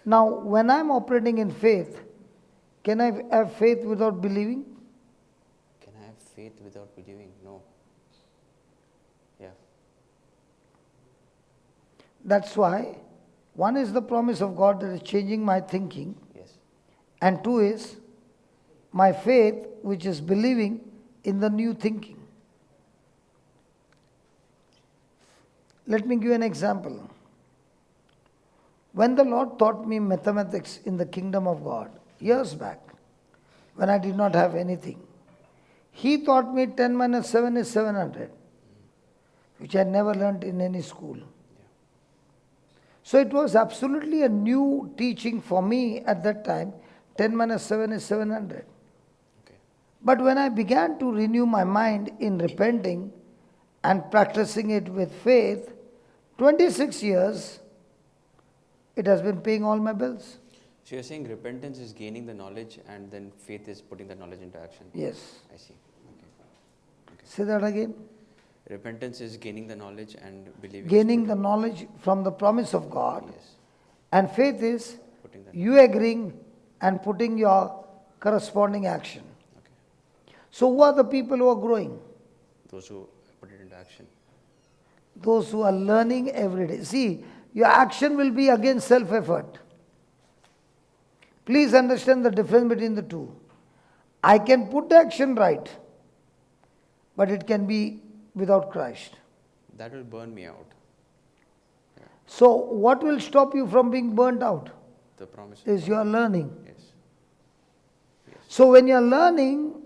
Now, when I am operating in faith, can I have faith without believing? Can I have faith without believing? No. Yeah. That's why one is the promise of God that is changing my thinking, Yes. and two is my faith, which is believing in the new thinking. Let me give you an example. When the Lord taught me mathematics in the kingdom of God, years back, when I did not have anything, He taught me 10 minus 7 is 700, which I never learned in any school. So it was absolutely a new teaching for me at that time. 10 minus 7 is 700. Okay. But when I began to renew my mind in repenting and practicing it with faith, 26 years, it has been paying all my bills. So you're saying repentance is gaining the knowledge and then faith is putting the knowledge into action? Yes. I see. Okay. Say that again. Repentance is gaining the knowledge and believing. Gaining the knowledge from the promise of God. Yes. And faith is Putting the you agreeing and putting your corresponding action. Okay. So who are the people who are growing? Those who put it into action. Those who are learning every day. See, your action will be again self-effort. Please understand the difference between the two. I can put the action right, but it can be without Christ. That will burn me out. So what will stop you from being burnt out? The promise. Is your learning. Yes. So when you're learning,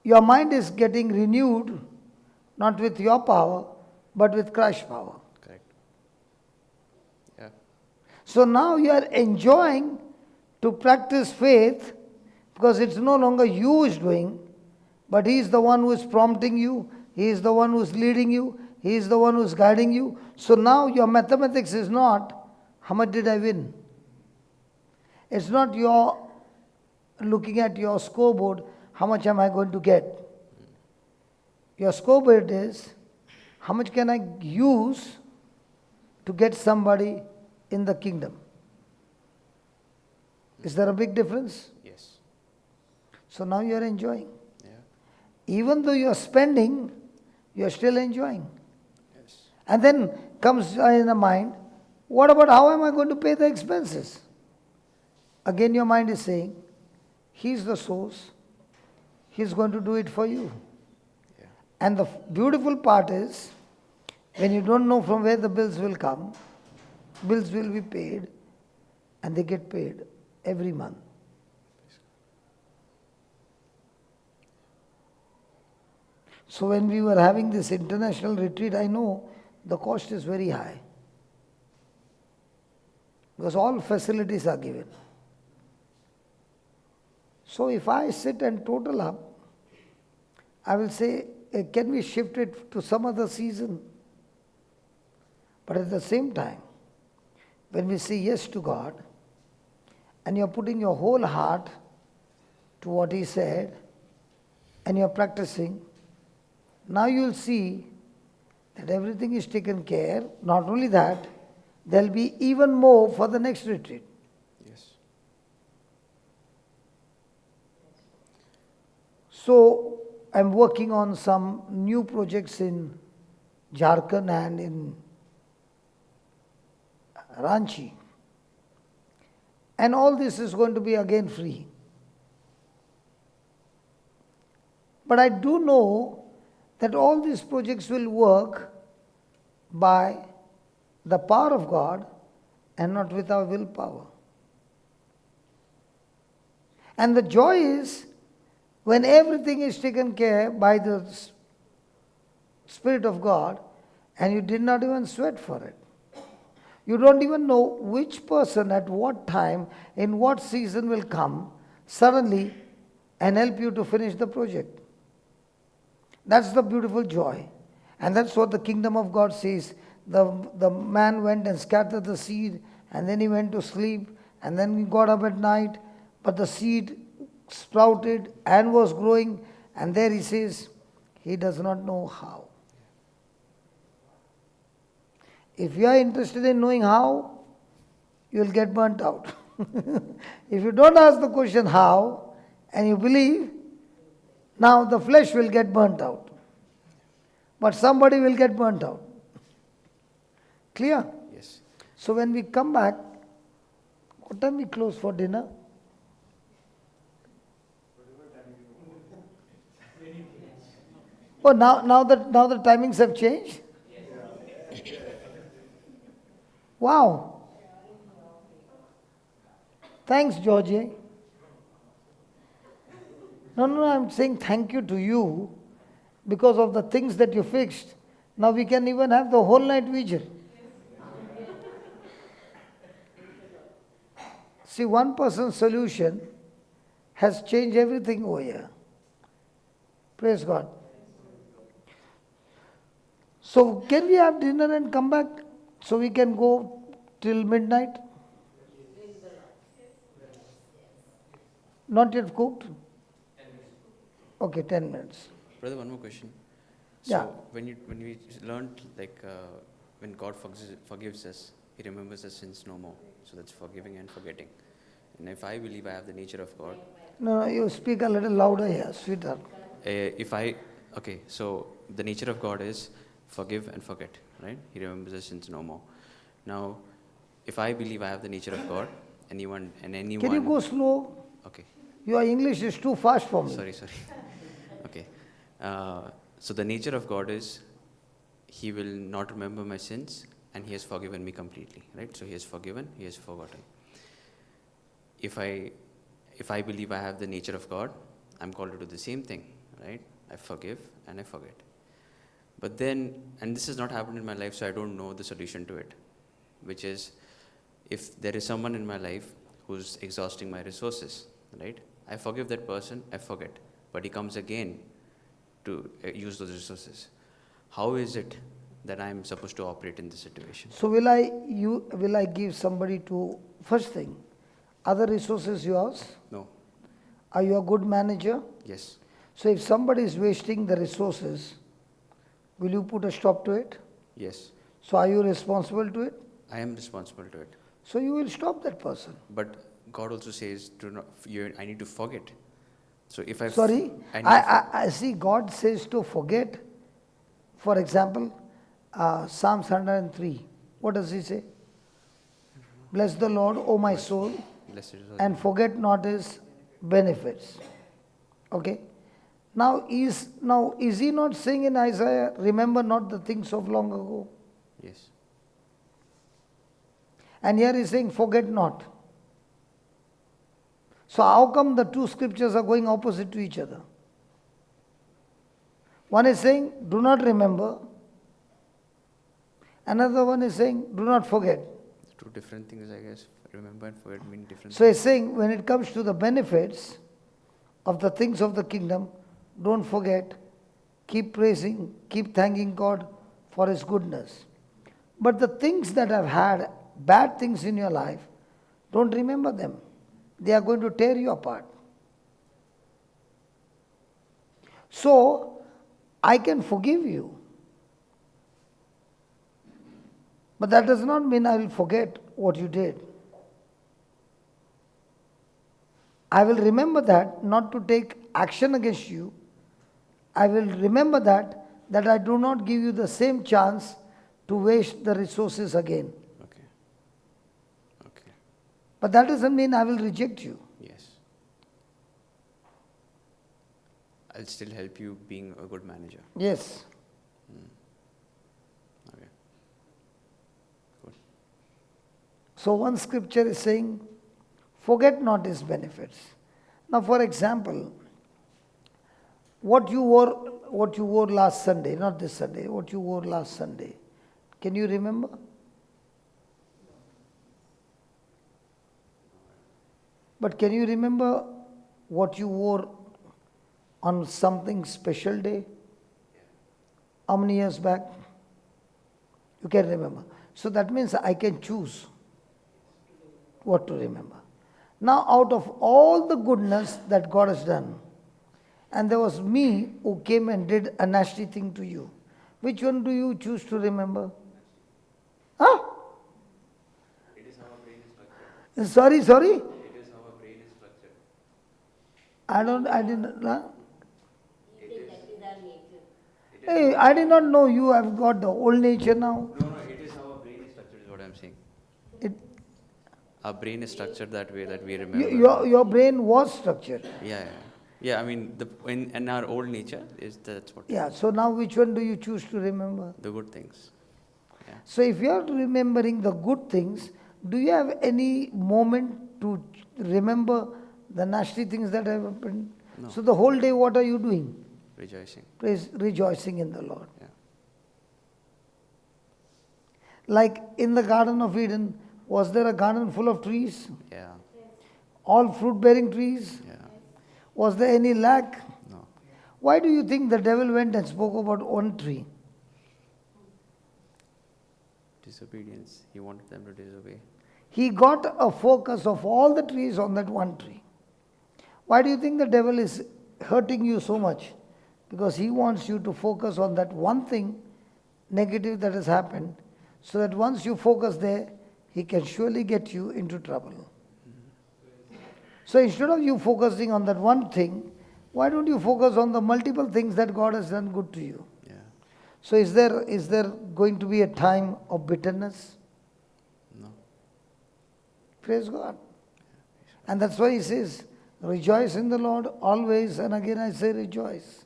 your mind is getting renewed, not with your power, but with Christ's power. Correct. Yeah. So now you are enjoying to practice faith because it's no longer you who is doing, but He is the one who is prompting you, He is the one who is leading you, He is the one who is guiding you. So now your mathematics is not how much did I win. It's not your looking at your scoreboard, how much am I going to get. Your scoreboard is how much can I use to get somebody in the kingdom. Is there a big difference? Yes. So now you are enjoying. Yeah. Even though you are spending, you are still enjoying. Yes. And then comes in the mind, what about how am I going to pay the expenses? Again your mind is saying, He's the source. He's going to do it for you. Yeah. And the beautiful part is, when you don't know from where the bills will come, bills will be paid, and they get paid every month. So when we were having this international retreat, I know the cost is very high. Because all facilities are given. So if I sit and total up, I will say, can we shift it to some other season? But at the same time, when we say yes to God, and you're putting your whole heart to what He said, and you're practicing, now you'll see that everything is taken care. Not only that, there'll be even more for the next retreat. Yes. So I'm working on some new projects in Jharkhand and in Ranchi. And all this is going to be again free. But I do know that all these projects will work by the power of God and not with our willpower. And the joy is when everything is taken care by the Spirit of God and you did not even sweat for it. You don't even know which person at what time, in what season will come suddenly and help you to finish the project. That's the beautiful joy. And that's what the kingdom of God says. The man went and scattered the seed, and then he went to sleep, and then he got up at night, but the seed sprouted and was growing, and there he says, he does not know how. If you are interested in knowing how, you will get burnt out. If you don't ask the question how, and you believe, now the flesh will get burnt out. But somebody will get burnt out. Clear? Yes. So when we come back, what time we close for dinner? Oh, now the timings have changed? Wow. Thanks, Georgie. No, I'm saying thank you to you because of the things that you fixed. Now we can even have the whole night vigil. See, one person's solution has changed everything over here. Praise God. So can we have dinner and come back so we can go till midnight? Not yet cooked? Okay, 10 minutes. Brother, one more question. Yeah. So when we learned when God forgives us, He remembers our sins no more. So that's forgiving and forgetting. And if I believe I have the nature of God, No, you speak a little louder here, sweetheart. so the nature of God is forgive and forget, right? He remembers our sins no more. Now, if I believe I have the nature of God, anyone. Can you go slow? Okay. Your English is too fast for me. Sorry. Okay. So the nature of God is He will not remember my sins and He has forgiven me completely, right? So He has forgiven, He has forgotten. If I believe I have the nature of God, I'm called to do the same thing, right? I forgive and I forget. But then, and this has not happened in my life, so I don't know the solution to it, which is if there is someone in my life who's exhausting my resources, right? I forgive that person, I forget, but he comes again to use those resources. How is it that I'm supposed to operate in this situation? So will I give somebody to, first thing, other resources yours? No. Are you a good manager? Yes. So if somebody is wasting the resources, will you put a stop to it? Yes. So are you responsible to it? I am responsible to it. So you will stop that person. But God also says, I need to forget. So if Sorry? I see God says to forget. For example, Psalms 103. What does He say? Bless the Lord, O my soul, and forget not His benefits. Okay? Now is He not saying in Isaiah, remember not the things of long ago? Yes. And here He's saying, forget not. So how come the two scriptures are going opposite to each other? One is saying, do not remember. Another one is saying, do not forget. Two different things, I guess. Remember and forget mean different So He's saying, when it comes to the benefits of the things of the kingdom, don't forget, keep praising, keep thanking God for His goodness. But the things that have had, bad things in your life, don't remember them. They are going to tear you apart. So, I can forgive you. But that does not mean I will forget what you did. I will remember that, not to take action against you. I will remember that I do not give you the same chance to waste the resources again. Okay. But that doesn't mean I will reject you. Yes. I'll still help you being a good manager. Yes. Okay. Good. So one scripture is saying, forget not His benefits. Now for example, what you wore last Sunday, not this Sunday, what you wore last Sunday, can you remember? But can you remember what you wore on something special day? How many years back? You can remember. So that means I can choose what to remember. Now out of all the goodness that God has done, and there was me who came and did a nasty thing to you, which one do you choose to remember? Huh? It is how our brain is structured. Sorry? It is how our brain is structured. I didn't. Huh? He said that is our nature. Hey, I did not know you have got the old nature now. No, it is how our brain is structured is what I'm saying. Our brain is structured that way that we remember. Your brain was structured. Yeah, I mean, in our old nature, that's what. Yeah, so now which one do you choose to remember? The good things. Yeah. So if you are remembering the good things, do you have any moment to remember the nasty things that have happened? No. So the whole day what are you doing? Rejoicing. Rejoicing in the Lord. Yeah. Like in the Garden of Eden, was there a garden full of trees? Yeah. All fruit-bearing trees? Yeah. Was there any lack? No. Why do you think the devil went and spoke about one tree? Disobedience. He wanted them to disobey. He got a focus of all the trees on that one tree. Why do you think the devil is hurting you so much? Because he wants you to focus on that one thing negative that has happened, so that once you focus there, he can surely get you into trouble. So instead of you focusing on that one thing, why don't you focus on the multiple things that God has done good to you? Yeah. So is there going to be a time of bitterness? No. Praise God. And that's why he says, rejoice in the Lord always, and again I say rejoice.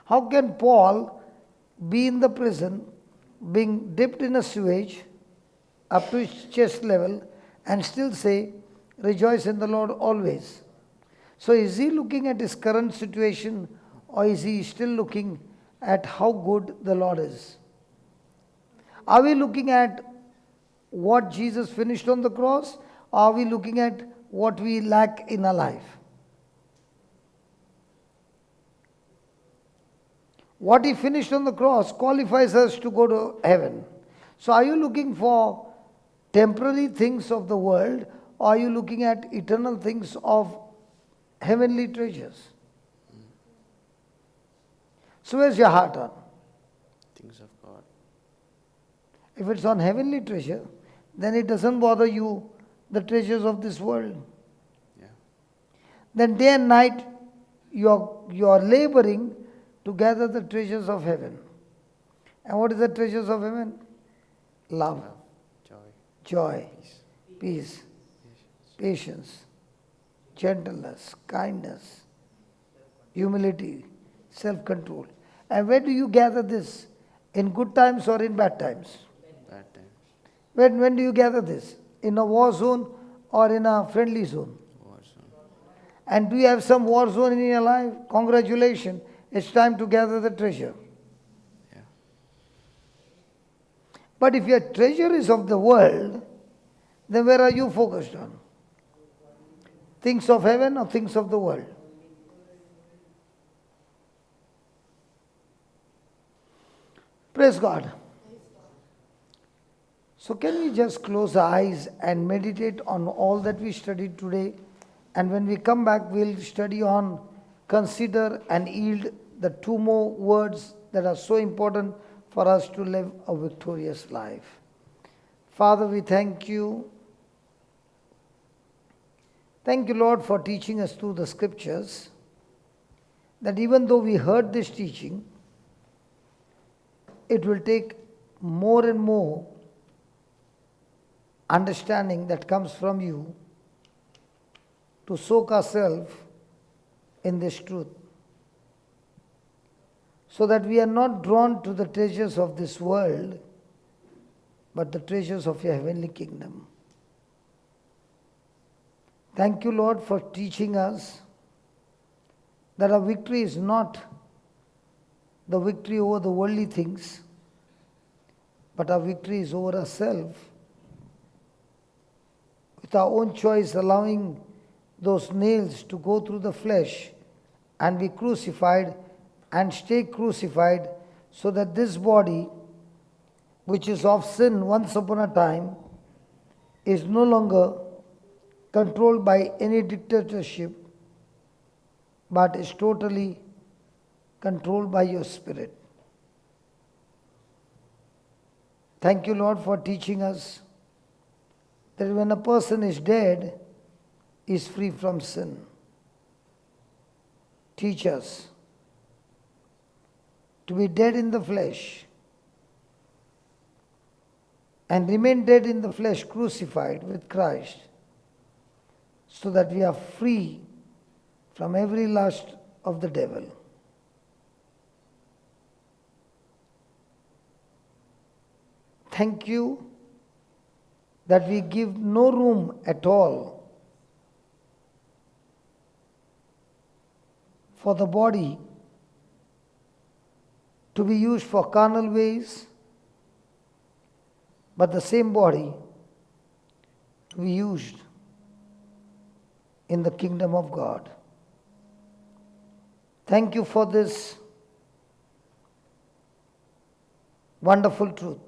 How can Paul be in the prison, being dipped in a sewage up to his chest level, and still say, rejoice in the Lord always? So is he looking at his current situation, or is he still looking at how good the Lord is? Are we looking at what Jesus finished on the cross, or are we looking at what we lack in our life? What he finished on the cross qualifies us to go to heaven. So are you looking for temporary things of the world, or are you looking at eternal things of heavenly treasures? So where's your heart on? Things of God. If it's on heavenly treasure, then it doesn't bother you the treasures of this world. Yeah. Then day and night you are laboring to gather the treasures of heaven. And what is the treasures of heaven? Love, Love, joy, joy, peace, peace, patience. patience, gentleness, kindness, humility, self-control. And where do you gather this? In good times or in bad times? Bad times. When do you gather this? In a war zone or in a friendly zone? War zone. And do you have some war zone in your life? Congratulations, it's time to gather the treasure. Yeah. But if your treasure is of the world, then where are you focused on? Things of heaven or things of the world? Praise God. So can we just close our eyes and meditate on all that we studied today? And when we come back, we'll study on consider and yield, the two more words that are so important for us to live a victorious life. Father, we thank you. Thank you, Lord, for teaching us through the scriptures, that even though we heard this teaching, it will take more and more understanding that comes from you to soak ourselves in this truth, so that we are not drawn to the treasures of this world, but the treasures of your heavenly kingdom. Thank you, Lord, for teaching us that our victory is not the victory over the worldly things, but our victory is over ourselves, with our own choice allowing those nails to go through the flesh and be crucified and stay crucified, so that this body, which is of sin once upon a time, is no longer controlled by any dictatorship, but is totally controlled by your Spirit. Thank you, Lord, for teaching us that when a person is dead, he is free from sin. Teach us to be dead in the flesh and remain dead in the flesh, crucified with Christ, so that we are free from every lust of the devil. Thank you that we give no room at all for the body to be used for carnal ways, but the same body to be used in the kingdom of God. Thank you for this wonderful truth.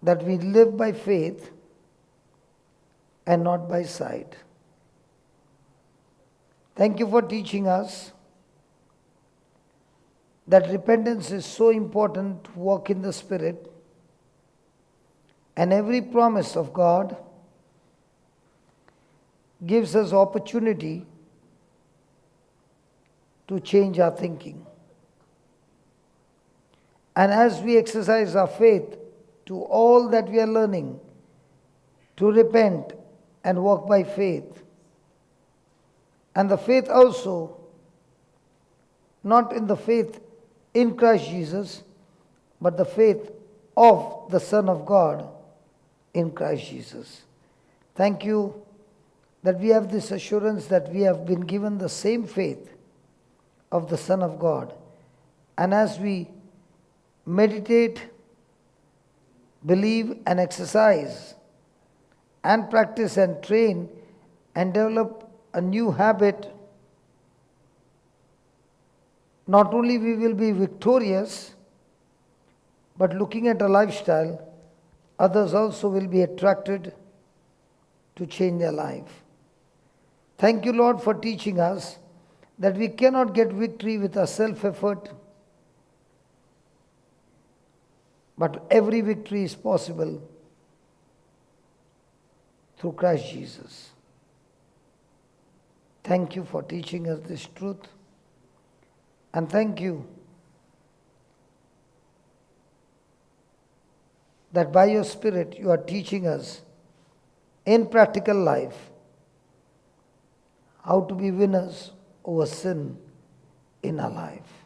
that we live by faith and not by sight. Thank you for teaching us that repentance is so important to walk in the Spirit, and every promise of God gives us opportunity to change our thinking. And as we exercise our faith to all that we are learning, to repent and walk by faith, and the faith also, not in the faith in Christ Jesus, but the faith of the Son of God in Christ Jesus. Thank you that we have this assurance that we have been given the same faith of the Son of God. And as we meditate, believe and exercise and practice and train and develop a new habit, not only we will be victorious, but looking at a lifestyle, others also will be attracted to change their life. Thank you, Lord, for teaching us that we cannot get victory with our self-effort, but every victory is possible through Christ Jesus. Thank you for teaching us this truth. And thank you that by your Spirit you are teaching us in practical life how to be winners over sin in our life.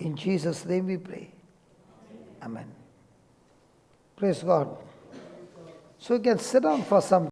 In Jesus' name we pray. Amen. Praise God. So you can sit down for some